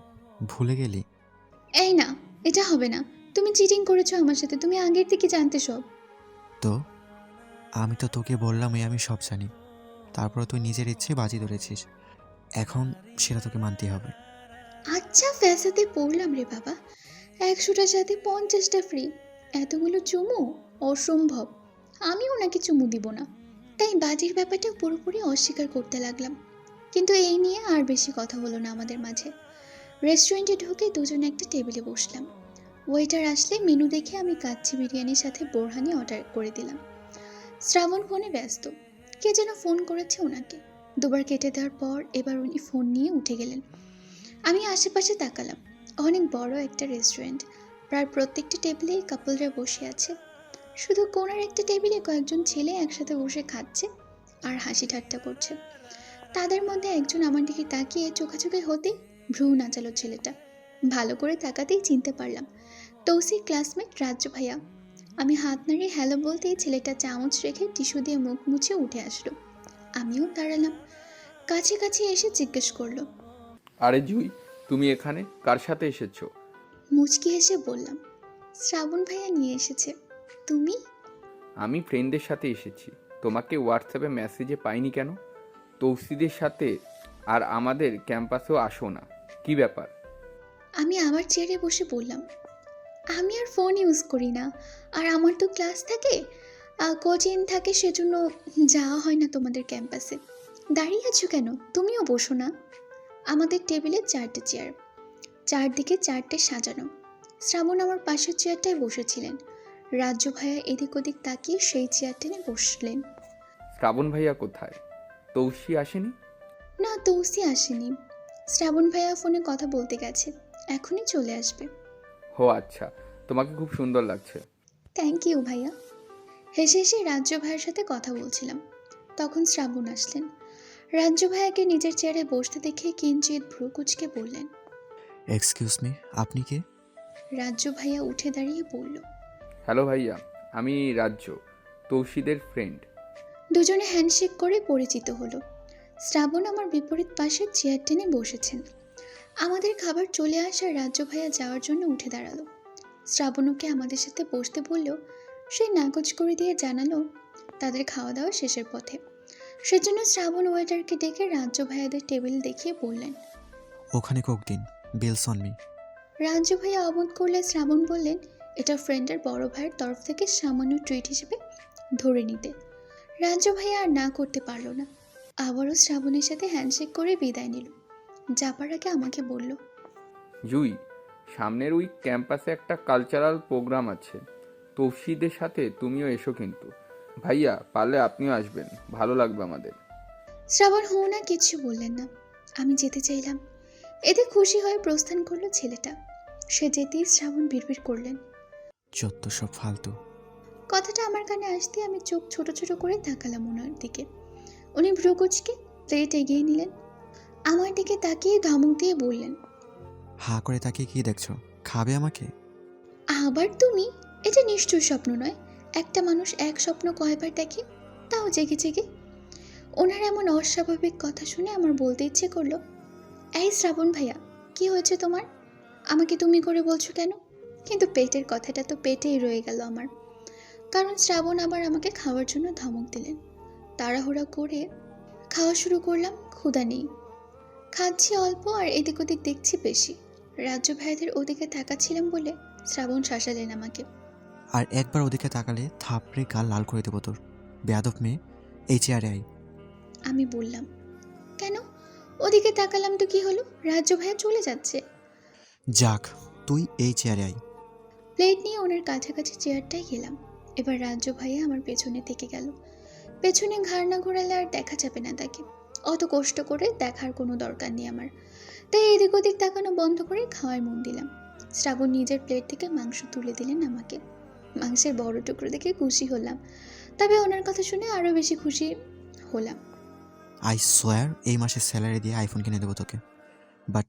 ভুলে গেলি? এই না, এটা হবে না। তুমি চিটিং করেছো আমার সাথে, তুমি আগের থেকে জানতে সব। তো আমি তো তোকে বললামই আমি সব জানি, তারপর তুই নিজের ইচ্ছে বাজি ধরেছিস। এখন সেটা তোকে মানতেই হবে। আচ্ছা, ফ্যাসাতে পড়লাম রে বাবা। 100টার সাথে 50টা ফ্রি, এতগুলো চুমু? অসম্ভব। আমি ওনাকে চুমু দিব না। তাই বাজির ব্যাপারটা পুরোপুরি অস্বীকার করতে লাগলাম। কিন্তু এই নিয়ে আর বেশি কথা হলো না আমাদের মাঝে। রেস্টুরেন্টে ঢুকে দুজনে একটা টেবিলে বসলাম। ওয়েটার আসলে মেনু দেখে আমি কাচ্চি বিরিয়ানির সাথে বোরহানি অর্ডার করে দিলাম। শ্রাবণ ফোনে ব্যস্ত, কে যেন ফোন করেছে ওনাকে। দুবার কেটে দেওয়ার পর এবার উনি ফোন নিয়ে উঠে গেলেন। আমি আশেপাশে তাকালাম। অনেক বড় একটা রেস্টুরেন্ট, প্রায় প্রত্যেকটি টেবিলেই কাপলরা বসে আছে। শুধু কোনার একটা টেবিলে কয়েকজন ছেলে একসাথে বসে খাচ্ছে আর হাসি ঠাট্টা করছে। তাদের মধ্যে একজন আমার দিকে তাকিয়ে চোখাচোখি হতে ভ্রু নাচালো ছেলেটা। ভালো করে তাকাতেই চিনতে পারলাম তৌসির ক্লাসমেট রাজ্য ভাইয়া। আমি হাত নাড়িয়ে হ্যালো বলতেই ছেলেটা চামচ রেখে টিস্যু দিয়ে মুখ মুছে উঠে আসলো। আমিও দাঁড়ালাম। কাছে কাছে এসে জিজ্ঞেস করলো। আরে জুই, তুমি এখানে কার সাথে এসেছো? মুচকি হেসে বললাম, শ্রাবণ ভাইয়া নিয়ে এসেছে। তুমি? আমি ফ্রেন্ডদের সাথে এসেছি। তোমাকে হোয়াটসঅ্যাপে মেসেজে পাইনি কেন? তৌসিদের সাথে আর আমাদের ক্যাম্পাসেও আসো না, কি ব্যাপার? আমি আবার চেয়ারে বসে বললাম, আমি আর ফোন ইউজ করি না, আর আমার তো ক্লাস থাকে, কোচিং থাকে, সেজন্য যাওয়া হয় না তোমাদের ক্যাম্পাসে। দাঁড়িয়ে আছো কেন? তুমিও বসো না। আমাদের টেবিলে 4টে চেয়ার, চারদিকে 4টে সাজানো। শ্রাবণ আমার পাশের চেয়ারটায় বসেছিলেন। রাজ্য ভাইয়া এদিক ওদিক তাকিয়ে সেই চেয়ার টেনে বসলেন। শ্রাবণ ভাইয়া কোথায়? তৌসি আসেনি? না, তৌসি আসেনি। শ্রাবণ ভাইয়া ফোনে কথা বলতে গেছে, এখনই চলে আসবে। হো আচ্ছা, তোমাকে খুব সুন্দর লাগছে। থ্যাংক ইউ ভাইয়া। হেসে হেসে রাজ্য ভাইয়ের সাথে কথা বলছিলাম, তখন শ্রাবণ আসলেন। রাজ্য ভাইয়াকে নিজের চেয়ারে বসতে দেখে কিঞ্চিত ভ্রু কুচকে বললেন, এক্সকিউজ মি, আপনি কে? রাজ্য ভাইয়া উঠে দাঁড়িয়ে বলল, হ্যালো ভাইয়া, আমি রাজ্য, তৌসিদের ফ্রেন্ড। দুজনে হ্যান্ডশেক করে পরিচিত হলো। শ্রাবণ আমার বিপরীত পাশে চেয়ার টেনে বসেছেন। আমাদের খাবার চলে আসার রাজ্য ভাইয়া যাওয়ার জন্য উঠে দাঁড়ালো। শ্রাবণকে আমাদের সাথে বসতে বললেও সে নাকচ করে দিয়ে জানালো তাদের খাওয়া দাওয়া শেষের পথে। সেজন্য শ্রাবণ ওয়েটারকে ডেকে রাজ্য ভাইয়াদের টেবিল দেখিয়ে বললেন, ওখানে কোক দিন, বিলস অন মি। রাজ্য ভাইয়া অমত করলে শ্রাবণ বললেন এটা ফ্রেন্ডের বড় ভাইয়ের তরফ থেকে সামান্য ট্রিট হিসেবে ধরে নিতে। রাজ্য ভাইয়া আর না করতে পারল না, আবারও শ্রাবণের সাথে হ্যান্ডশেক করে বিদায় নিল। যাবার আগে আমাকে বলল, জুই, সামনের উইক ক্যাম্পাসে একটা কালচারাল প্রোগ্রাম আছে, তৌসিদের সাথে তুমিও এসো কিন্তু। ভাইয়া পারলে আপনিও আসবেন, ভালো লাগবে আমাদের। শ্রাবণ হু না কিছু বললেন না। আমি যেতে চাইলাম। এতে খুশি হয়ে প্রস্থান করলো ছেলেটা। সে যেতেই শ্রাবণ বিড়বিড় করলেন। যত সব ফালতু। কথাটা আমার কানে আসতে আমি চোখ ছোট ছোট করে তাকালাম ওনার দিকে। উনি ভ্রুকুচকে প্লেট এগিয়ে নিলেন, আমার দিকে তাকিয়ে ধমক দিয়ে বললেন, হা করে তাকিয়ে কি দেখছো? খাবে আমাকে? আবার তুমি? এটা নিষ্ঠুর স্বপ্ন নয়। একটা মানুষ এক স্বপ্ন কয়বার দেখে, তাও জেগে জেগে। ওনার এমন অস্বাভাবিক কথা শুনে আমার বলতে ইচ্ছে করলো, এই শ্রাবণ ভাইয়া, কি হয়েছে তোমার? আমাকে তুমি করে বলছো কেন? কিন্তু পেটের কথাটা তো পেটেই রয়ে গেল আমার, কারণ শ্রাবণ আবার আমাকে খাওয়ার জন্য ধমক দিলেন। তাড়াহুড়া করে খাওয়া শুরু করলাম। ক্ষুধা নেই, খাচ্ছি অল্প আর এদিক ওদিক দেখছি বেশি। রাজ্য ভাইদের ওদিকে তাকাচ্ছিলাম বলে শ্রাবণ শাসালেন আমাকে। আর একবার ওদিকে তাকালে থাপড়ে গাল লাল করে দেবো তোর। বেয়াদব মেয়ে, এই চেয়ারে আই। আমি বললাম, কেন? ওদিকে তাকালাম তো কি হলো, রাজ্য ভাইয়া চলে যাচ্ছে। যাক, তুই এই চেয়ারে আই। প্লেট নিয়ে ওনার কাছাকাছি চেয়ারটাই গেলাম। এবার রাজ্য ভাইয়া আমার পেছনে থেকে গেল। পেছনে ঘাড় না ঘোরালে আর দেখা যাবে না তাকে, অত কষ্ট করে দেখার কোনো দরকার নেই আমার। তাই এদিক ওদিক তাকানো বন্ধ করে খাওয়ায় মন দিলাম। শ্রাবণ নিজের প্লেট থেকে মাংস তুলে দিলেন আমাকে। মাংসের বড় টুকরো দেখে খুশি হলাম, তবে ওনার কথা শুনে আরও বেশি খুশি হলাম। আই সোয়ার এই মাসে স্যালারি দিয়ে আইফোন কিনে দেবো তোকে, বাট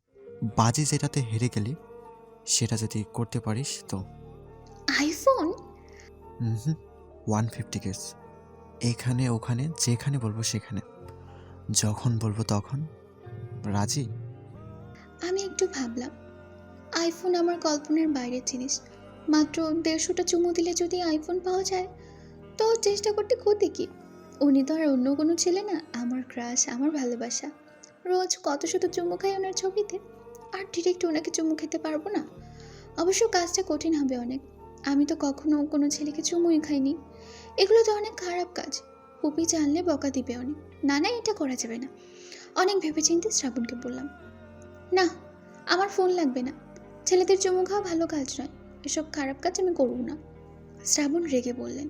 বাজি যেটাতে হেরে গেলি সেটা যদি করতে পারিস তো। আইফোন? হুম, 150 কেস। এখানে ওখানে যেখানে বলবো সেখানে, যখন বলবো তখন। রাজি? আমি একটু ভাবলাম, আইফোন আমার কল্পনার বাইরের জিনিস। মাত্র 150টা চুমু দিলে যদি আইফোন পাওয়া যায় তো চেষ্টা করতে ক্ষতি কি? উনি তো আর অন্য কোনো ছেলে না, আমার ক্রাশ, আমার ভালোবাসা। রোজ কত শত চুমু খাই ওনার ছবিতে, আর ডিরেক্ট ওনাকে চুমু খেতে পারবো না? অবশ্য কাজটা কঠিন হবে অনেক। আমি তো কখনো কোনো ছেলেকে চুমুই খাইনি। এগুলো তো অনেক খারাপ কাজ। পুপি জানলে বকা দিবে অনেক। না না, এটা করা যাবে না। অনেক ভেবেচিন্তে শ্রাবণকে বললাম, না, আমার ফোন লাগবে না। ছেলেদের চুমু খাওয়া ভালো কাজ নয়, এসব খারাপ কাজ আমি করব না। শ্রাবণ রেগে বললেন,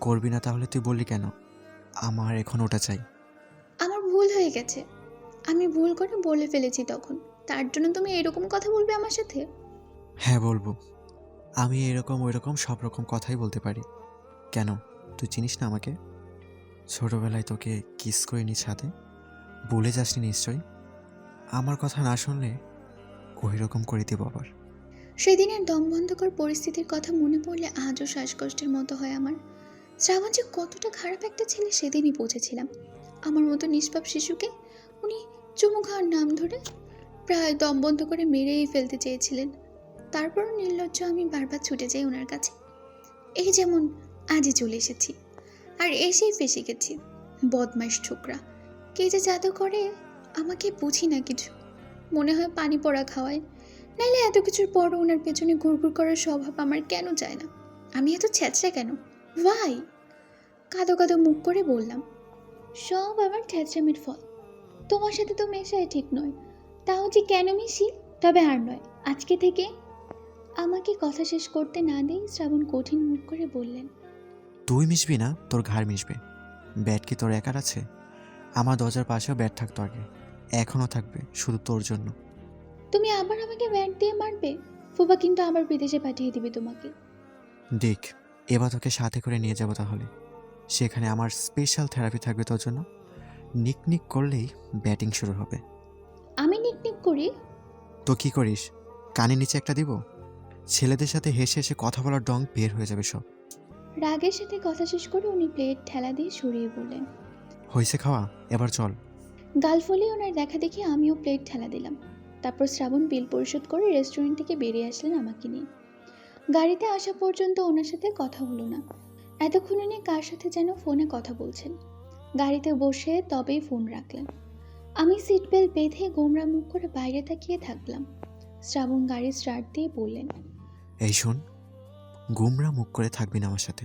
করবি না তাহলে তুই বললি কেন? আমার এখন ওটা চাই। আমার ভুল হয়ে গেছে, আমি ভুল করে বলে ফেলেছি তখন, তার জন্য তুমি এরকম কথা বলবে আমার সাথে? হ্যাঁ বলবো, আমি এরকম ওইরকম সব রকম কথাই বলতে পারি। কেন, তুই চিনিস না আমাকে? ছোটবেলায় তোকে কিস করে নি ছাদে, ভুলে যাসনি নিশ্চয়ই। আমার কথা না শুনলে ওই রকম করে দেবো আবার। সেদিনের দমবন্ধকর পরিস্থিতির কথা মনে পড়লে আজও শ্বাসকষ্টের মতো হয় আমার। শ্রাবণ যে কতটা খারাপ একটা ছেলে সেদিনই বুঝেছিলাম। আমার মতো নিষ্পাপ শিশুকে উনি চুমু খাওয়ার নাম ধরে প্রায় দম বন্ধ করে মেরেই ফেলতে চেয়েছিলেন। তারপরও নির্লজ্জ আমি বারবার ছুটে যাই ওনার কাছে। এই যেমন আজই চলে এসেছি, আর এসেই ফেসে গেছি। বদমাইশ ছোকরা, কে যে জাদু করে আমাকে বুঝি না কিছু। মনে হয় পানি পড়া খাওয়ায়। নাইলে এত কিছুর পরও ওনার পেছনে ঘুরঘুর করার স্বভাব আমার কেন চায় না? আমি এত ছ্যাঁচড়া কেন? ভাই, কাঁদো কাঁদো মুখ করে বললাম, সব আমার ছ্যাঁচড়ামির ফল। তোমার সাথে তো মেশাই ঠিক নয়, তাও যে কেন মিশি? তবে আর নয়, আজকে থেকে। আমাকে কথা শেষ করতে না দিয়ে শ্রাবণ কঠিন মুখ করে বললেন, তুই মিশবি না, তোর ঘাড় মিশবে। ব্যাট কি তোর একার আছে? আমার দরজার পাশেও ব্যাট থাকতো আগে, এখনও থাকবে, শুধু তোর জন্য। তুমি আবার আমাকে ব্যাট দিয়ে মারবে? ফুবা কিন্তু আবার বিদেশে পাঠিয়ে দিবে তোমাকে। দেখ, এবার তোকে সাথে করে নিয়ে যাব, তাহলে সেখানে আমার স্পেশাল থেরাপি থাকবে তোর জন্য। নিকনিক করলেই ব্যাটিং শুরু হবে। আমি নিকনিক করি? তো কি করিস? কানে নিচে একটা দিব? ছেলেদের সাথে হেসে হেসে কথা বলার ডং বের হয়ে যাবে সব। রাগের সাথে কথা শেষ করে উনি প্লেট ঠেলা দিয়ে সরিয়ে বললেন, হয়েছে খাওয়া, এবার চল। গাল ফলে ওনার দেখা দেখে আমিও প্লেট ঠেলা দিলাম। তারপর শ্রাবণ বিল পরিশোধ করে রেস্টুরেন্ট থেকে বেরিয়ে আসলেন আমাকে নিয়ে। গাড়িতে আসা পর্যন্ত ওনার সাথে কথা হলো না। এতক্ষণ উনি কার সাথে যেন ফোনে কথা বলছেন। গাড়িতে বসে তবেই ফোন রাখলেন। আমি সিট বেল্ট বেঁধে গোমরা মুখ করে বাইরে তাকিয়ে থাকলাম। শ্রাবণ গাড়ি স্টার্ট দিয়ে বললেন, এই শোন, গুমরা মুখ করে থাকবি না আমার সাথে,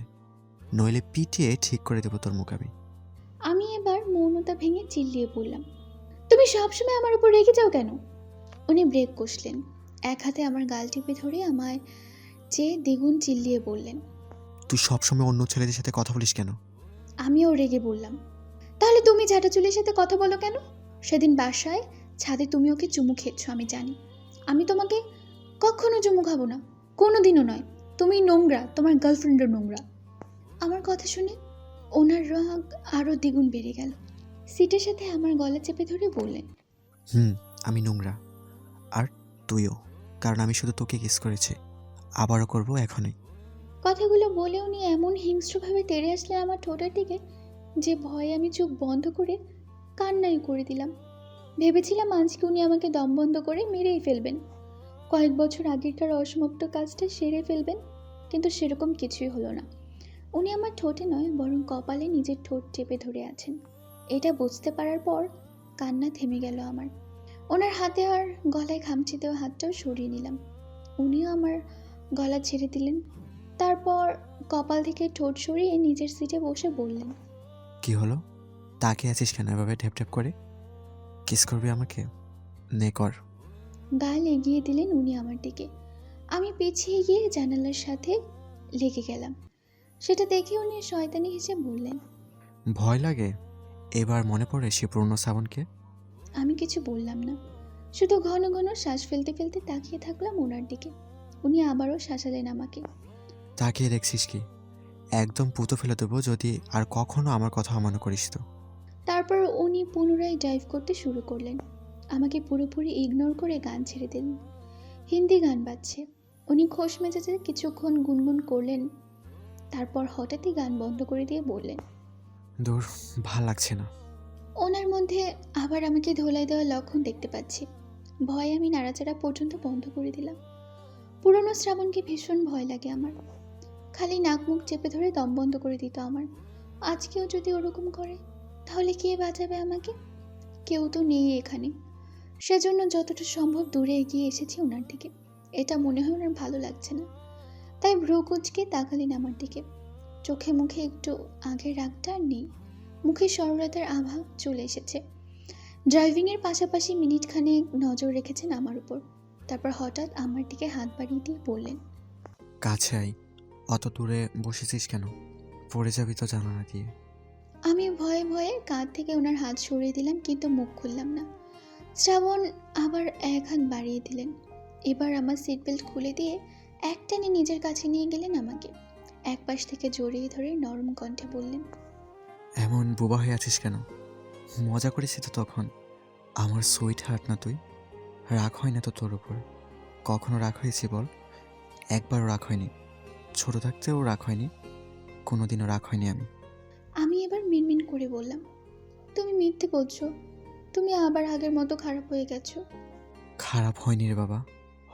নইলে পিটিয়ে ঠিক করে দেবো তোর মুখ আমি। আমি এবার মৌনতা ভেঙে চিল্লিয়ে বললাম, তুমি সবসময় আমার উপর রেগে যাও কেন? উনি ব্রেক কষলেন, এক হাতে আমার গাল টিপে ধরে আমায় চেয়ে দ্বিগুণ চিল্লিয়ে বললেন। তুই সবসময় অন্য ছেলেদের সাথে কথা বলিস কেন? আমিও রেগে বললাম, তাহলে তুমি ঝাঁটাচুলের সাথে কথা বলো কেন? সেদিন বাসায় ছাদে তুমি ওকে চুমু খেয়েছো আমি জানি। আমি তোমাকে কখনো চুমু খাবো না, কোনো দিনও নয়। তুমি নোংরা, তোমার গার্লফ্রেন্ডও নোংরা। আমার কথা শুনে ওনার রাগ আরও দ্বিগুণ বেড়ে গেল। সিটের সাথে আমার গলা চেপে ধরে বললেন, আমি নোংরা, আর তুইও, কারণ আমি শুধু তোকে কিস করেছি, আবারও করবো এখনই। কথাগুলো বলে উনি এমন হিংস্রভাবে তেড়ে আসলেন আমার ঠোঁটের দিকে যে ভয়ে আমি চোখ বন্ধ করে কান্নাই করে দিলাম। ভেবেছিলাম আজকে উনি আমাকে দম বন্ধ করে মেরেই ফেলবেন, কয়েক বছর আগেরকার অসমাপ্ত কাজটা সেরে ফেলবেন, কিন্তু সেরকম কিছুই হলো না। উনি আমার ঠোঁটে নয় বরং কপালে নিজের ঠোঁট চেপে ধরে আছেন। এটা বুঝতে পারার পর কান্না থেমে গেল আমার। ওনার হাতে আর গলায় খামচি দেওয়া হাতটাও সরিয়ে নিলাম। উনিও আমার গলা ছেড়ে দিলেন। তারপর কপাল থেকে ঠোঁট সরিয়ে নিজের সিটে বসে বললেন, কি হলো, তাকিয়ে আছিস কেন এভাবে ঢেপ ঢেপ করে? কিস করবি আমাকে? নে কর। গাল এগিয়ে দিলেন উনি আমার দিকে। আমি পিছিয়ে গিয়ে জানালার সাথে লেগে গেলাম। সেটা দেখে উনি শয়তানি হেসে বললেন। ভয় লাগে? এবার মনে পড়ে সে পুরনো শ্রাবণকে? আমি কিছু বললাম না, শুধু ঘন ঘন শ্বাস ফেলতে ফেলতে তাকিয়ে থাকলাম ওনার দিকে। উনি আবারও শাসালেন আমাকে। তাকিয়ে দেখছিস কি? একদম পুতো ফেলে দেবো যদি আর কখনো আমার কথা অমান্য করিস তো। তারপর উনি পুনরায় ড্রাইভ করতে শুরু করলেন। আমাকে পুরোপুরি ইগনোর করে গান ছেড়ে দিলেন। হিন্দি গান বাজছে। উনি খোশ মেজাজে কিছুক্ষণ গুনগুন করলেন, তারপর হঠাৎই গান বন্ধ করে দিয়ে বললেন, দূর, ভাল লাগছে না। ওনার মধ্যে আবার আমাকে ধোলাই দেওয়ার লক্ষণ দেখতে পাচ্ছি। ভয়ে আমি নাড়াচাড়া পর্যন্ত বন্ধ করে দিলাম। পুরনো শ্রাবণকে ভীষণ ভয় লাগে আমার। খালি নাক মুখ চেপে ধরে দম বন্ধ করে দিত আমার। আজকেও যদি ওরকম করে তাহলে কে বাঁচাবে আমাকে? কেউ তো নেই এখানে। সেজন্য যতটা সম্ভব দূরে এগিয়ে এসেছি ওনার দিকে। এটা মনে হয় ওনার ভালো লাগছে না, তাই ভ্রু কুঁচকে তাকালেন আমার দিকে। চোখে মুখে একটু আগের রাগটা আর নেই, মুখে সরলতার আভা চলে এসেছে। ড্রাইভিংয়ের পাশাপাশি মিনিট খানেক নজর রেখেছেন আমার উপর। তারপর হঠাৎ আমার দিকে হাত বাড়িয়ে দিয়ে বললেন, কাছে আই। অত দূরে বসেছিস কেন? পড়ে যাবি তো জানালা দিয়ে। আমি ভয়ে ভয়ে কাঁধ থেকে ওনার হাত সরিয়ে দিলাম, কিন্তু মুখ খুললাম না। শ্রাবণ আবার এক হাত বাড়িয়ে দিলেন। এবার আমার সিট বেল্ট খুলে দিয়ে একটানে নিজের কাছে নিয়ে গেলেন আমাকে। এক পাশ থেকে জড়িয়ে ধরে নরম কণ্ঠে বললেন, এমন বোবা হয়ে আছিস কেন? মজা করেছি তো তখন। আমার সুইট হার্ট না তুই? রাগ হয় না তো তোর উপর? কখনো রাগ হয়েছি বল? একবারও রাগ হয়নি। ছোট থাকতেও রাগ হয়নি, কোনোদিনও রাগ হয়নি আমি। আমি এবার মিনমিন করে বললাম, তুমি মিথ্যে বলছো, তুমি আবার আগের মতো খারাপ হয়ে গেছো। খারাপ হয়নি রে বাবা,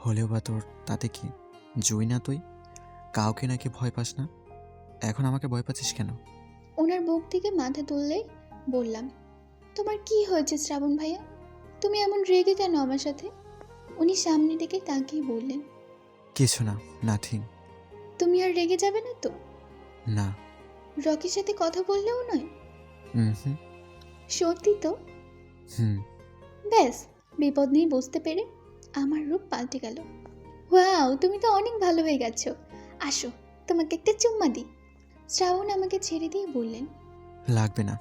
হলেও বা তোর তাতে কি? জুই না তুই? কাউকে নাকি ভয় পাস না? এখন আমাকে ভয় পাচ্ছিস কেন? ওনার বুক থেকে মাথা তুললে বললাম, তোমার কি হয়েছে শ্রাবণ ভাইয়া? তুমি এমন রেগে কেন আমার সাথে? উনি সামনের দিকে তাকিয়ে বললেন, কিছু না, নাথিং। তুমি আর রেগে যাবে না তো? না। রকির সাথে কথা বললেও নয়? হুম। সত্যি তো? হুম। ব্যাস, বিপদ নেই বুঝতে পেরে আমার রূপ পাল্টে গেল। ওয়াও, তুমি তো অনেক ভালো হয়ে গেছো। আসো, তোমাকে একটা চুম্মা দিই। শ্রাবণ আমাকে ছেড়ে দিয়ে বললেন, লাগবে না,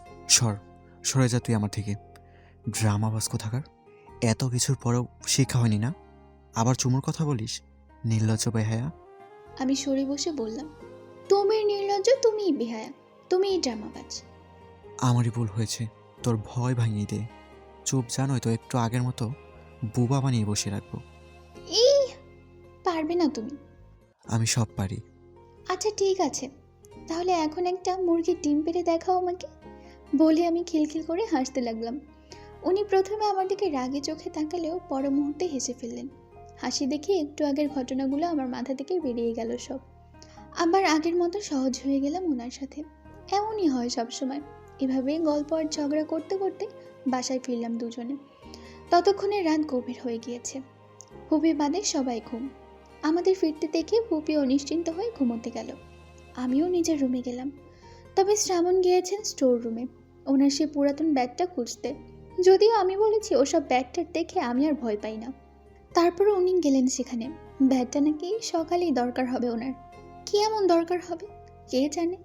সরে যা তুই আমার থেকে। ড্রামা বাস কোথাকার। এত কিছুর পরেও শিক্ষা হয়নি না? আবার চুমুর কথা বলিস? নির্লজ্জ বেহায়া। আমি সরে বসে বললাম, তুমি নির্লজ্জ, তুমিই বেহায়া, তুমিই ড্রামাবাজ। আমারই ভুল হয়েছে, তোর ভয় ভাঙিয়ে দে। চুপ যা, নয়তো একটু আগের মতো বুবা বানিয়ে বসে রাখবো। এই, পারবে না তুমি। আমি সব পারি। আচ্ছা ঠিক আছে, তাহলে এখন একটা মুরগির ডিম পেড়ে দেখাও আমাকে, বলে আমি খিলখিল করে হাসতে লাগলাম। উনি প্রথমে আমার দিকে রাগে চোখে তাকালেও পর মুহূর্তে হেসে ফেললেন। হাসি দেখে একটু আগের ঘটনাগুলো আমার মাথা থেকে বেরিয়ে গেল সব। আবার আগের মতো সহজ হয়ে গেলাম ওনার সাথে। এমনই হয় সবসময়। এভাবেই গল্প আর ঝগড়া করতে করতে বাসায় ফিরলাম দুজনে। ততক্ষণে রাত গভীর হয়ে গিয়েছে। ফুপি বাদে সবাই ঘুম। আমাদের ফিরতে দেখে ফুপিও নিশ্চিন্ত হয়ে ঘুমোতে গেল। আমিও নিজের রুমে গেলাম। তবে শ্রাবণ গিয়েছেন স্টোর রুমে ওনার সে পুরাতন ব্যাগটা খুঁজতে। যদিও আমি বলেছি ওসব ব্যাগটার দেখে আমি আর ভয় পাই না। তারপরও উনি গেলেন সেখানে। ব্যাগটা নাকি সকালেই দরকার হবে ওনার। কি এমন দরকার হবে কে জানে।